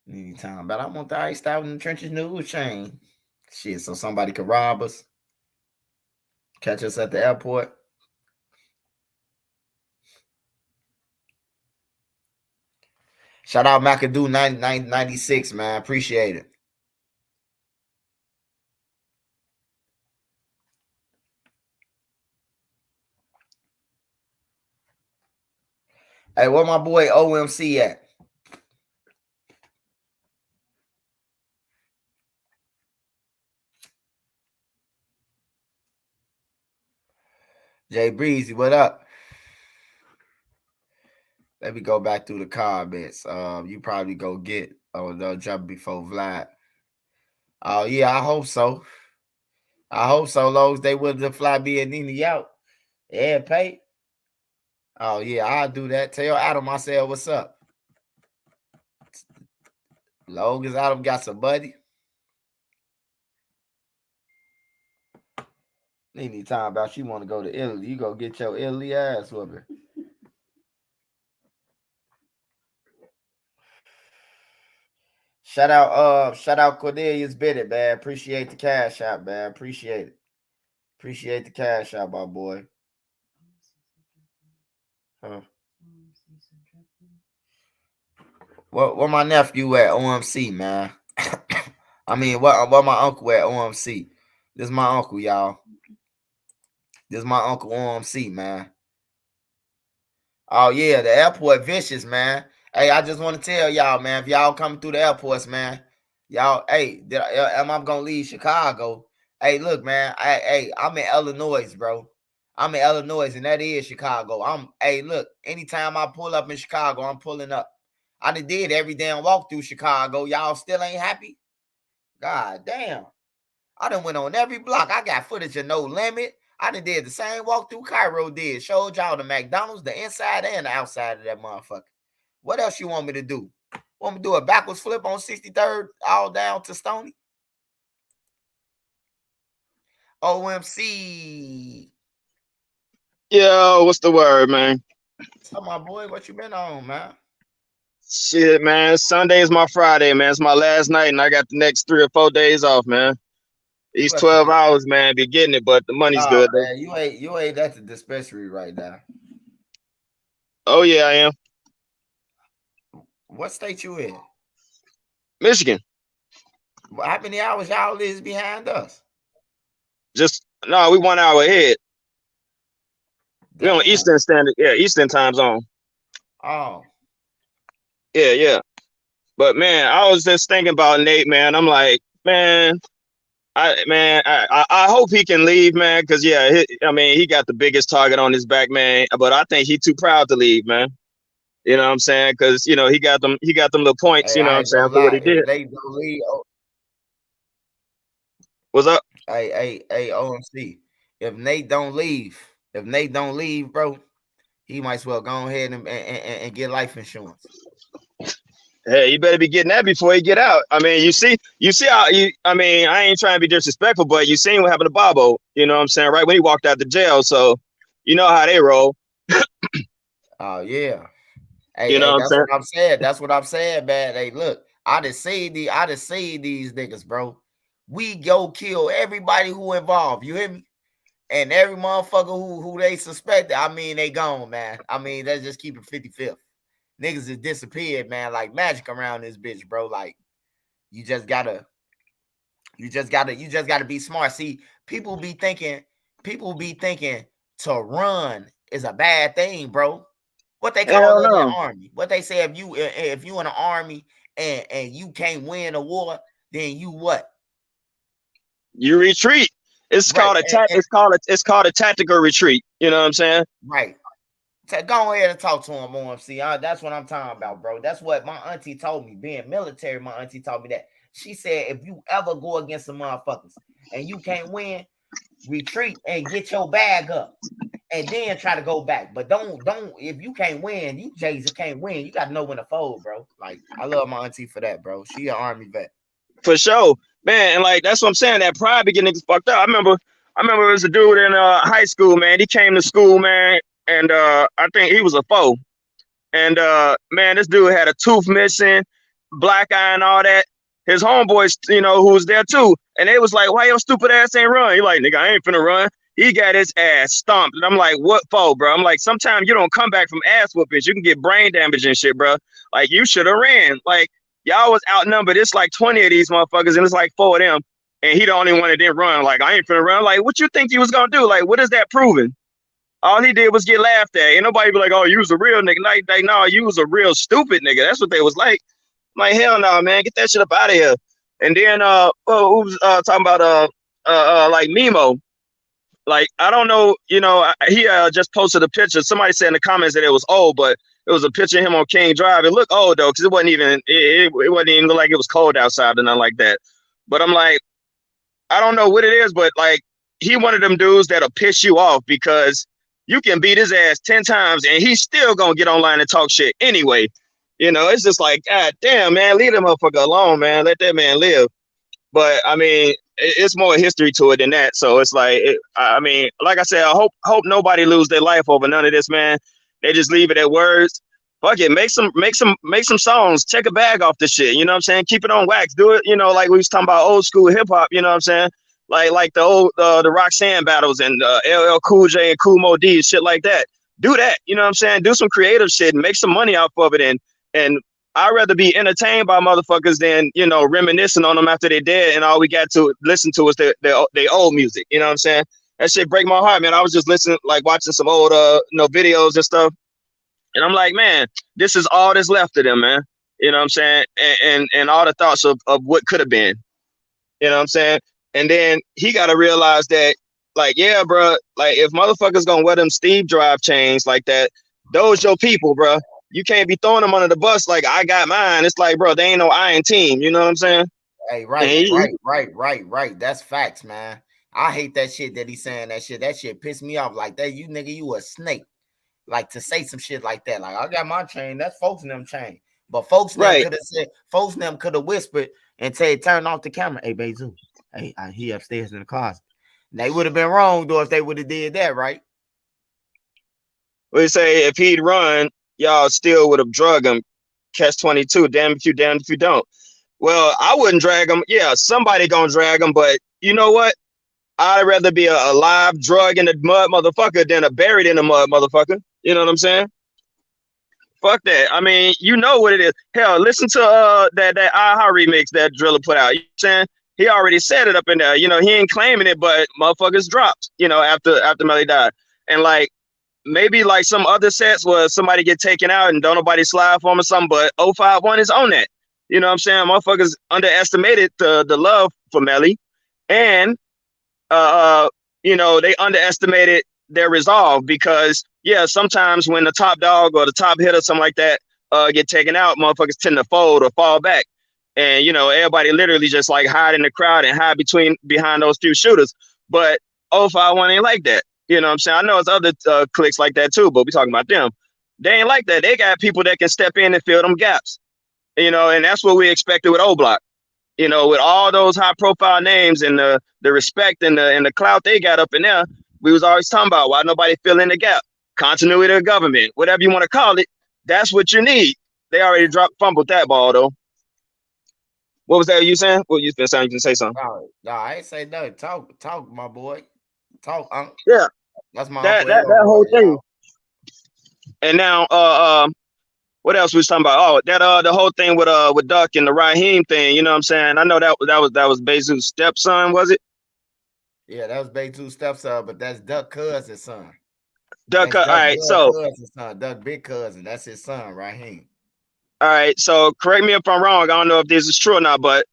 A: Anytime, but I want the iced out in the trenches news chain. Shit, so somebody could rob us, catch us at the airport. Shout out McAdoo 96, man. Appreciate it. Hey, where my boy OMC at? Jay Breezy, what up? Let me go back through the comments. You probably go get they'll jump before Vlad. Oh yeah, I hope so. I hope so, Lowe's. They would the fly be and Nini out. Yeah, pay. Oh yeah, I'll do that. Tell Adam I said what's up. Long as Adam got some buddy. Nini talking about she want to go to Italy. You go get your Italy ass whooping. Shout out Cornelius Bennett, man. Appreciate the cash out, man. Appreciate it. Appreciate the cash out, my boy. Huh. Where my nephew at OMC, man? I mean, what my uncle at OMC? This is my uncle, y'all. This is my uncle OMC, man. Oh yeah, the airport vicious, man. Hey, I just want to tell y'all, man, if y'all coming through the airports, man, y'all, hey, am I gonna leave Chicago? Hey, look, man, I'm in Illinois, bro. I'm in Illinois, and that is Chicago. Hey, look, anytime I pull up in Chicago, I'm pulling up. I did every damn walk through Chicago. Y'all still ain't happy? God damn. I done went on every block. I got footage of No Limit. I done did the same walkthrough Cairo did. Showed y'all the McDonald's, the inside and the outside of that motherfucker. What else you want me to do? Want me to do a backwards flip on 63rd all down to Stony? OMC.
B: Yo, what's the word, man?
A: So my boy, what you been on, man?
B: Shit, man. Sunday is my Friday, man. It's my last night, and I got the next 3 or 4 days off, man. These
A: You at the
B: 12 hours, man, be getting it, but the money's
A: Oh
B: good, though.
A: man, you ain't at the dispensary right now.
B: Oh, yeah, I am.
A: What state you in?
B: Michigan.
A: How many hours y'all is behind us?
B: Just no, we 1 hour ahead. We on
A: Damn.
B: Eastern Standard, yeah, Eastern time zone.
A: Oh.
B: Yeah. But man, I was just thinking about Nate, man. I'm like, man, I hope he can leave, man, because yeah, he got the biggest target on his back, man. But I think he's too proud to leave, man. You know what I'm saying? Because he got them little points.
A: Hey,
B: You know what
A: I
B: I'm
A: ain't
B: saying
A: gonna
B: for what
A: lie.
B: he
A: If
B: did.
A: they don't leave,
B: What's up?
A: hey, OMC. If Nate don't leave, bro, he might as well go ahead and get life insurance.
B: Hey, you better be getting that before you get out. I mean, you see how I mean, I ain't trying to be disrespectful, but you seen what happened to Bobo. You know what I'm saying? Right when he walked out the jail, so you know how they roll.
A: Oh yeah.
B: You know
A: Hey,
B: what I'm
A: that's
B: saying?
A: what I'm saying. That's what I'm saying, man. Hey, look, I just seen these niggas, bro. We go kill everybody who involved. You hear me? And every motherfucker who they suspected, I mean, they gone, man. I mean, let's just keep it 55th. Niggas has disappeared, man, like magic around this bitch, bro. Like, you just gotta be smart. See, people be thinking to run is a bad thing, bro. What they call
B: Hell
A: it in the
B: no.
A: army? What they say if you in the army and you can't win a war, then you what?
B: You retreat. It's
A: Right.
B: called it's called a tactical retreat. You know what I'm saying?
A: Right. So go ahead and talk to him, OMC. That's what I'm talking about, bro. That's what my auntie told me. Being military, my auntie told me that. She said if you ever go against some motherfuckers and you can't win, retreat and get your bag up. And then try to go back. But don't if you can't win, you Jason can't win. You gotta know when to fold, bro. Like I love my auntie for that, bro. She an army vet.
B: For sure, man. And like that's what I'm saying. That pride be getting niggas fucked up. I remember there was a dude in high school, man. He came to school, man, and I think he was a foe. And man, this dude had a tooth missing, black eye and all that. His homeboys, who was there too. And they was like, why your stupid ass ain't run? He like, nigga, I ain't finna run. He got his ass stomped. And I'm like, what for, bro? I'm like, sometimes you don't come back from ass whoopings. You can get brain damage and shit, bro. Like, you should have ran. Like, y'all was outnumbered. It's like 20 of these motherfuckers, and it's like 4 of them. And he the only one that didn't run. Like, I ain't finna run. Like, what you think you was gonna do? Like, what is that proving? All he did was get laughed at. Ain't nobody be like, oh, you was a real nigga. Like, no, you was a real stupid nigga. That's what they was like. I'm like, hell no, man. Get that shit up out of here. And then who was talking about like Memo. Like, I don't know, he just posted a picture. Somebody said in the comments that it was old, but it was a picture of him on King Drive. It looked old though, because it wasn't even look like it was cold outside or nothing like that. But I'm like, I don't know what it is, but like he one of them dudes that'll piss you off because you can beat his ass 10 times and he's still gonna get online and talk shit anyway. It's just like, God damn, man, leave that motherfucker alone, man. Let that man live. But I mean, it's more history to it than that. So it's like, I mean, like I said, I hope nobody lose their life over none of this, man. They just leave it at words. Fuck it, make some songs. Take a bag off the shit. You know what I'm saying? Keep it on wax. Do it. Like we was talking about old school hip hop. You know what I'm saying? Like the old the Roxanne battles and LL Cool J and Kool Moe Dee, shit like that. Do that. You know what I'm saying? Do some creative shit and make some money off of it. And I'd rather be entertained by motherfuckers than, reminiscing on them after they're dead and all we got to listen to is their old music. You know what I'm saying? That shit break my heart, man. I was just listening, like watching some old videos and stuff. And I'm like, man, this is all that's left of them, man. You know what I'm saying? And all the thoughts of what could have been. You know what I'm saying? And then he got to realize that, like, yeah, bro, like if motherfuckers gonna wear them Steve drive chains like that, those your people, bro. You can't be throwing them under the bus like I got mine. It's like, bro, they ain't no iron team. You know what I'm saying?
A: Hey, right. That's facts, man. I hate that shit that he's saying that shit. That shit pissed me off. Like that, you nigga, you a snake. Like to say some shit like that. Like I got my chain. That's folks in them chain. But folks them
B: Right.
A: could have said, folks them could have whispered and said, turn off the camera. Hey, Bezu. Hey, he upstairs in the closet. They would have been wrong though if they would have did that, right?
B: We say if he'd run, y'all still would have drug him. Catch 22. Damn if you don't. Well, I wouldn't drag him. Yeah, somebody gonna drag him, but you know what? I'd rather be a live drug in the mud motherfucker than a buried in the mud motherfucker. You know what I'm saying? Fuck that. I mean, you know what it is. Hell, listen to that Aha remix that Driller put out. You know what I'm saying? He already said it up in there. You know, he ain't claiming it, but motherfuckers dropped, you know, after Melly died. And like maybe like some other sets where somebody get taken out and don't nobody slide for him or something, but 051 is on that. You know what I'm saying? Motherfuckers underestimated the love for Melly, and you know, they underestimated their resolve, because yeah, sometimes when the top dog or the top hit or something like that get taken out, motherfuckers tend to fold or fall back. And you know, everybody literally just like hide in the crowd and hide behind those few shooters. But 051 ain't like that. You know what I'm saying? I know it's other cliques like that too, but we talking about them. They ain't like that. They got people that can step in and fill them gaps. You know, and that's what we expected with O Block. You know, with all those high profile names and the respect and the clout they got up in there, we was always talking about why nobody fill in the gap. Continuity of government, whatever you want to call it, that's what you need. They already fumbled that ball though. What was that you saying? What you been saying? You can say something.
A: No, I ain't say nothing. Talk, my boy. Talk, uncle.
B: Yeah.
A: That's my
B: that
A: uncle.
B: that whole thing. Y'all. And now what else we was talking about? Oh, that the whole thing with Duck and the Raheem thing, you know what I'm saying? I know that was Bezu's stepson, was it?
A: Yeah, that was Bezu's stepson, but that's Duck cousin's son.
B: Duck, all right, so
A: cousin's son, Duck big cousin, that's his son, Raheem.
B: All right, so correct me if I'm wrong. I don't know if this is true or not, but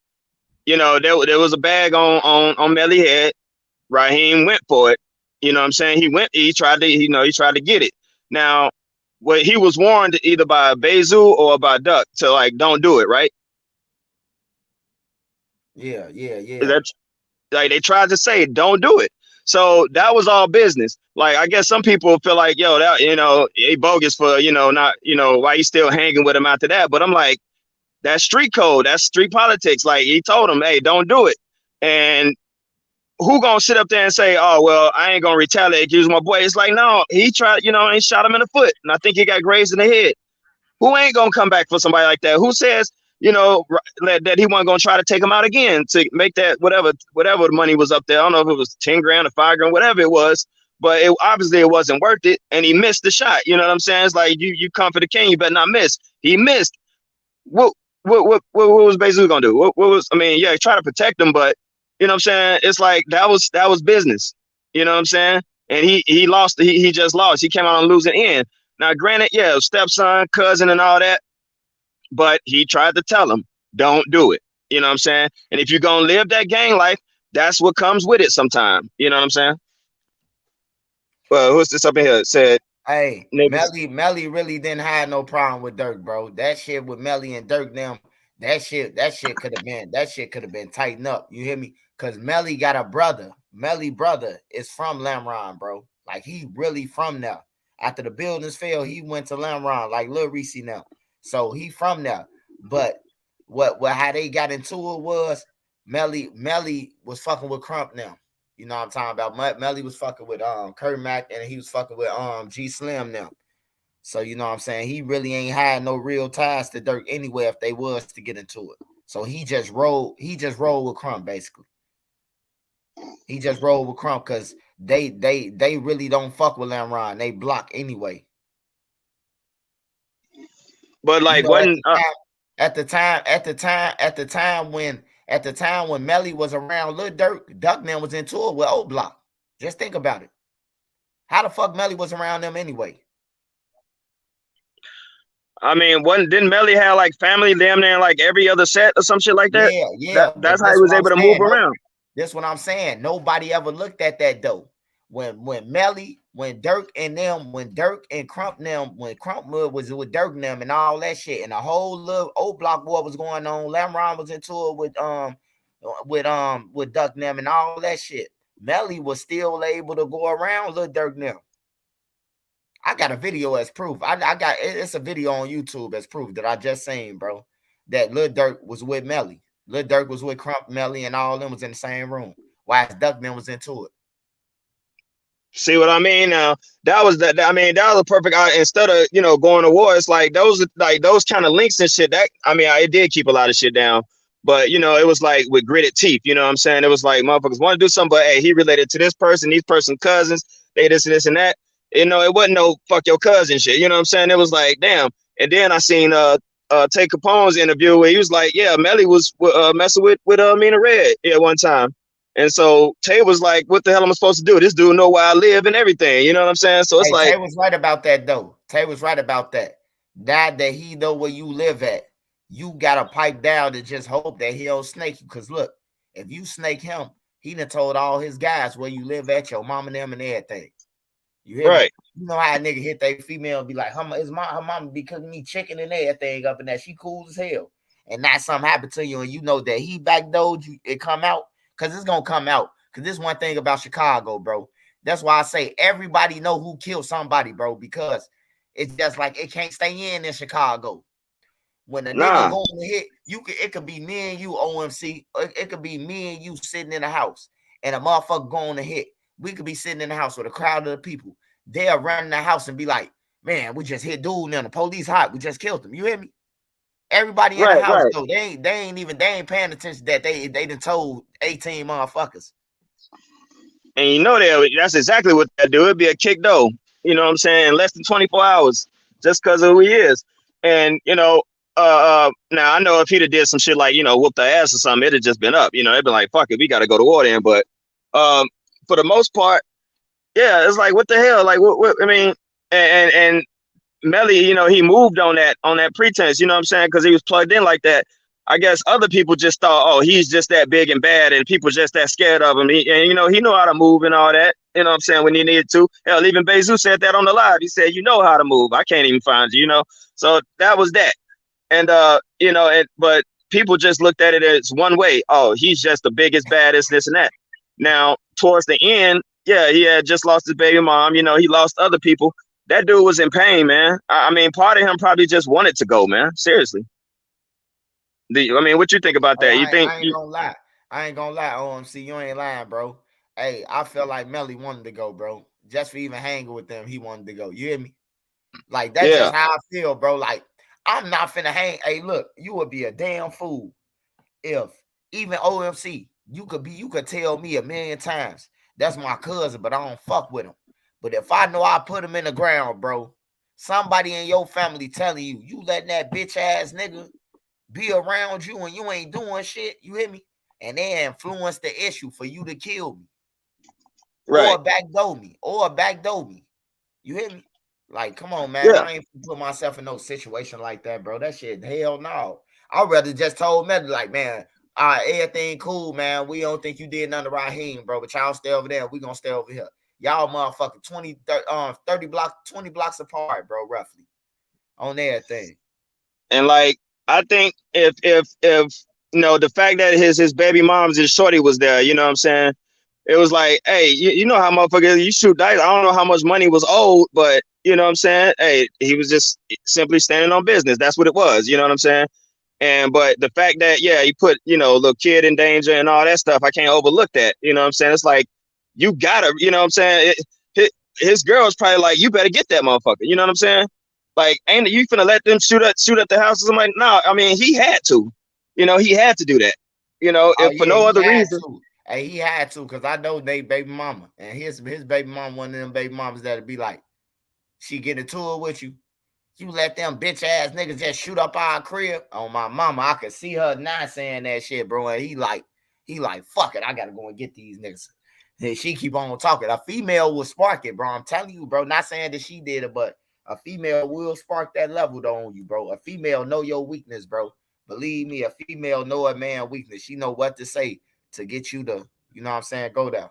B: you know, there was a bag on Melly head. Raheem went for it. You know what I'm saying? He tried to get it. Now, what he was warned either by Bezu or by Duck to like, don't do it, right?
A: Yeah.
B: Like they tried to say, don't do it. So that was all business. Like, I guess some people feel like, yo, that, you know, he bogus for, you know, not, you know, why you still hanging with him after that. But I'm like, that's street code. That's street politics. Like, he told him, hey, don't do it. And who gonna sit up there and say, oh, well, I ain't gonna retaliate, accuse my boy? It's like, no, he tried, you know, and shot him in the foot. And I think he got grazed in the head. Who ain't gonna come back for somebody like that? Who says, you know, that he wasn't gonna try to take him out again to make that whatever the money was up there? I don't know if it was 10 grand or 5 grand, whatever it was, but obviously it wasn't worth it, and he missed the shot. You know what I'm saying? It's like you come for the king, you better not miss. He missed. What was Bezu gonna do? What was, I mean, yeah, try to protect him, but you know what I'm saying? It's like that was business. You know what I'm saying? And he lost. He just lost. He came out on losing end. Now, granted, yeah, stepson, cousin, and all that, but he tried to tell him, don't do it. You know what I'm saying? And if you're gonna live that gang life, that's what comes with it sometime. You know what I'm saying? Well, who's this up in here? It said,
A: hey, Melly really didn't have no problem with Dirk, bro. That shit with Melly and Dirk, them, that shit could have been tightened up. You hear me? Because Melly got a brother. Melly brother is from Lamron, bro. Like, he really from there. After the buildings fell, he went to Lamron, like Lil Reese now. So he from there. But what how they got into it was Melly was fucking with Crump now. You know what I'm talking about? Melly was fucking with Kermac, and he was fucking with G Slim now. So you know what I'm saying? He really ain't had no real ties to Dirk anyway if they was to get into it. So he just rolled with Crump, basically. He just rolled with Crump because they really don't fuck with Lamron. They block anyway.
B: But like,
A: you know, at the time when Melly was around, Lil Duckman was into it with O Block. Just think about it. How the fuck Melly was around them anyway?
B: I mean, didn't Melly have like family damn near like every other set or some shit like that?
A: Yeah.
B: That's how he was able to move around.
A: That's what I'm saying. Nobody ever looked at that though. When Dirk and Crump them, when Crump was with Dirk and them and all that shit, and the whole little O Block war was going on, Lamron was into it with Duck and them and all that shit. Melly was still able to go around Lil Dirk now. I got a video as proof. It's a video on YouTube as proof that I just seen, bro. That Lil Dirk was with Melly. Lil Dirk was with Crump, Melly, and all of them was in the same room. While Duckman was into it.
B: See what I mean? Now that was a perfect. Instead of going to war, it's like those kind of links and shit. That it did keep a lot of shit down. But it was like with gritted teeth. You know what I'm saying? It was like motherfuckers want to do something, but hey, he related to this person, these person cousins, they this and that. It wasn't no fuck your cousin shit. You know what I'm saying? It was like, damn, And then I seen Tay Capone's interview where he was like, yeah, Melly was messing with Mina Red at one time. And so Tay was like, what the hell am I supposed to do? This dude know where I live and everything. You know what I'm saying? So it's
A: Hey,
B: like,
A: Tay was right about that though. Tay was right about that. Now that he know where you live at, you gotta pipe down to just hope that he don't snake you. Cause look, if you snake him, he done told all his guys where you live at, your mom and them and everything. You hear me?
B: right,
A: You know how a nigga hit that female and be like, her mama be cooking me chicken and everything up in there. She cool as hell. And now something happened to you and you know that he backdoored you, it come out. Cause it's gonna come out. Cause this one thing about Chicago, bro. That's why I say everybody know who killed somebody, bro, because it's just like it can't stay in Chicago. When a nigga
B: nah,
A: going to hit, it could be me and you, OMC. It could be me and you sitting in the house and a motherfucker going to hit. We could be sitting in the house with a crowd of the people. They'll run in the house and be like, man, we just hit dude now. The police hot. We just killed him. You hear me? Everybody in the
B: right,
A: house
B: right.
A: though, they ain't paying attention that they done told 18 motherfuckers.
B: And you know that's exactly what that do. It'd be a kick though. You know what I'm saying? Less than 24 hours, just because of who he is. And now I know if he'd have did some shit like whoop the ass or something, it'd have just been up. It'd been like fuck it, we got to go to war then. But for the most part, yeah, it's like what the hell? Like what I mean, and Melly, he moved on that pretense. You know what I'm saying? Because he was plugged in like that. I guess other people just thought, oh, he's just that big and bad, and people just that scared of him. He know how to move and all that. You know what I'm saying? When he needed to. Hell, even Bezu said that on the live. He said, you know how to move. I can't even find you. So that was that. And but people just looked at it as one way. Oh, he's just the biggest, baddest, this and that. Now, towards the end, yeah, he had just lost his baby mom. He lost other people. That dude was in pain, man. I mean, part of him probably just wanted to go, man. Seriously. What you think about
A: Hey,
B: that? You think
A: I ain't gonna lie. I ain't gonna lie, OMC. You ain't lying, bro. Hey, I feel like Melly wanted to go, bro. Just for even hanging with them, he wanted to go. You hear me? Like that's
B: yeah,
A: just how I feel, bro. Like I'm not finna hang. Hey, look, you would be a damn fool if even OMC, you could tell me a million times that's my cousin, but I don't fuck with him. But if I know I put him in the ground, bro, somebody in your family telling you letting that bitch ass nigga be around you and you ain't doing shit, you hear me? And they influence the issue for you to kill me
B: right.
A: or backdoor me. You hear me? Like, come on, man.
B: Yeah.
A: I ain't put myself in no situation like that, bro. That shit, hell no. I'd rather just told Meta, like, man, everything cool, man. We don't think you did nothing to Raheem, bro. But y'all stay over there. We gonna stay over here. Y'all motherfucking 30 blocks, 20 blocks apart, bro, roughly. On everything.
B: And like I think if the fact that his baby mom's and shorty was there, you know what I'm saying? It was like, hey, you know how motherfuckers you shoot dice. I don't know how much money was owed, but you know what I'm saying? Hey, he was just simply standing on business. That's what it was. You know what I'm saying? And but the fact that he put little kid in danger and all that stuff, I can't overlook that. You know what I'm saying? It's like you gotta, you know what I'm saying? His girl's probably like, you better get that motherfucker. You know what I'm saying? Like, ain't you finna let them shoot at the house or something? Like, no, I mean he had to. He had to do that.
A: Oh
B: If for
A: yeah,
B: no
A: he
B: other
A: had
B: reason.
A: to. Hey, he had to, because I know they baby mama. And his baby mama, one of them baby mamas that'd be like, she get into it with you. You let them bitch ass niggas just shoot up our crib. On my mama, I could see her not saying that shit, bro. And he like, fuck it, I gotta go and get these niggas. And she keep on talking. A female will spark it, bro. I'm telling you, bro. Not saying that she did it, but a female will spark that level though on you, bro. A female know your weakness, bro. Believe me, a female know a man weakness. She know what to say to get you to, you know what I'm saying, go down.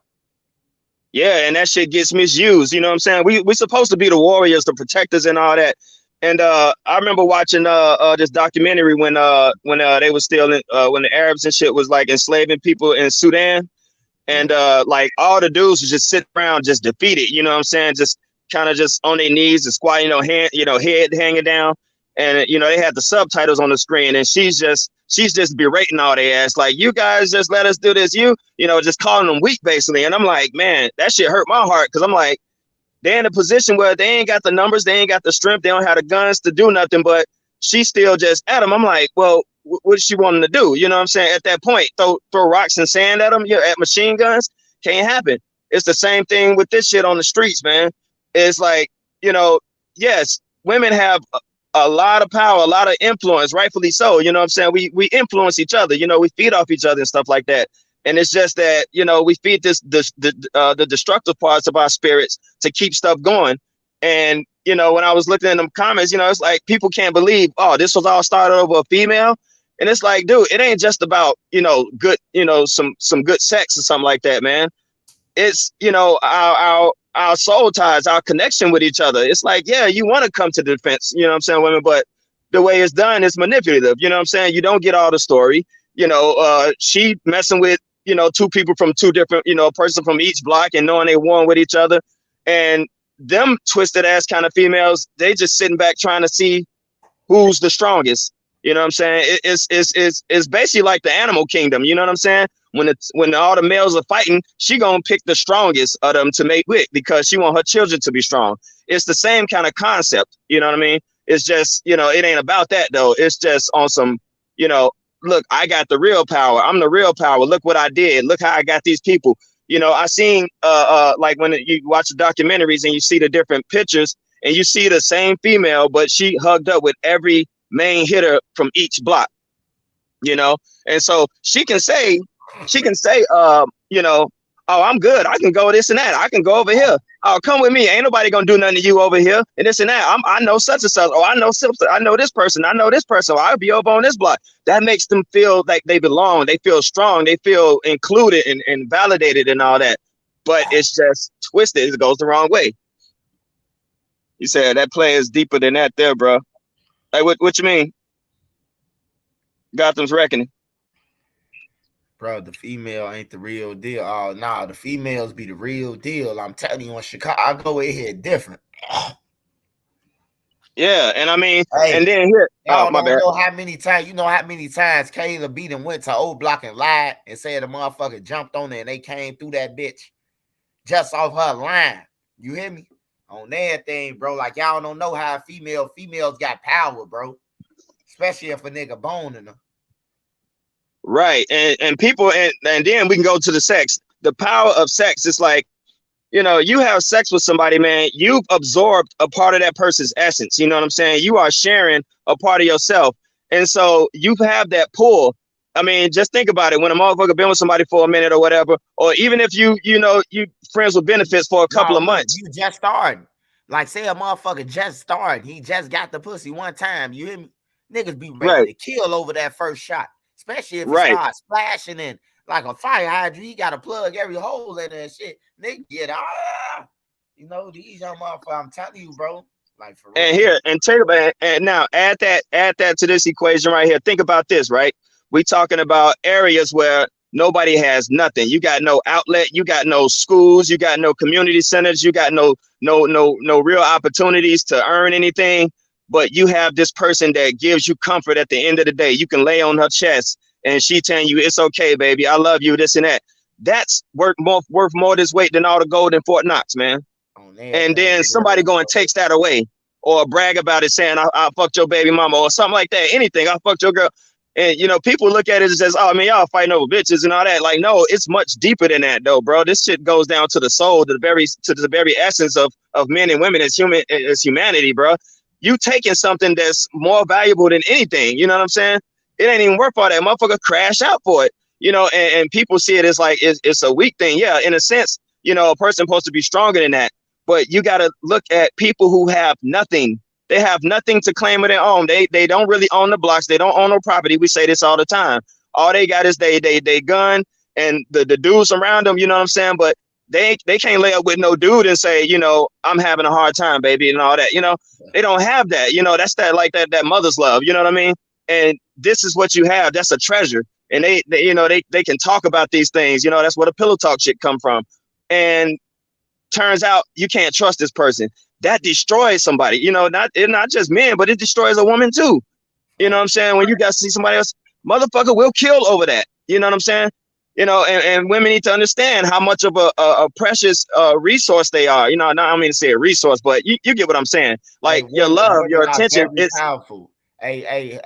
B: Yeah, and that shit gets misused. You know what I'm saying? We supposed to be the warriors, the protectors, and all that. And I remember watching this documentary when they was still in, when the Arabs and shit was like enslaving people in Sudan, and
A: Yeah.
B: like all the dudes was just sitting around just defeated. You know what I'm saying? Just kind of just on their knees and squatting, head hanging down, and they had the subtitles on the screen, and she's just berating all their ass like, you guys just let us do this, just calling them weak basically. And I'm like, man, that shit hurt my heart, because I'm like, they're in a position where they ain't got the numbers, they ain't got the strength, they don't have the guns to do nothing, but she's still just at them. I'm like, well, what is she wanting to do? You know what I'm saying? At that point, throw rocks and sand at them, at machine guns, can't happen. It's the same thing with this shit on the streets, man. It's like, yes, women have a lot of power, a lot of influence, rightfully so. You know what I'm saying? We influence each other, you know, we feed off each other and stuff like that. And it's just that, you know, we feed the destructive parts of our spirits to keep stuff going. And, you know, when I was looking in them comments, you know, it's like people can't believe, oh, this was all started over a female. And it's like, dude, it ain't just about, you know, good, you know, some good sex or something like that, man. It's, you know, our soul ties, our connection with each other. It's like, yeah, you want to come to the defense, you know what I'm saying, women, but the way it's done is manipulative. You know what I'm saying? You don't get all the story. You know, she messing with, you know, two people from two different, you know, a person from each block and knowing they won with each other. And them twisted ass kind of females, they just sitting back trying to see who's the strongest. You know what I'm saying? It's basically like the animal kingdom. You know what I'm saying? When all the males are fighting, she gonna pick the strongest of them to mate with because she want her children to be strong. It's the same kind of concept. You know what I mean? It's just, you know, it ain't about that though. It's just on some, you know, look, I got the real power. I'm the real power. Look what I did. Look how I got these people. You know, I seen like when you watch the documentaries and you see the different pictures and you see the same female, but she hugged up with every main hitter from each block, you know. And so she can say, you know, oh, I'm good, I can go this and that, I can go over here, oh, come with me, ain't nobody gonna do nothing to you over here, and this and that. I know such and such, oh, I know this person, oh, I'll be over on this block. That makes them feel like they belong, they feel strong, they feel included and validated and all that. But it's just twisted, it goes the wrong way. You said that play is deeper than that there, bro. Like, what you mean? Gotham's Reckoning.
A: Bro, the female ain't the real deal. Oh, nah, the females be the real deal. I'm telling you, in Chicago, it hit different.
B: Yeah, and I mean,
A: hey,
B: and then here,
A: y'all
B: my
A: don't
B: bad.
A: know how many times, Kayla beat and went to old block and lied and said the motherfucker jumped on it and they came through that bitch just off her line. You hear me? On that thing, bro. Like, y'all don't know how females got power, bro. Especially if a nigga boning them.
B: Right. And people, and then we can go to the sex. The power of sex is like, you know, you have sex with somebody, man, you've absorbed a part of that person's essence. You know what I'm saying? You are sharing a part of yourself. And so you have that pull. I mean, just think about it. When a motherfucker been with somebody for a minute or whatever, or even if you friends with benefits for a couple of months.
A: You just started. Like, say a motherfucker just started. He just got the pussy one time. You hear me? Niggas be ready to kill over that first shot. Especially if it starts splashing in like a fire hydrant. You got to plug every hole in that shit. Nigga get you know, these young motherfuckers, I'm telling you, bro. Like, for real.
B: And here, and take about, and now add that to this equation right here. Think about this, right? We talking about areas where nobody has nothing. You got no outlet, you got no schools, you got no community centers, you got no real opportunities to earn anything. But you have this person that gives you comfort at the end of the day. You can lay on her chest and she telling you, it's okay, baby, I love you, this and that. That's worth more this weight than all the gold in Fort Knox, man. And then somebody go and takes that away or brag about it saying, I fucked your baby mama or something like that. Anything, I fucked your girl. And, you know, people look at it and says, oh, man, y'all fighting over bitches and all that. Like, no, it's much deeper than that, though, bro. This shit goes down to the soul, to the very essence of men and women as humanity, bro. You taking something that's more valuable than anything. You know what I'm saying? It ain't even worth all that. Motherfucker crash out for it. You know, and people see it as like it's a weak thing. Yeah, in a sense, you know, a person supposed to be stronger than that. But you got to look at people who have nothing. They have nothing to claim of their own. They don't really own the blocks. They don't own no property. We say this all the time. All they got is they gun and the dudes around them, you know what I'm saying? But they can't lay up with no dude and say, you know, I'm having a hard time, baby, and all that. You know, they don't have that. You know, that's that mother's love. You know what I mean? And this is what you have. That's a treasure. And they you know, they can talk about these things. You know, that's where the pillow talk shit come from. And turns out you can't trust this person. That destroys somebody. You know, not just men, but it destroys a woman too. You know what I'm saying? When you guys see somebody else, motherfucker will kill over that. You know what I'm saying? You know, and women need to understand how much of a precious resource they are. You know, I don't mean to say a resource, but you get what I'm saying. Like, your love, your attention, it's
A: powerful. Hey,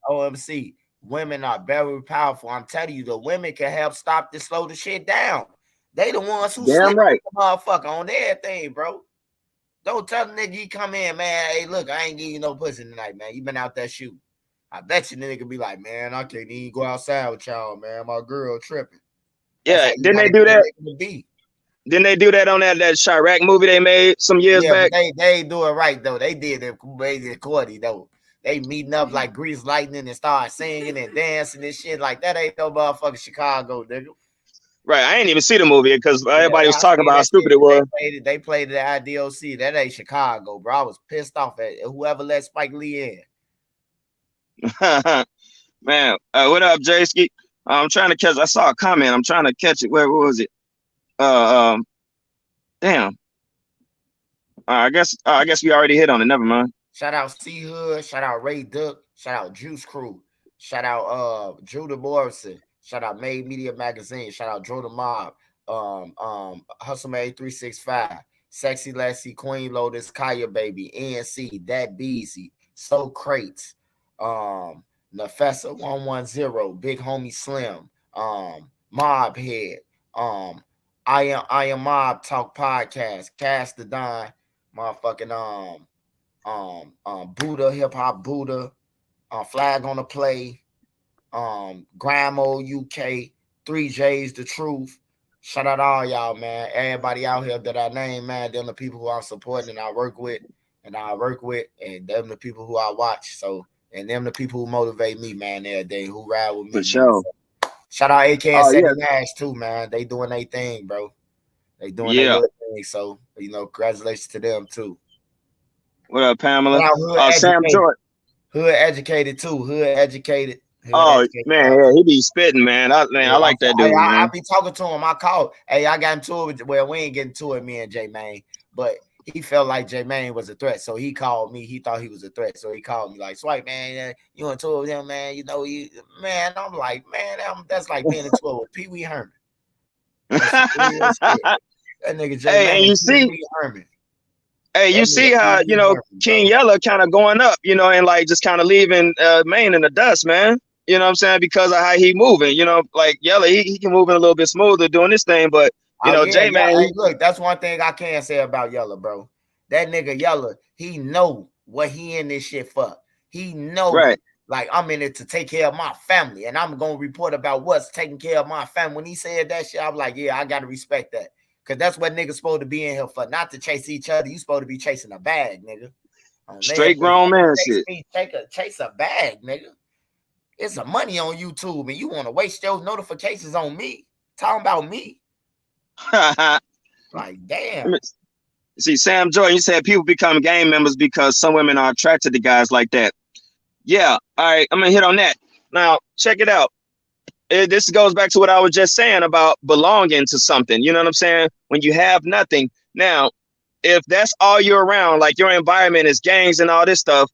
A: OMC. Women are very powerful. I'm telling you, the women can help slow the shit down. They the ones who
B: damn right
A: the motherfucker on everything, bro. Don't tell the nigga he come in, man. Hey, look, I ain't giving you no pussy tonight, man. You been out there shooting. I bet you the nigga be like, man, I can't even go outside with y'all, man. My girl tripping. That's how
B: Yeah,
A: you
B: didn't
A: gotta
B: they
A: get
B: do
A: a
B: that?
A: nigga to be.
B: Didn't they do that on that Chirac movie they made some years
A: Yeah, but
B: back?
A: they do it right though. They did it Cordy though. They meeting up like Grease Lightning and start singing and dancing and shit. Like that ain't no motherfucking Chicago, nigga.
B: Right, I ain't even see the movie because
A: Yeah,
B: everybody was
A: I
B: talking
A: seen
B: about how
A: that
B: stupid it
A: shit.
B: was.
A: They played it at IDOC. That ain't Chicago, bro. I was pissed off at whoever let Spike Lee in.
B: Man, what up, Jayski? I'm trying to catch. I saw a comment. I'm trying to catch it. Where was it? Damn. I guess we already hit on it. Never mind.
A: Shout out C Hood. Shout out Ray Duck. Shout out Juice Crew. Shout out Judah Morrison. Shout out Made Media Magazine. Shout out Drew the Mob. Hustle Made 365. Sexy Lassie, Queen Lotus, Kaya Baby, NC, That Beezy, So Crates, Nefessa 110, Big Homie Slim, Mob Head, I am Mob Talk Podcast, Cast the Don, motherfucking Buddha, Hip Hop Buddha, Flag on the Play, Gramo UK, 3J's The Truth. Shout out all y'all, man. Everybody out here that I name, man. Them the people who I'm supporting and I work with, and them the people who I watch. So, and them the people who motivate me, man, every day, who ride with me,
B: For
A: man.
B: sure.
A: So, shout out AK and
B: Oh
A: Seti
B: yeah.
A: Nash too, man. They doing their thing, bro. They doing their
B: Yeah.
A: little thing. So, congratulations to them too.
B: What up, Pamela?
A: Shout out Hood
B: Sam
A: Educated.
B: Jordan.
A: Hood Educated too. Hood Educated.
B: Oh man, yeah, he be spitting, man. I like that dude,
A: I
B: man.
A: be talking to him. I called. Hey, I got into it. Well, we ain't getting to it, me and J Main, but he felt like J Main was a threat, so he called me. He thought he was a threat, so he called me like, "Swipe, man, you into it with him, man? Man." I'm like, man, that's like being into it with Pee Wee Herman. That's real shit. That nigga J
B: Hey,
A: Main,
B: and you
A: Pee
B: see,
A: Wee Herman.
B: you see how King
A: Bro.
B: Yella kind of going up, and like just kind of leaving Maine in the dust, man. You know what I'm saying? Because of how he moving, like Yella, he can move in a little bit smoother doing this thing, but J Man,
A: Hey, look, that's one thing I can say about Yella, bro. That nigga Yella, he know what he in this shit for. He know,
B: right,
A: like, I'm in it to take care of my family, and I'm gonna report about what's taking care of my family. When he said that shit, I'm like, yeah, I gotta respect that. Cause that's what niggas supposed to be in here for, not to chase each other. You supposed to be chasing a bag, nigga.
B: straight grown man shit.
A: Chase a bag, nigga. It's a money on YouTube, and you want to waste your notifications on me, talking about me. Like, damn.
B: See, Sam Jordan, you said people become gang members because some women are attracted to guys like that. Yeah, all right, I'm gonna hit on that. Now, check it out. This goes back to what I was just saying about belonging to something. You know what I'm saying? When you have nothing. Now, if that's all you're around, like your environment is gangs and all this stuff,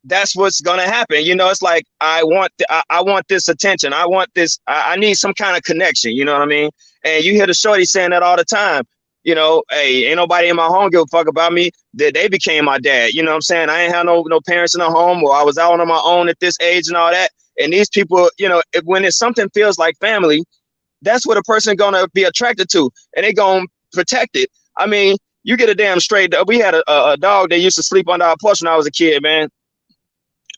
B: that's what's gonna happen. It's like I want this attention. I want this. I need some kind of connection. You know what I mean? And you hear the shorty saying that all the time. Hey, ain't nobody in my home give a fuck about me. They became my dad. You know what I'm saying? I ain't had no parents in the home, or I was out on my own at this age and all that. And these people, when it's something feels like family, that's what a person gonna be attracted to, and they gonna protect it. I mean, you get a damn straight. We had a dog that used to sleep under our porch when I was a kid, man.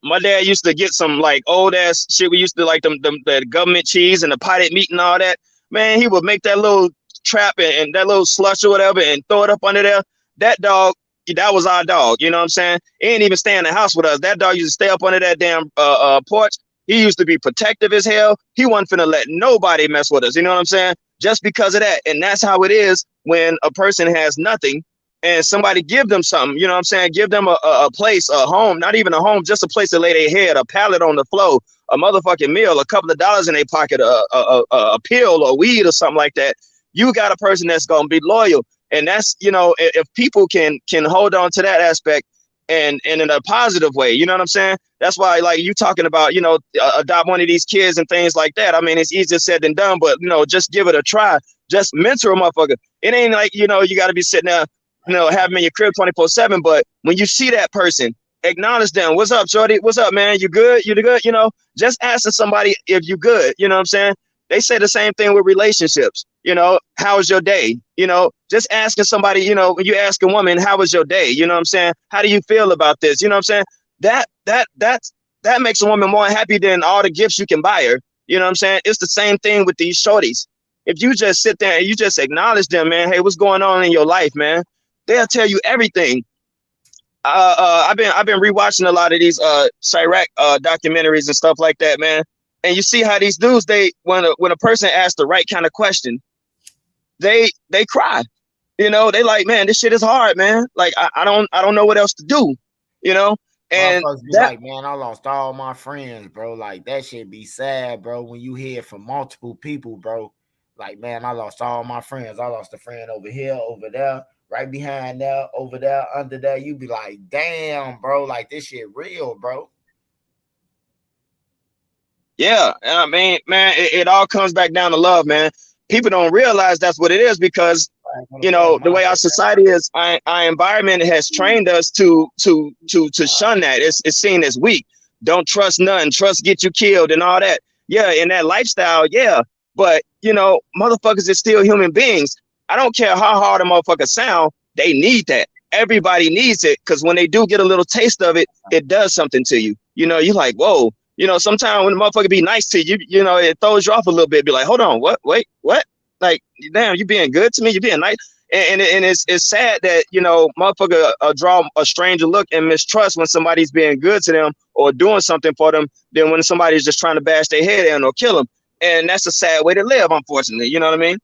B: My dad used to get some like old ass shit. We used to like the government cheese and the potted meat and all that. Man, he would make that little trap and that little slush or whatever and throw it up under there. That dog, that was our dog. You know what I'm saying? He didn't even stay in the house with us. That dog used to stay up under that damn porch. He used to be protective as hell. He wasn't finna let nobody mess with us. You know what I'm saying? Just because of that. And that's how it is when a person has nothing and somebody give them something, you know what I'm saying? Give them a place, a home, not even a home, just a place to lay their head, a pallet on the floor, a motherfucking meal, a couple of dollars in their pocket, a pill or weed or something like that. You got a person that's going to be loyal. And that's, if people can hold on to that aspect and in a positive way, you know what I'm saying? That's why, like, you talking about, adopt one of these kids and things like that. I mean, it's easier said than done, but, just give it a try. Just mentor a motherfucker. It ain't like, you got to be sitting there, have them in your crib 24/7. But when you see that person, acknowledge them. What's up, shorty? What's up, man? You good? You good? Just asking somebody if you good. You know what I'm saying? They say the same thing with relationships. You know, how was your day? You know, just asking somebody, you know, when you ask a woman, how was your day? You know what I'm saying? How do you feel about this? You know what I'm saying? That makes a woman more happy than all the gifts you can buy her. You know what I'm saying? It's the same thing with these shorties. If you just sit there and you just acknowledge them, man, hey, what's going on in your life, man? They'll tell you everything. I've been rewatching a lot of these Chirac documentaries and stuff like that, man. And you see how these dudes, they when a person asks the right kind of question, they cry. You know, they like, man, this shit is hard, man. Like I don't know what else to do, you know? And
A: Motherfuckers be
B: that
A: like, man, I lost all my friends, bro. Like that shit be sad, bro. When you hear from multiple people, bro. Like, man, I lost all my friends. I lost a friend over here, over there, right behind there, over there, under there. You be like, damn, bro. Like this shit real, bro.
B: yeah, I mean, man, it all comes back down to love, man. People don't realize that's what it is because you know the way our society is, our environment has trained us to shun that. It's seen as weak. Don't trust none. Trust get you killed and all that. Yeah, in that lifestyle, yeah. But you know, motherfuckers is still human beings. I don't care how hard a motherfucker sound. They need that. Everybody needs it because when they do get a little taste of it, it does something to you. You know, you like, whoa. You know, sometimes when the motherfucker be nice to you, you know, it throws you off a little bit. Be like, hold on, what? Wait, what? Like, damn, you being good to me, you being nice. And it's sad that, you know, motherfucker draw a stranger look and mistrust when somebody's being good to them or doing something for them than when somebody's just trying to bash their head in or kill them. And that's a sad way to live, unfortunately. You know what I mean?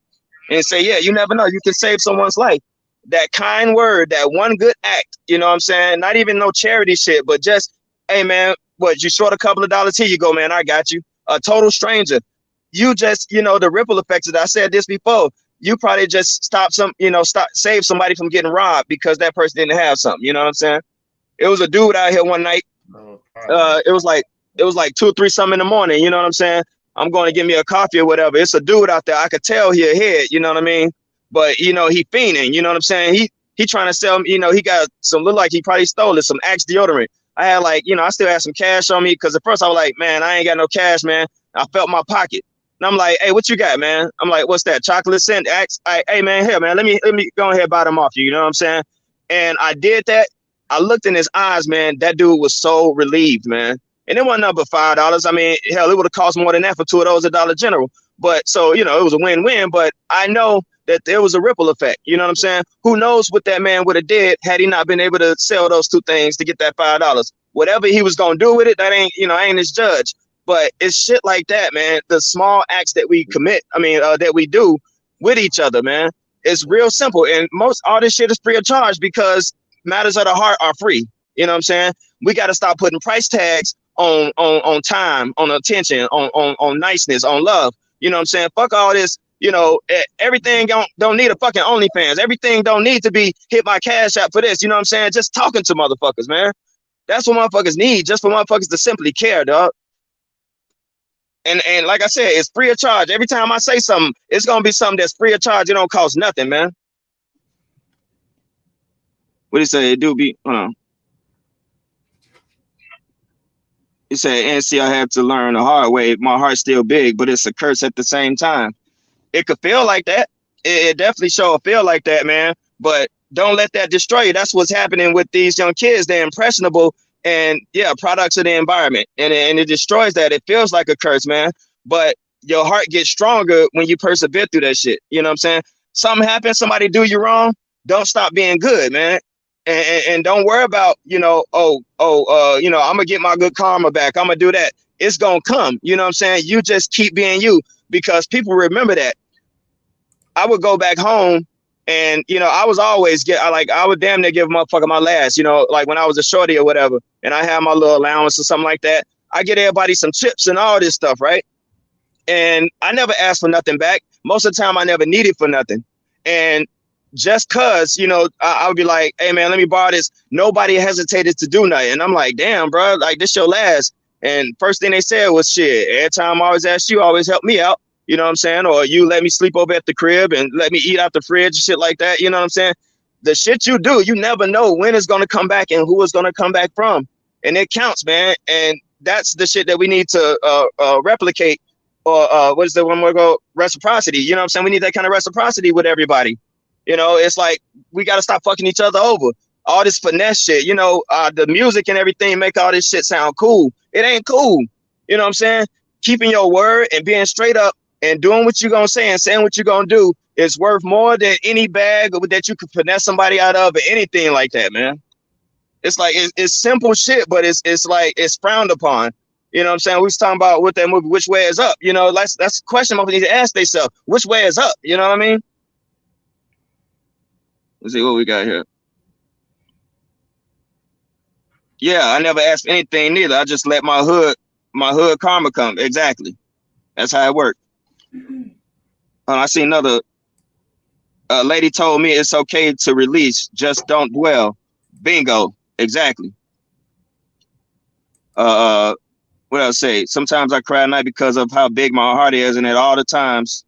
B: And say, yeah, you never know. You can save someone's life. That kind word, that one good act, you know what I'm saying? Not even no charity shit, but just, hey, man, what, you short a couple of dollars? Here you go, man. I got you. A total stranger. You just, you know, the ripple effects that I said this before. You probably just save somebody from getting robbed because that person didn't have something. You know what I'm saying? It was a dude out here one night. It was like 2 or 3 something in the morning. You know what I'm saying? I'm going to get me a coffee or whatever. It's a dude out there. I could tell he ahead. You know what I mean? But you know he fiending. You know what I'm saying? He trying to sell. You know, he got some, look like he probably stole it, some Axe deodorant. I had like, you know, I still had some cash on me because at first I was like, man, I ain't got no cash, man. I felt my pocket. And I'm like, hey, what you got, man? I'm like, what's that? Chocolate scent Axe? Hey, man, here, man, let me go ahead and buy them off you. You know what I'm saying? And I did that. I looked in his eyes, man. That dude was so relieved, man. And it wasn't up but $5. I mean, hell, it would have cost more than that for 2 of those at Dollar General. But so, you know, it was a win-win. But I know that there was a ripple effect. You know what I'm saying? Who knows what that man would have did had he not been able to sell those 2 things to get that $5. Whatever he was gonna do with it, that ain't, you know, I ain't his judge. But it's shit like that, man. The small acts that we commit, that we do with each other, man. It's real simple. And most all this shit is free of charge because matters of the heart are free. You know what I'm saying? We got to stop putting price tags on time, on attention, on niceness, on love. You know what I'm saying? Fuck all this. You know, everything don't need a fucking OnlyFans. Everything don't need to be hit my cash app for this. You know what I'm saying? Just talking to motherfuckers, man. That's what motherfuckers need. Just for motherfuckers to simply care, dog. And like I said, it's free of charge. Every time I say something, it's gonna be something that's free of charge. It don't cost nothing, man. What do you say? It do be. He said, NC, I had to learn the hard way. My heart's still big, but it's a curse at the same time. It could feel like that. It definitely sure feel like that, man. But don't let that destroy you. That's what's happening with these young kids. They're impressionable and, yeah, products of the environment. And it destroys that. It feels like a curse, man. But your heart gets stronger when you persevere through that shit. You know what I'm saying? Something happens, somebody do you wrong. Don't stop being good, man. And don't worry about, you know, I'm gonna get my good karma back. I'm gonna do that. It's gonna come. You know what I'm saying? You just keep being you because people remember that. I would go back home and, you know, I was always I would damn near give a motherfucker my last, you know, like when I was a shorty or whatever, and I had my little allowance or something like that. I get everybody some chips and all this stuff, right? And I never asked for nothing back. Most of the time I never needed for nothing. And just cause, you know, I would be like, hey man, let me borrow this. Nobody hesitated to do nothing. And I'm like, damn, bro, like this your last. And first thing they said was shit. Every time I always ask you, always help me out. You know what I'm saying? Or you let me sleep over at the crib and let me eat out the fridge and shit like that. You know what I'm saying? The shit you do, you never know when it's going to come back and who it's going to come back from. And it counts, man. And that's the shit that we need to replicate or what is the one more go? Reciprocity. You know what I'm saying? We need that kind of reciprocity with everybody. You know, it's like we got to stop fucking each other over. All this finesse shit, you know, the music and everything make all this shit sound cool. It ain't cool. You know what I'm saying? Keeping your word and being straight up and doing what you're going to say and saying what you're going to do is worth more than any bag that you could finesse somebody out of or anything like that, man. It's like, it's simple shit, but it's like, it's frowned upon. You know what I'm saying? We was talking about with that movie, which way is up? You know, that's a question people need to ask themselves. Which way is up? You know what I mean? Let's see what we got here. Yeah, I never asked anything neither. I just let my hood karma come. Exactly. That's how it worked. I see another lady told me it's okay to release, just don't dwell. Bingo. Exactly. What else say? Sometimes I cry at night because of how big my heart is, and at all the times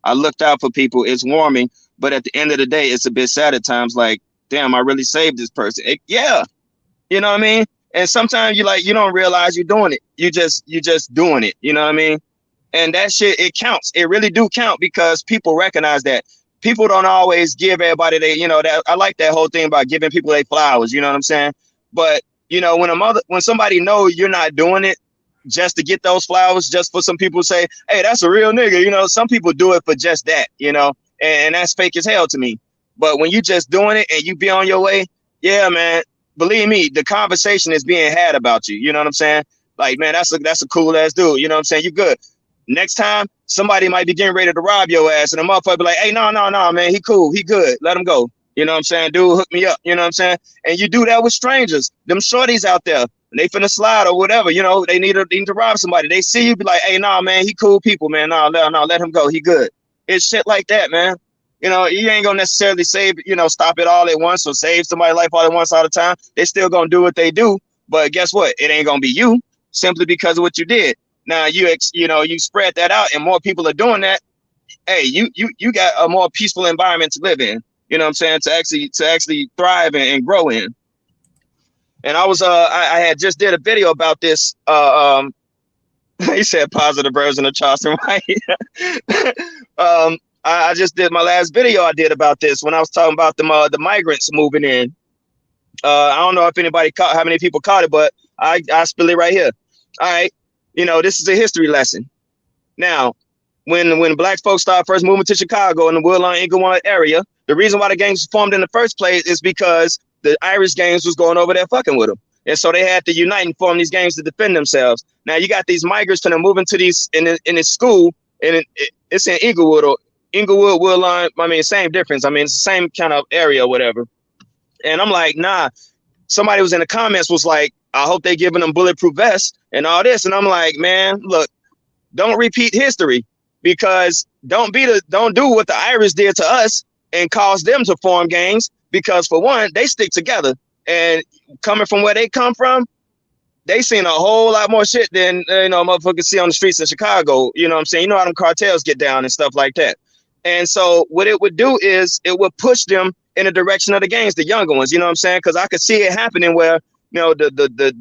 B: I looked out for people. It's warming, but at the end of the day, it's a bit sad at times. Like, damn, I really saved this person. Yeah. You know what I mean? And sometimes you don't realize you're doing it. You just doing it. You know what I mean? And that shit, it counts. It really do count because people recognize that. People don't always give everybody that I like that whole thing about giving people their flowers. You know what I'm saying? But you know, when somebody know you're not doing it just to get those flowers, just for some people to say, hey, that's a real nigga. You know, some people do it for just that, you know, and that's fake as hell to me. But when you just doing it and you be on your way, yeah, man. Believe me, the conversation is being had about you. You know what I'm saying? Like, man, that's a cool ass dude. You know what I'm saying? You good. Next time, somebody might be getting ready to rob your ass, and the motherfucker be like, hey, no, man, he cool, he good. Let him go. You know what I'm saying? Dude, hook me up. You know what I'm saying? And you do that with strangers. Them shorties out there, they finna slide or whatever. You know, they need to rob somebody. They see you, be like, hey, no, man, he cool people, man. No, let him go. He good. It's shit like that, man. You know, you ain't gonna necessarily stop it all at once or save somebody's life all at once all the time. They still gonna do what they do, but guess what? It ain't gonna be you simply because of what you did. Now you spread that out, and more people are doing that. Hey, you got a more peaceful environment to live in. You know what I'm saying? To actually thrive and grow in. And I was I had just did a video about this. He said positive version of Charleston White. I just did my last video I did about this when I was talking about the migrants moving in. I don't know if anybody caught how many people caught it, but I spill it right here. All right, you know, this is a history lesson. Now, when black folks started first moving to Chicago in the Woodlawn Inglewood area, the reason why the gangs was formed in the first place is because the Irish gangs was going over there fucking with them. And so they had to unite and form these gangs to defend themselves. Now you got these migrants kind of moving to these in this school, and it's in Inglewood, Woodlawn. I mean, same difference. I mean, it's the same kind of area or whatever. And I'm like, nah. Somebody was in the comments was like, I hope they giving them bulletproof vests and all this. And I'm like, man, look, don't repeat history, because don't do what the Irish did to us and cause them to form gangs. Because for one, they stick together, and coming from where they come from, they seen a whole lot more shit than motherfuckers see on the streets of Chicago. You know what I'm saying? You know how them cartels get down and stuff like that. And so what it would do is it would push them in the direction of the gangs, the younger ones. You know what I'm saying? Because I could see it happening where, you know, the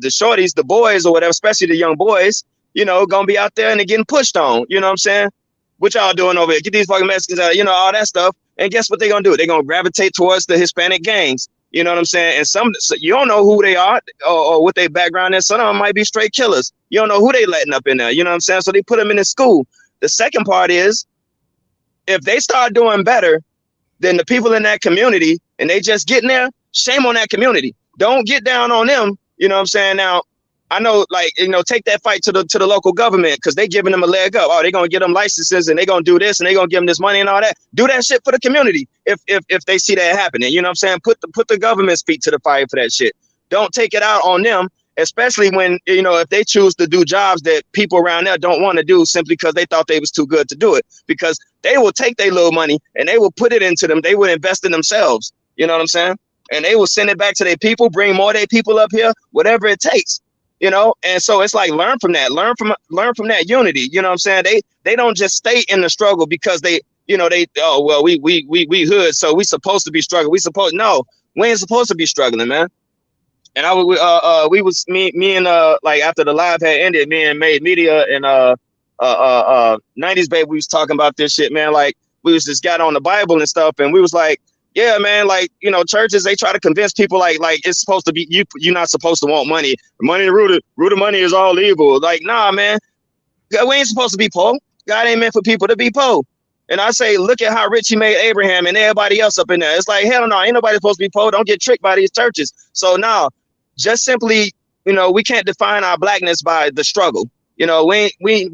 B: shorties, the boys or whatever, especially the young boys, you know, gonna be out there and they're getting pushed on. You know what I'm saying? What y'all doing over here? Get these fucking Mexicans out, you know, all that stuff. And guess what they're gonna do? They're gonna gravitate towards the Hispanic gangs. You know what I'm saying? And so you don't know who they are or what their background is. Some of them might be straight killers. You don't know who they letting up in there. You know what I'm saying? So they put them in the school. The second part is, if they start doing better than the people in that community and they just getting there, shame on that community. Don't get down on them. You know what I'm saying? Now, I know, like, you know, take that fight to the local government, because they giving them a leg up. Oh, they're going to get them licenses and they're going to do this and they're going to give them this money and all that. Do that shit for the community if they see that happening. You know what I'm saying? Put the government's feet to the fire for that shit. Don't take it out on them, especially when, you know, if they choose to do jobs that people around there don't want to do simply because they thought they was too good to do it. Because they will take their little money and they will put it into them. They will invest in themselves. You know what I'm saying? And they will send it back to their people, bring more of their people up here, whatever it takes. You know, and so it's like, learn from that, learn from that unity. You know what I'm saying? They don't just stay in the struggle because we hood, so we supposed to be struggling. No, we ain't supposed to be struggling, man. And me and like after the live had ended, me and Made Media and 90s baby, we was talking about this shit, man. Like we was just got on the Bible and stuff, and we was like, yeah, man, like, you know, churches, they try to convince people like it's supposed to be you're not supposed to want money. Money, the root of money is all evil. Like, nah, man, we ain't supposed to be poor. God ain't meant for people to be poor. And I say, look at how rich he made Abraham and everybody else up in there. It's like, hell no, ain't nobody supposed to be poor. Don't get tricked by these churches. So now, just simply, you know, we can't define our blackness by the struggle. You know, we're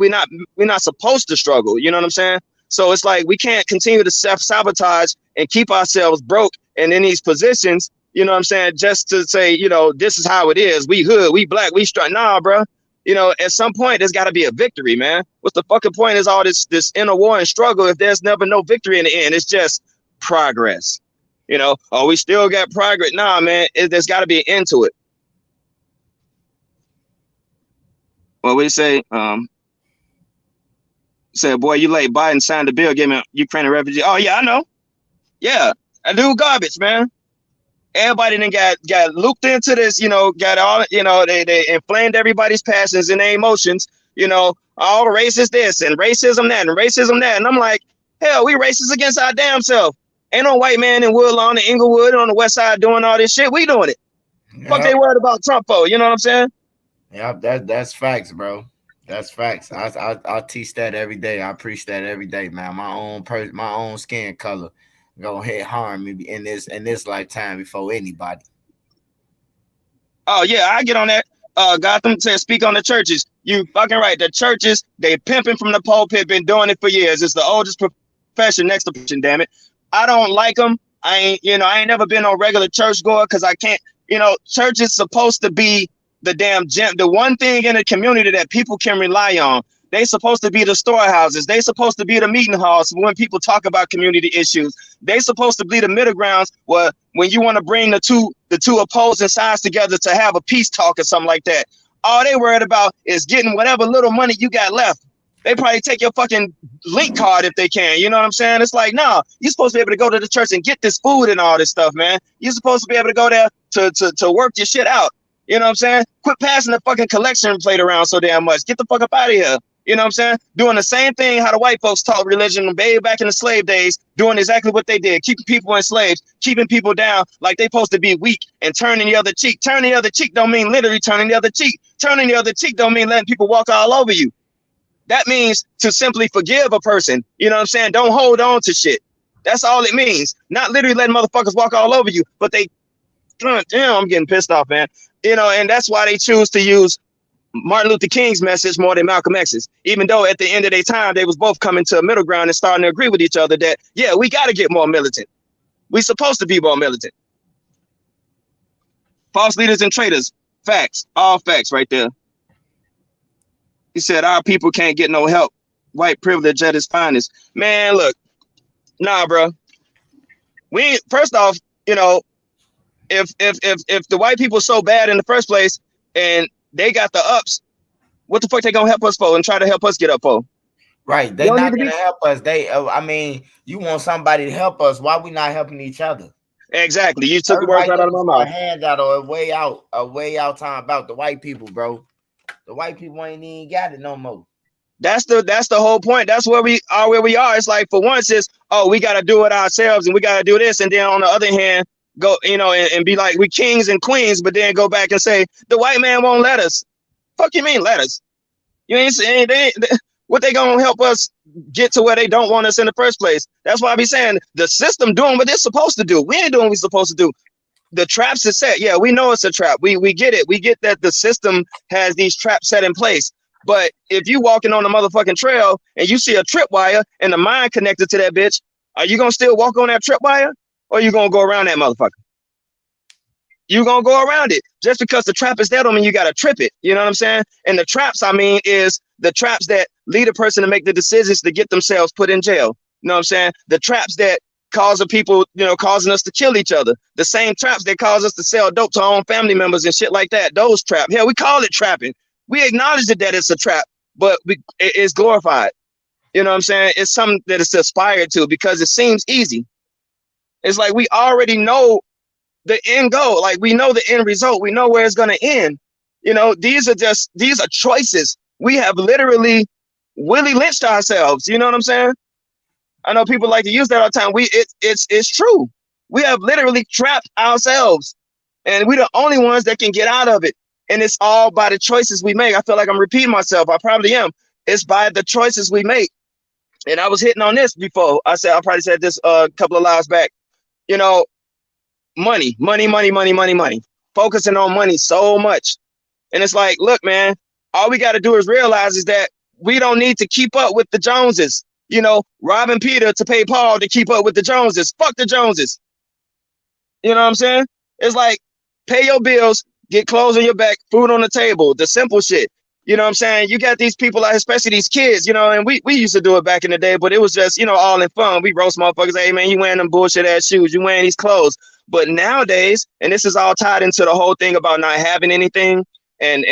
B: not supposed to struggle. You know what I'm saying? So it's like we can't continue to self-sabotage and keep ourselves broke and in these positions, you know what I'm saying, just to say, you know, this is how it is. We hood, we black, we struggle. Nah, bro. You know, at some point, there's got to be a victory, man. What's the fucking point is all this inner war and struggle if there's never no victory in the end? It's just progress. You know, oh, we still got progress. Nah, man, there's got to be an end to it. Well, we say, said, boy, you late. Biden signed the bill giving Ukraine a refugee. Oh, yeah, I know. Yeah, I do garbage, man. Everybody then got looped into this, you know, got all, you know, they inflamed everybody's passions and their emotions, you know, all racist this and racism that and racism that. And I'm like, hell, we racist against our damn self. Ain't no white man in Woodlawn and Inglewood on the west side doing all this shit. We doing it. Yep. Fuck they worried about Trump for, you know what I'm saying?
A: Yeah, that's facts, bro. That's facts. I teach that every day. I preach that every day, man. My own skin color gonna hit harm me in this lifetime before anybody.
B: Oh yeah, I get on that. Gotham says speak on the churches. You fucking right. The churches, they pimping from the pulpit, been doing it for years. It's the oldest profession next to preaching, damn it. I don't like them. I ain't never been on regular church goer because I can't, you know, church is supposed to be the damn gem, the one thing in a community that people can rely on. They supposed to be the storehouses. They supposed to be the meeting halls when people talk about community issues. They supposed to be the middle grounds where when you want to bring the two opposing sides together to have a peace talk or something like that. All they worried about is getting whatever little money you got left. They probably take your fucking link card if they can. You know what I'm saying? It's like, no, you're supposed to be able to go to the church and get this food and all this stuff, man. You're supposed to be able to go there to work your shit out. You know what I'm saying? Quit passing the fucking collection plate around so damn much. Get the fuck up out of here. You know what I'm saying? Doing the same thing how the white folks taught religion way back in the slave days, doing exactly what they did, keeping people enslaved, keeping people down like they supposed to be weak and turning the other cheek. Turning the other cheek don't mean literally turning the other cheek. Turning the other cheek don't mean letting people walk all over you. That means to simply forgive a person. You know what I'm saying? Don't hold on to shit. That's all it means. Not literally letting motherfuckers walk all over you, but they, damn, I'm getting pissed off, man. You know, and that's why they choose to use Martin Luther King's message more than Malcolm X's, even though at the end of their time, they was both coming to a middle ground and starting to agree with each other that, yeah, we got to get more militant. We supposed to be more militant. False leaders and traitors. Facts. All facts right there. He said, our people can't get no help. White privilege at its finest. Man, look. Nah, bro. We ain't, first off, you know, if the white people so bad in the first place and they got the ups, what the fuck they gonna help us for and try to help us get up for?
A: Right. They're not gonna help us. I mean, you want somebody to help us. Why we not helping each other?
B: Exactly. You took the words right out of my mouth.
A: A handout or a way out time about the white people, bro. The white people ain't even got it no more.
B: That's the whole point. That's where we are. It's like for once it's, oh, we gotta do it ourselves and we gotta do this, and then on the other hand, go, you know, and be like we kings and queens, but then go back and say the white man won't let us. Fuck you mean let us? You ain't saying what they gonna help us get to where they don't want us in the first place. That's why I be saying the system doing what it's supposed to do. We ain't doing what we're supposed to do. The traps is set. Yeah, we know it's a trap. We get it. We get that the system has these traps set in place. But if you walking on a motherfucking trail and you see a tripwire and the mine connected to that bitch, are you gonna still walk on that tripwire, or you gonna go around that motherfucker? You gonna go around it. Just because the trap is there don't mean you gotta trip it. You know what I'm saying? And the traps, I mean, is the traps that lead a person to make the decisions to get themselves put in jail. You know what I'm saying? The traps that cause the people, you know, causing us to kill each other. The same traps that cause us to sell dope to our own family members and shit like that. Those traps. Hell, we call it trapping. We acknowledge that it's a trap, but it's glorified. You know what I'm saying? It's something that it's aspired to because it seems easy. It's like we already know the end goal. Like we know the end result. We know where it's going to end. You know, these are choices. We have literally Willie lynched ourselves. You know what I'm saying? I know people like to use that all the time. It's true. We have literally trapped ourselves, and we're the only ones that can get out of it. And it's all by the choices we make. I feel like I'm repeating myself. I probably am. It's by the choices we make. And I was hitting on this before. I probably said this a couple of lives back. You know, money, money, money, money, money, money. Focusing on money so much. And it's like, look, man, all we got to do is realize is that we don't need to keep up with the Joneses. You know, robbing Peter to pay Paul to keep up with the Joneses. Fuck the Joneses. You know what I'm saying? It's like, pay your bills, get clothes on your back, food on the table, the simple shit. You know what I'm saying? You got these people, like, especially these kids, you know, and we used to do it back in the day, but it was just, you know, all in fun. We roast motherfuckers. Hey, man, you wearing them bullshit ass shoes. You wearing these clothes. But nowadays, and this is all tied into the whole thing about not having anything and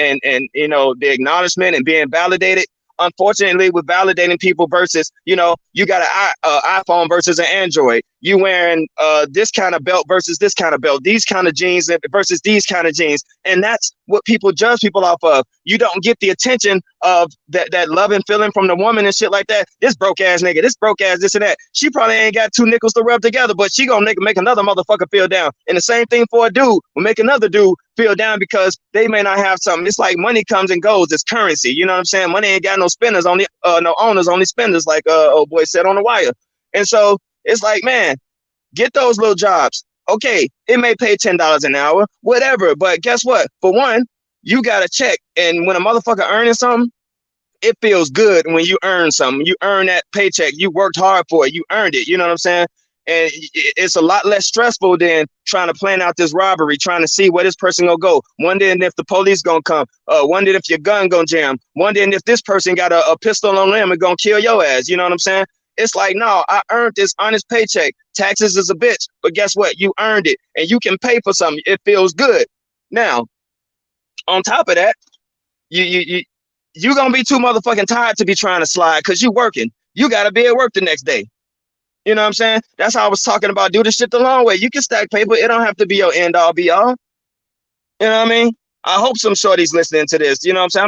B: you know, the acknowledgement and being validated. Unfortunately, with validating people versus, you know, you got an iPhone versus an Android. You wearing this kind of belt versus this kind of belt. These kind of jeans versus these kind of jeans. And that's what people judge people off of. You don't get the attention of that loving feeling from the woman and shit like that. This broke ass nigga, this broke ass, this and that. She probably ain't got two nickels to rub together, but she gonna make another motherfucker feel down. And the same thing for a dude will make another dude feel down because they may not have something. It's like money comes and goes. It's currency. You know what I'm saying? Money ain't got no spenders, only no owners, only spenders, like old boy said on the wire. And so it's like, man, get those little jobs. Okay, it may pay $10 an hour, whatever. But guess what? For one, you got to check. And when a motherfucker earning something, it feels good when you earn something. You earn that paycheck. You worked hard for it. You earned it. You know what I'm saying? And it's a lot less stressful than trying to plan out this robbery, trying to see where this person gonna go. Wondering if the police gonna come. Wondering if your gun gonna jam. Wondering if this person got a pistol on them and gonna kill your ass. You know what I'm saying? It's like, no, I earned this honest paycheck. Taxes is a bitch, but guess what? You earned it, and you can pay for something. It feels good. Now, on top of that, you gonna be too motherfucking tired to be trying to slide because you working. You gotta be at work the next day. You know what I'm saying? That's how I was talking about. Do the shit the long way. You can stack paper. It don't have to be your end all be all. You know what I mean? I hope some shorties listening to this. You know what I'm saying?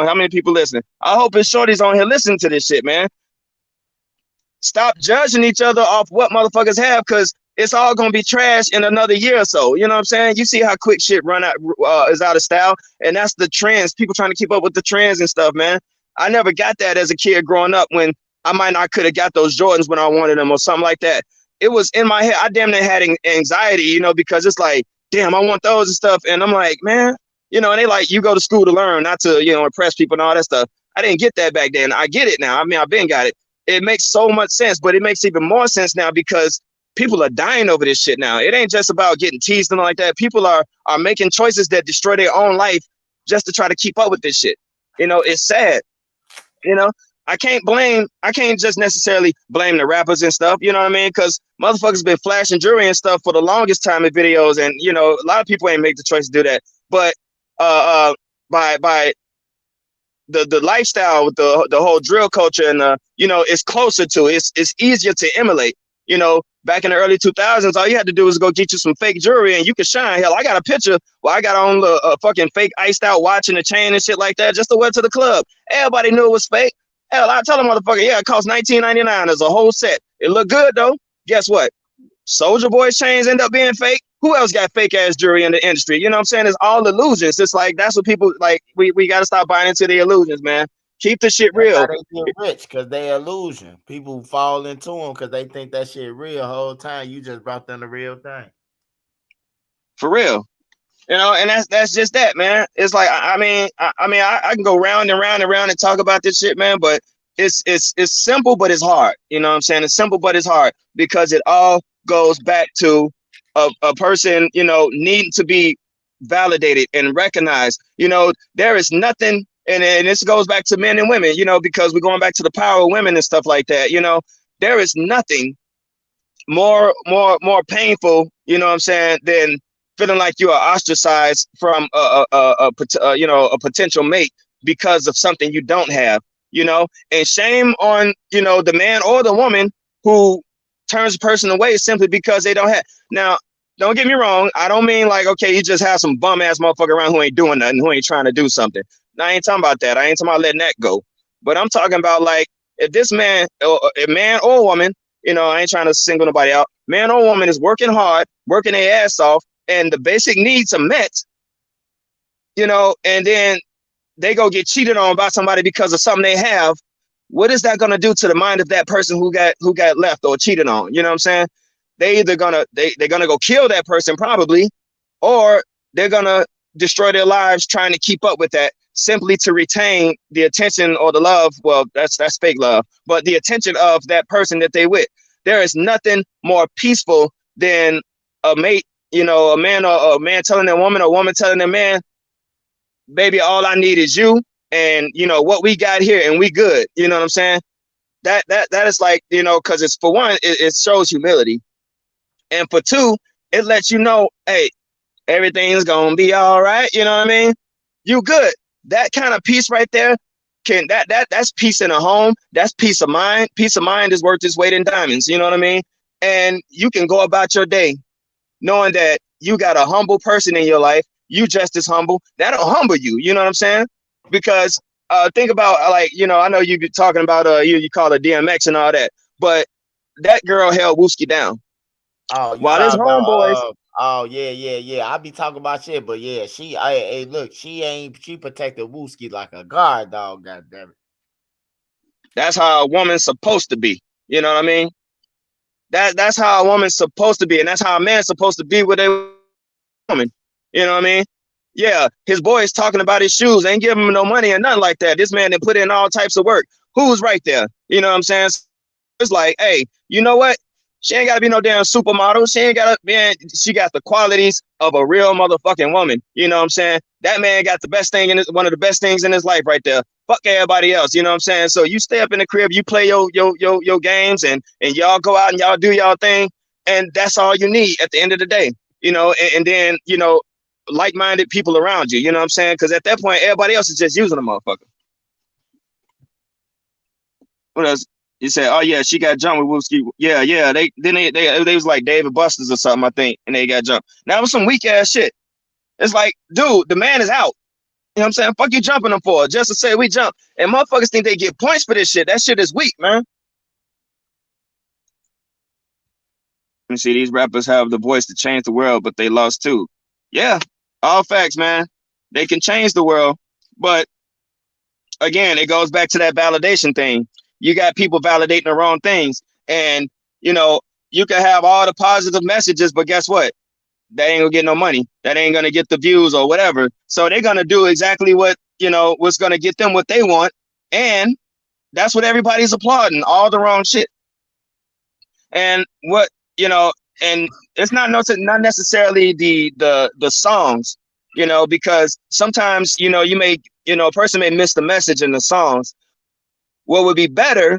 B: How many people listening? I hope it's shorties on here listening to this shit, man. Stop judging each other off what motherfuckers have, because it's all gonna be trash in another year or so. You know what I'm saying? You see how quick shit is out of style, and that's the trends. People trying to keep up with the trends and stuff, man. I never got that as a kid growing up, when I might not could have got those Jordans when I wanted them or something like that. It was in my head. I damn near had anxiety, you know, because it's like, damn, I want those and stuff. And I'm like, man, you know, and they like, you go to school to learn, not to, you know, impress people and all that stuff. I didn't get that back then. I get it now. I mean, I've been got it. It makes so much sense, but it makes even more sense now because people are dying over this shit now. It ain't just about getting teased and like that. People are making choices that destroy their own life just to try to keep up with this shit. You know, it's sad. You know, I can't just necessarily blame the rappers and stuff, you know what I mean? Because motherfuckers been flashing jewelry and stuff for the longest time in videos, and you know, a lot of people ain't make the choice to do that. But by the lifestyle with the whole drill culture and you know, it's closer to it's easier to emulate. You know, back in the early 2000s, all you had to do was go get you some fake jewelry and you could shine. Hell, I got a picture where I got on a fucking fake iced out watch and a chain and shit like that just to wear to the club. Everybody knew it was fake. Hell, I tell a motherfucker, yeah, it cost $19.99 as a whole set. It looked good though. Guess what? Soldier Boy's chains end up being fake. Who else got fake ass jewelry in the industry? You know what I'm saying? It's all illusions. It's like, that's what people like. We got to stop buying into the illusions, man. Keep the shit real.
A: That's how they get rich, because they illusion. People fall into them because they think that shit real the whole time. You just brought them the real thing.
B: For real. You know, and that's just that, man. It's like, I mean, I can go round and round and round and talk about this shit, man, but it's simple, but it's hard. You know what I'm saying? It's simple, but it's hard, because it all goes back to a person, you know, needing to be validated and recognized. You know, there is nothing, and this goes back to men and women, you know, because we're going back to the power of women and stuff like that. You know, there is nothing more painful, you know what I'm saying, than feeling like you are ostracized from you know, a potential mate because of something you don't have, you know. And shame on, you know, the man or the woman who turns a person away simply because they don't have. Now, don't get me wrong, I don't mean like, okay, you just have some bum ass motherfucker around who ain't doing nothing, who ain't trying to do something. No, I ain't talking about that. I ain't talking about letting that go. But I'm talking about like if this man, or a man or woman, I ain't trying to single nobody out. Man or woman is working hard, working their ass off, and the basic needs are met, and then they go get cheated on by somebody because of something they have. What is that going to do to the mind of that person who got left or cheated on? You know what I'm saying? They either they're gonna go kill that person probably, or they're gonna destroy their lives trying to keep up with that simply to retain the attention or the love. Well, that's fake love, but the attention of that person that they with. There is nothing more peaceful than a mate, a man or a man telling a woman, or a woman telling a man, baby, all I need is you, and what we got here, and we good. You know what I'm saying? That is like, because it's, for one, it shows humility, and for two, it lets you know, hey, everything's gonna be all right. You know what I mean? You good. That kind of peace right there, that's peace in a home. That's peace of mind. Peace of mind is worth its weight in diamonds. You know what I mean? And you can go about your day knowing that you got a humble person in your life. You just as humble. That'll humble you. You know what I'm saying? Because think about, like, I know you be talking about you call it DMX and all that, but that girl held Wooski down.
A: Oh, you
B: While his
A: talking about
B: homeboys,
A: oh yeah. I be talking about shit, but yeah, hey, look, she protected Wooski like a guard dog, goddamn it.
B: that's how a woman's supposed to be. You know what I mean? That's how a woman's supposed to be, and that's how a man's supposed to be with a woman. You know what I mean? Yeah, his boy is talking about his shoes, ain't giving him no money or nothing like that. This man done put in all types of work. Who's right there? You know what I'm saying? It's like, hey, you know what? She ain't gotta be no damn supermodel. She ain't gotta, man, she got the qualities of a real motherfucking woman. You know what I'm saying? That man got the best thing in his, one of the best things in his life right there. Fuck everybody else. You know what I'm saying? So you stay up in the crib, you play your games, and y'all go out and y'all do y'all thing, and that's all you need at the end of the day. And then, like-minded people around you. You know what I'm saying? Because at that point, everybody else is just using a motherfucker. What else? You said, oh yeah, she got jumped with Wooski. Yeah. They was like David Busters or something, I think, and they got jumped. Now it was some weak ass shit. It's like, dude, the man is out. You know what I'm saying? Fuck you jumping him for, just to say we jump. And motherfuckers think they get points for this shit. That shit is weak, man. You see, these rappers have the voice to change the world, but they lost too. Yeah, all facts, man. They can change the world, but again, it goes back to that validation thing. You got people validating the wrong things, and you can have all the positive messages, but guess what? They ain't gonna get no money. That ain't gonna get the views or whatever. So they're gonna do exactly what what's gonna get them what they want, and that's what everybody's applauding. All the wrong shit. And and it's not necessarily the songs, because sometimes you may a person may miss the message in the songs. What would be better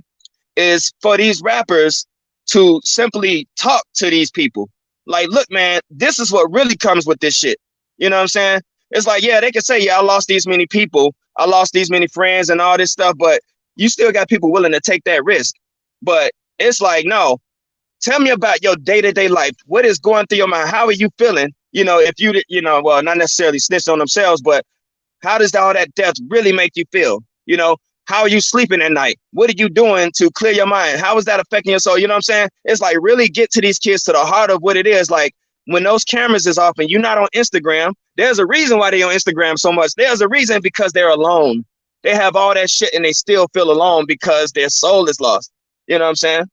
B: is for these rappers to simply talk to these people. Like, look, man, this is what really comes with this shit. You know what I'm saying? It's like, yeah, they could say, yeah, I lost these many people, I lost these many friends and all this stuff, but you still got people willing to take that risk. But it's like, no, tell me about your day-to-day life. What is going through your mind? How are you feeling? If well, not necessarily snitch on themselves, but how does all that death really make you feel? How are you sleeping at night? What are you doing to clear your mind? How is that affecting your soul? You know what I'm saying? It's like, really get to these kids, to the heart of what it is. Like, when those cameras is off and you're not on Instagram, there's a reason why they're on Instagram so much. There's a reason, because they're alone. They have all that shit and they still feel alone because their soul is lost. You know what I'm saying?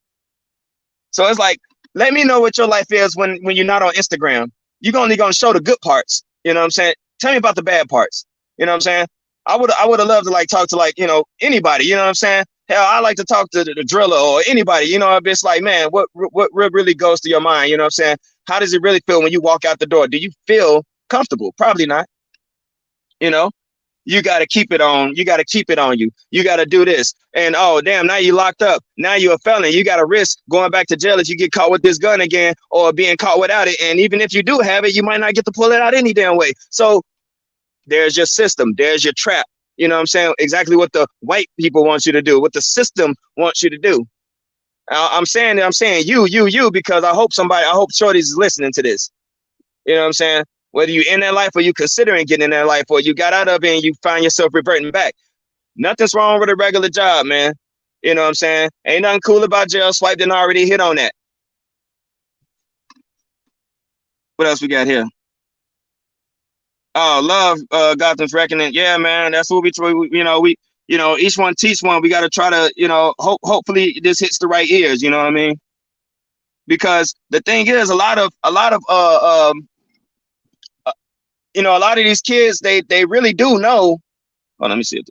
B: So it's like, let me know what your life is when you're not on Instagram. You're only going to show the good parts. You know what I'm saying? Tell me about the bad parts. You know what I'm saying? I would have loved to talk to anybody. You know what I'm saying? Hell, I like to talk to the driller or anybody. It's like, man, what really goes through your mind? You know what I'm saying? How does it really feel when you walk out the door? Do you feel comfortable? Probably not. You got to keep it on. You got to keep it on you. You got to do this. And oh, damn, now you locked up. Now you're a felon. You got to risk going back to jail if you get caught with this gun again, or being caught without it. And even if you do have it, you might not get to pull it out any damn way. So there's your system. There's your trap. You know what I'm saying? Exactly what the white people want you to do, what the system wants you to do. I'm saying you, because I hope Shorty's listening to this. You know what I'm saying? Whether you in that life or you considering getting in that life, or you got out of it and you find yourself reverting back. Nothing's wrong with a regular job, man. You know what I'm saying? Ain't nothing cool about jail. Swipe didn't already hit on that. What else we got here? Oh, love, Gotham's Reckoning. Yeah, man, that's what each one teach one. We got to try to, hopefully this hits the right ears. You know what I mean? Because the thing is, a lot of a lot of these kids, they really do know. Oh, let me see.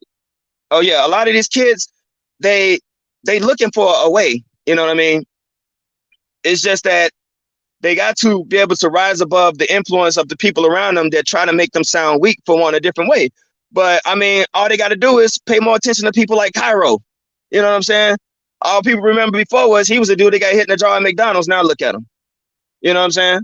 B: Oh yeah, a lot of these kids, they looking for a way. You know what I mean? It's just that they got to be able to rise above the influence of the people around them that try to make them sound weak for one a different way. But I mean, all they got to do is pay more attention to people like Cairo. You know what I'm saying? All people remember before was he was a dude that got hit in the jaw at McDonald's. Now look at him. You know what I'm saying?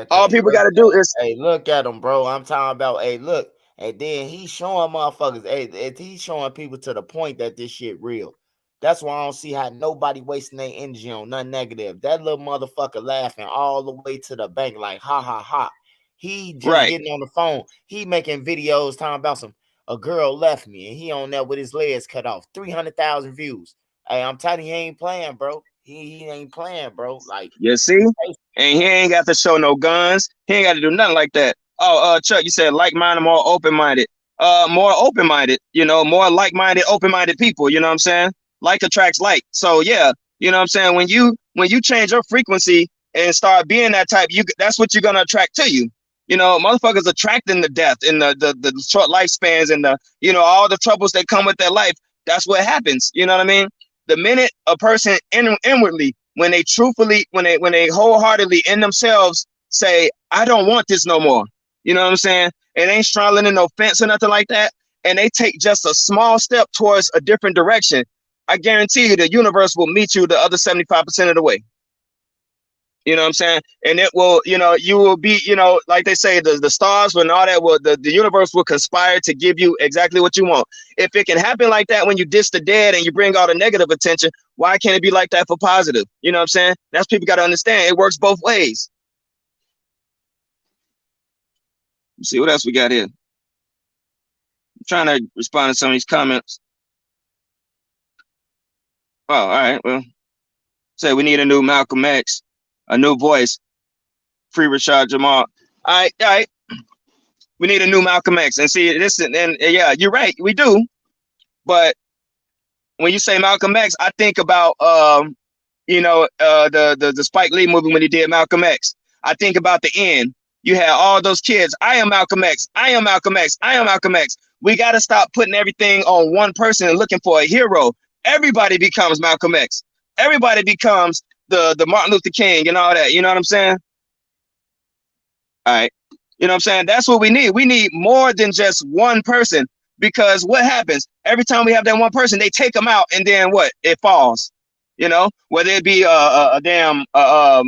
B: All people got to do is,
A: hey, look at him, bro. I'm talking about, hey, look. And then he's showing motherfuckers, hey, he's showing people to the point that this shit real. That's why I don't see how nobody wasting their energy on nothing negative. That little motherfucker laughing all the way to the bank like, ha, ha, ha. He just
B: right.
A: getting on the phone. He making videos talking about a girl left me, and he on there with his legs cut off. 300,000 views. Hey, I'm telling you, he ain't playing, bro. He ain't playing, bro. Like,
B: you see? And he ain't got to show no guns. He ain't got to do nothing like that. Oh, Chuck, you said like-minded, more open-minded. More open-minded, more like-minded, open-minded people, you know what I'm saying? Like attracts like. So yeah, you know what I'm saying? When you change your frequency and start being that type, that's what you're gonna attract to you. Motherfuckers attracting the death and the short lifespans and all the troubles that come with their life. That's what happens. You know what I mean? The minute a person inwardly, when they wholeheartedly in themselves say, I don't want this no more. You know what I'm saying? It ain't straddling in no fence or nothing like that. And they take just a small step towards a different direction. I guarantee you the universe will meet you the other 75% of the way. You know what I'm saying? And it will, you will be, like they say, the stars and all that the universe will conspire to give you exactly what you want. If it can happen like that when you diss the dead and you bring all the negative attention, why can't it be like that for positive? You know what I'm saying? That's people got to understand. It works both ways. Let's see what else we got here. I'm trying to respond to some of these comments. Oh, all right. Well, say we need a new Malcolm X, a new voice. Free Rashad Jamal. All right. We need a new Malcolm X. And see this, and yeah, you're right. We do. But when you say Malcolm X, I think about the Spike Lee movie when he did Malcolm X. I think about the end. You had all those kids. I am Malcolm X. I am Malcolm X. I am Malcolm X. We got to stop putting everything on one person and looking for a hero. Everybody becomes Malcolm X. Everybody becomes the Martin Luther King and all that. You know what I'm saying? All right. You know what I'm saying? That's what we need. We need more than just one person, because what happens every time we have that one person, they take them out and then what? It falls, whether it be one of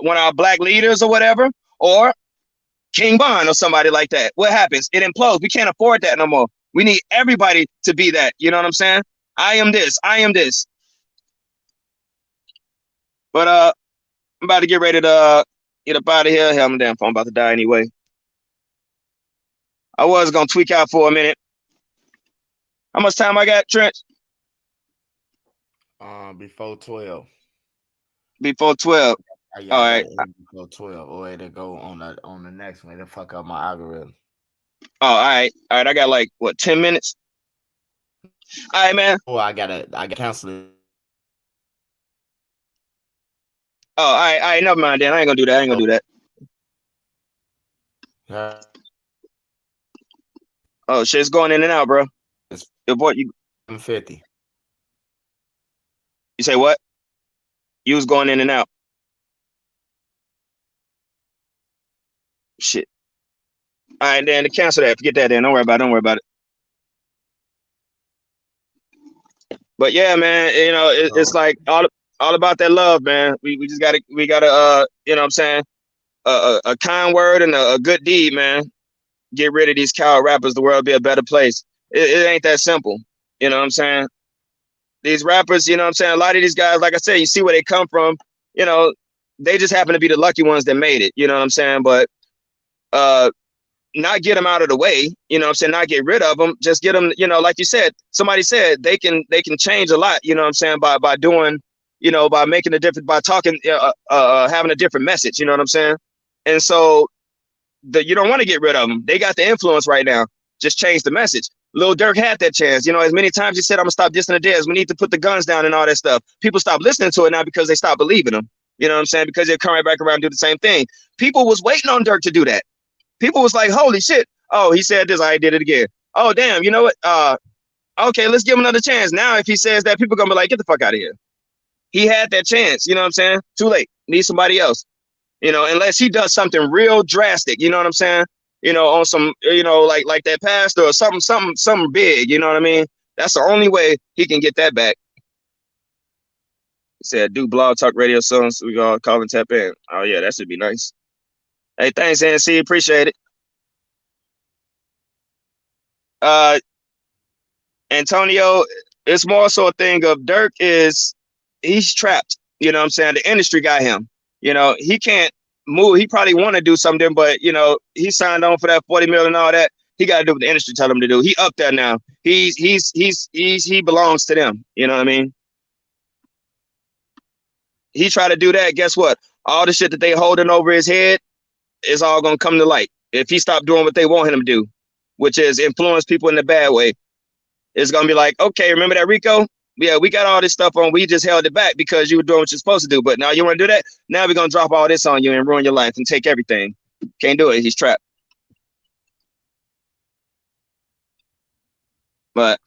B: our black leaders or whatever, or King Bond or somebody like that. What happens? It implodes. We can't afford that no more. We need everybody to be that. You know what I'm saying? I am this. I am this. But I'm about to get ready to get up out of here. Hell, my damn phone about to die anyway. I was gonna tweak out for a minute. How much time I got, Trent?
A: Before 12.
B: Before 12. All right.
A: Before 12, or it'll go on the next one. It'll fuck up my algorithm.
B: Oh, all right. I got like 10 minutes. All right, man.
A: Oh, I gotta cancel it.
B: Oh, all right. Never mind, then. I ain't gonna do that.
A: Yeah.
B: Oh, shit's going in and out, bro. Your boy, you
A: 50.
B: You say what? You was going in and out. Shit. All right, then to cancel that. Forget that. Then don't worry about it. But yeah, man. It's like all about that love, man. We just gotta you know what I'm saying, a kind word and a good deed, man. Get rid of these coward rappers. The world will be a better place. It ain't that simple. You know what I'm saying? These rappers, you know what I'm saying? A lot of these guys, like I said, you see where they come from. They just happen to be the lucky ones that made it. You know what I'm saying? But not get them out of the way, you know what I'm saying, not get rid of them, just get them, you know, like you said, somebody said they can change a lot, you know what I'm saying, by doing, you know, by making a different, by talking, having a different message, you know what I'm saying. And so you don't want to get rid of them. They got the influence right now. Just change the message. Lil Durk had that chance. You know, as many times he said, I'm gonna stop dissing the dead. We need to put the guns down and all that stuff. People stop listening to it now because they stop believing him. You know what I'm saying? Because they're coming back around and do the same thing. People was waiting on Durk to do that. People was like, holy shit. Oh, he said this, I did it again. Oh, damn, you know what? Okay, let's give him another chance. Now, if he says that, people gonna be like, get the fuck out of here. He had that chance, you know what I'm saying? Too late. Need somebody else. You know, unless he does something real drastic, you know what I'm saying? You know, on some, you know, like that pastor or something big, you know what I mean? That's the only way he can get that back. He said, do blog talk radio soon, so we gonna call and tap in. Oh yeah, that should be nice. Hey, thanks, NC, appreciate it. Antonio, it's more so a thing of Dirk he's trapped. You know what I'm saying? The industry got him. You know, he can't move. He probably want to do something, but you know, he signed on for that 40 million and all that. He got to do what the industry tell him to do. He up there now. He belongs to them. You know what I mean? He try to do that. Guess what? All the shit that they holding over his head is all gonna come to light if he stop doing what they want him to do, which is influence people in the bad way. It's gonna be like, okay, remember that, Rico? Yeah, we got all this stuff on. We just held it back because you were doing what you're supposed to do. But now you want to do that? Now we're gonna drop all this on you and ruin your life and take everything. Can't do it. He's trapped. But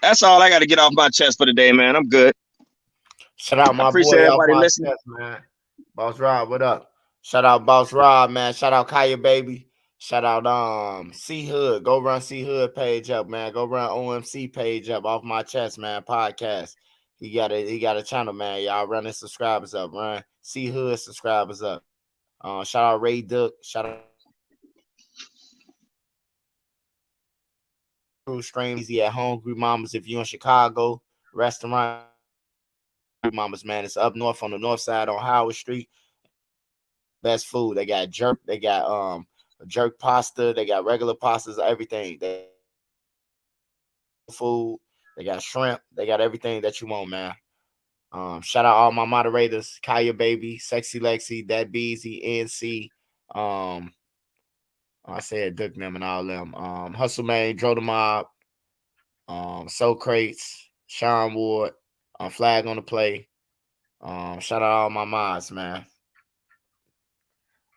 B: that's all I got to get off my chest for today, man. I'm good.
A: Shout out
B: I
A: my
B: appreciate
A: boy off
B: everybody
A: my
B: listening.
A: chest, man. Boss Rob, what up? Shout out Boss Rob, man. Shout out Kaya Baby. Shout out C Hood. Go run C Hood page up, man. Go run OMC page up off my chest, man. Podcast. He got a channel, man. Y'all run his subscribers up. Run C Hood subscribers up. Shout out Ray Duck. Shout out Stream Easy at Home Group Mamas. If you in Chicago, restaurant Mamas, man. It's up north on the north side on Howard Street. Best food. They got jerk. They got jerk pasta. They got regular pastas. Everything. They food. They got shrimp. They got everything that you want, man. Shout out all my moderators: Kaya Baby, Sexy Lexi, That Beezy, NC. I said Duck them and all them. Hustle Man, Dro the Mob, Soul Crates, Sean Ward, Flag on the Play. Shout out all my mods, man.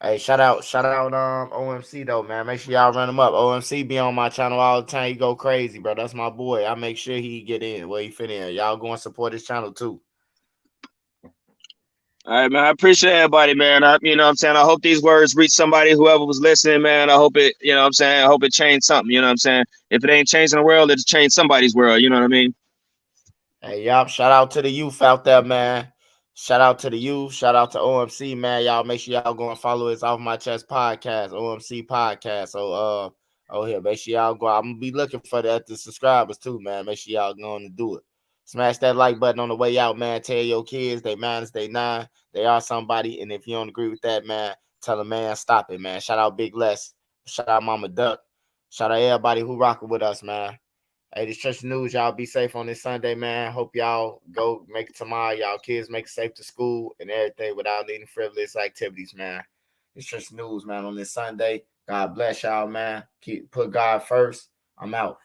A: Hey, shout out OMC though, man. Make sure y'all run him up. OMC be on my channel all the time. He go crazy, bro. That's my boy. I make sure he get in where he fit in. Y'all go and support his channel too.
B: All right, man. I appreciate everybody, man. You know what I'm saying? I hope these words reach somebody, whoever was listening, man. I hope it, you know what I'm saying? I hope it changed something, you know what I'm saying? If it ain't changing the world, it'll change somebody's world, you know what I mean?
A: Hey, y'all, shout out to the youth out there, man. Shout out to the youth. Shout out to OMC, man. Y'all make sure y'all go and follow his Off My Chest podcast, OMC podcast. So here, make sure y'all go. I'm gonna be looking for the subscribers too, man. Make sure y'all go on and do it. Smash that like button on the way out, man. Tell your kids they minus they 9. They are somebody. And if you don't agree with that, man, tell them, man, stop it, man. Shout out Big Les. Shout out Mama Duck. Shout out everybody who rocking with us, man. Hey, this Church News, y'all be safe on this Sunday, man. Hope y'all go make it tomorrow. Y'all kids make it safe to school and everything without needing frivolous activities, man. This Church News, man, on this Sunday. God bless y'all, man. Put God first. I'm out.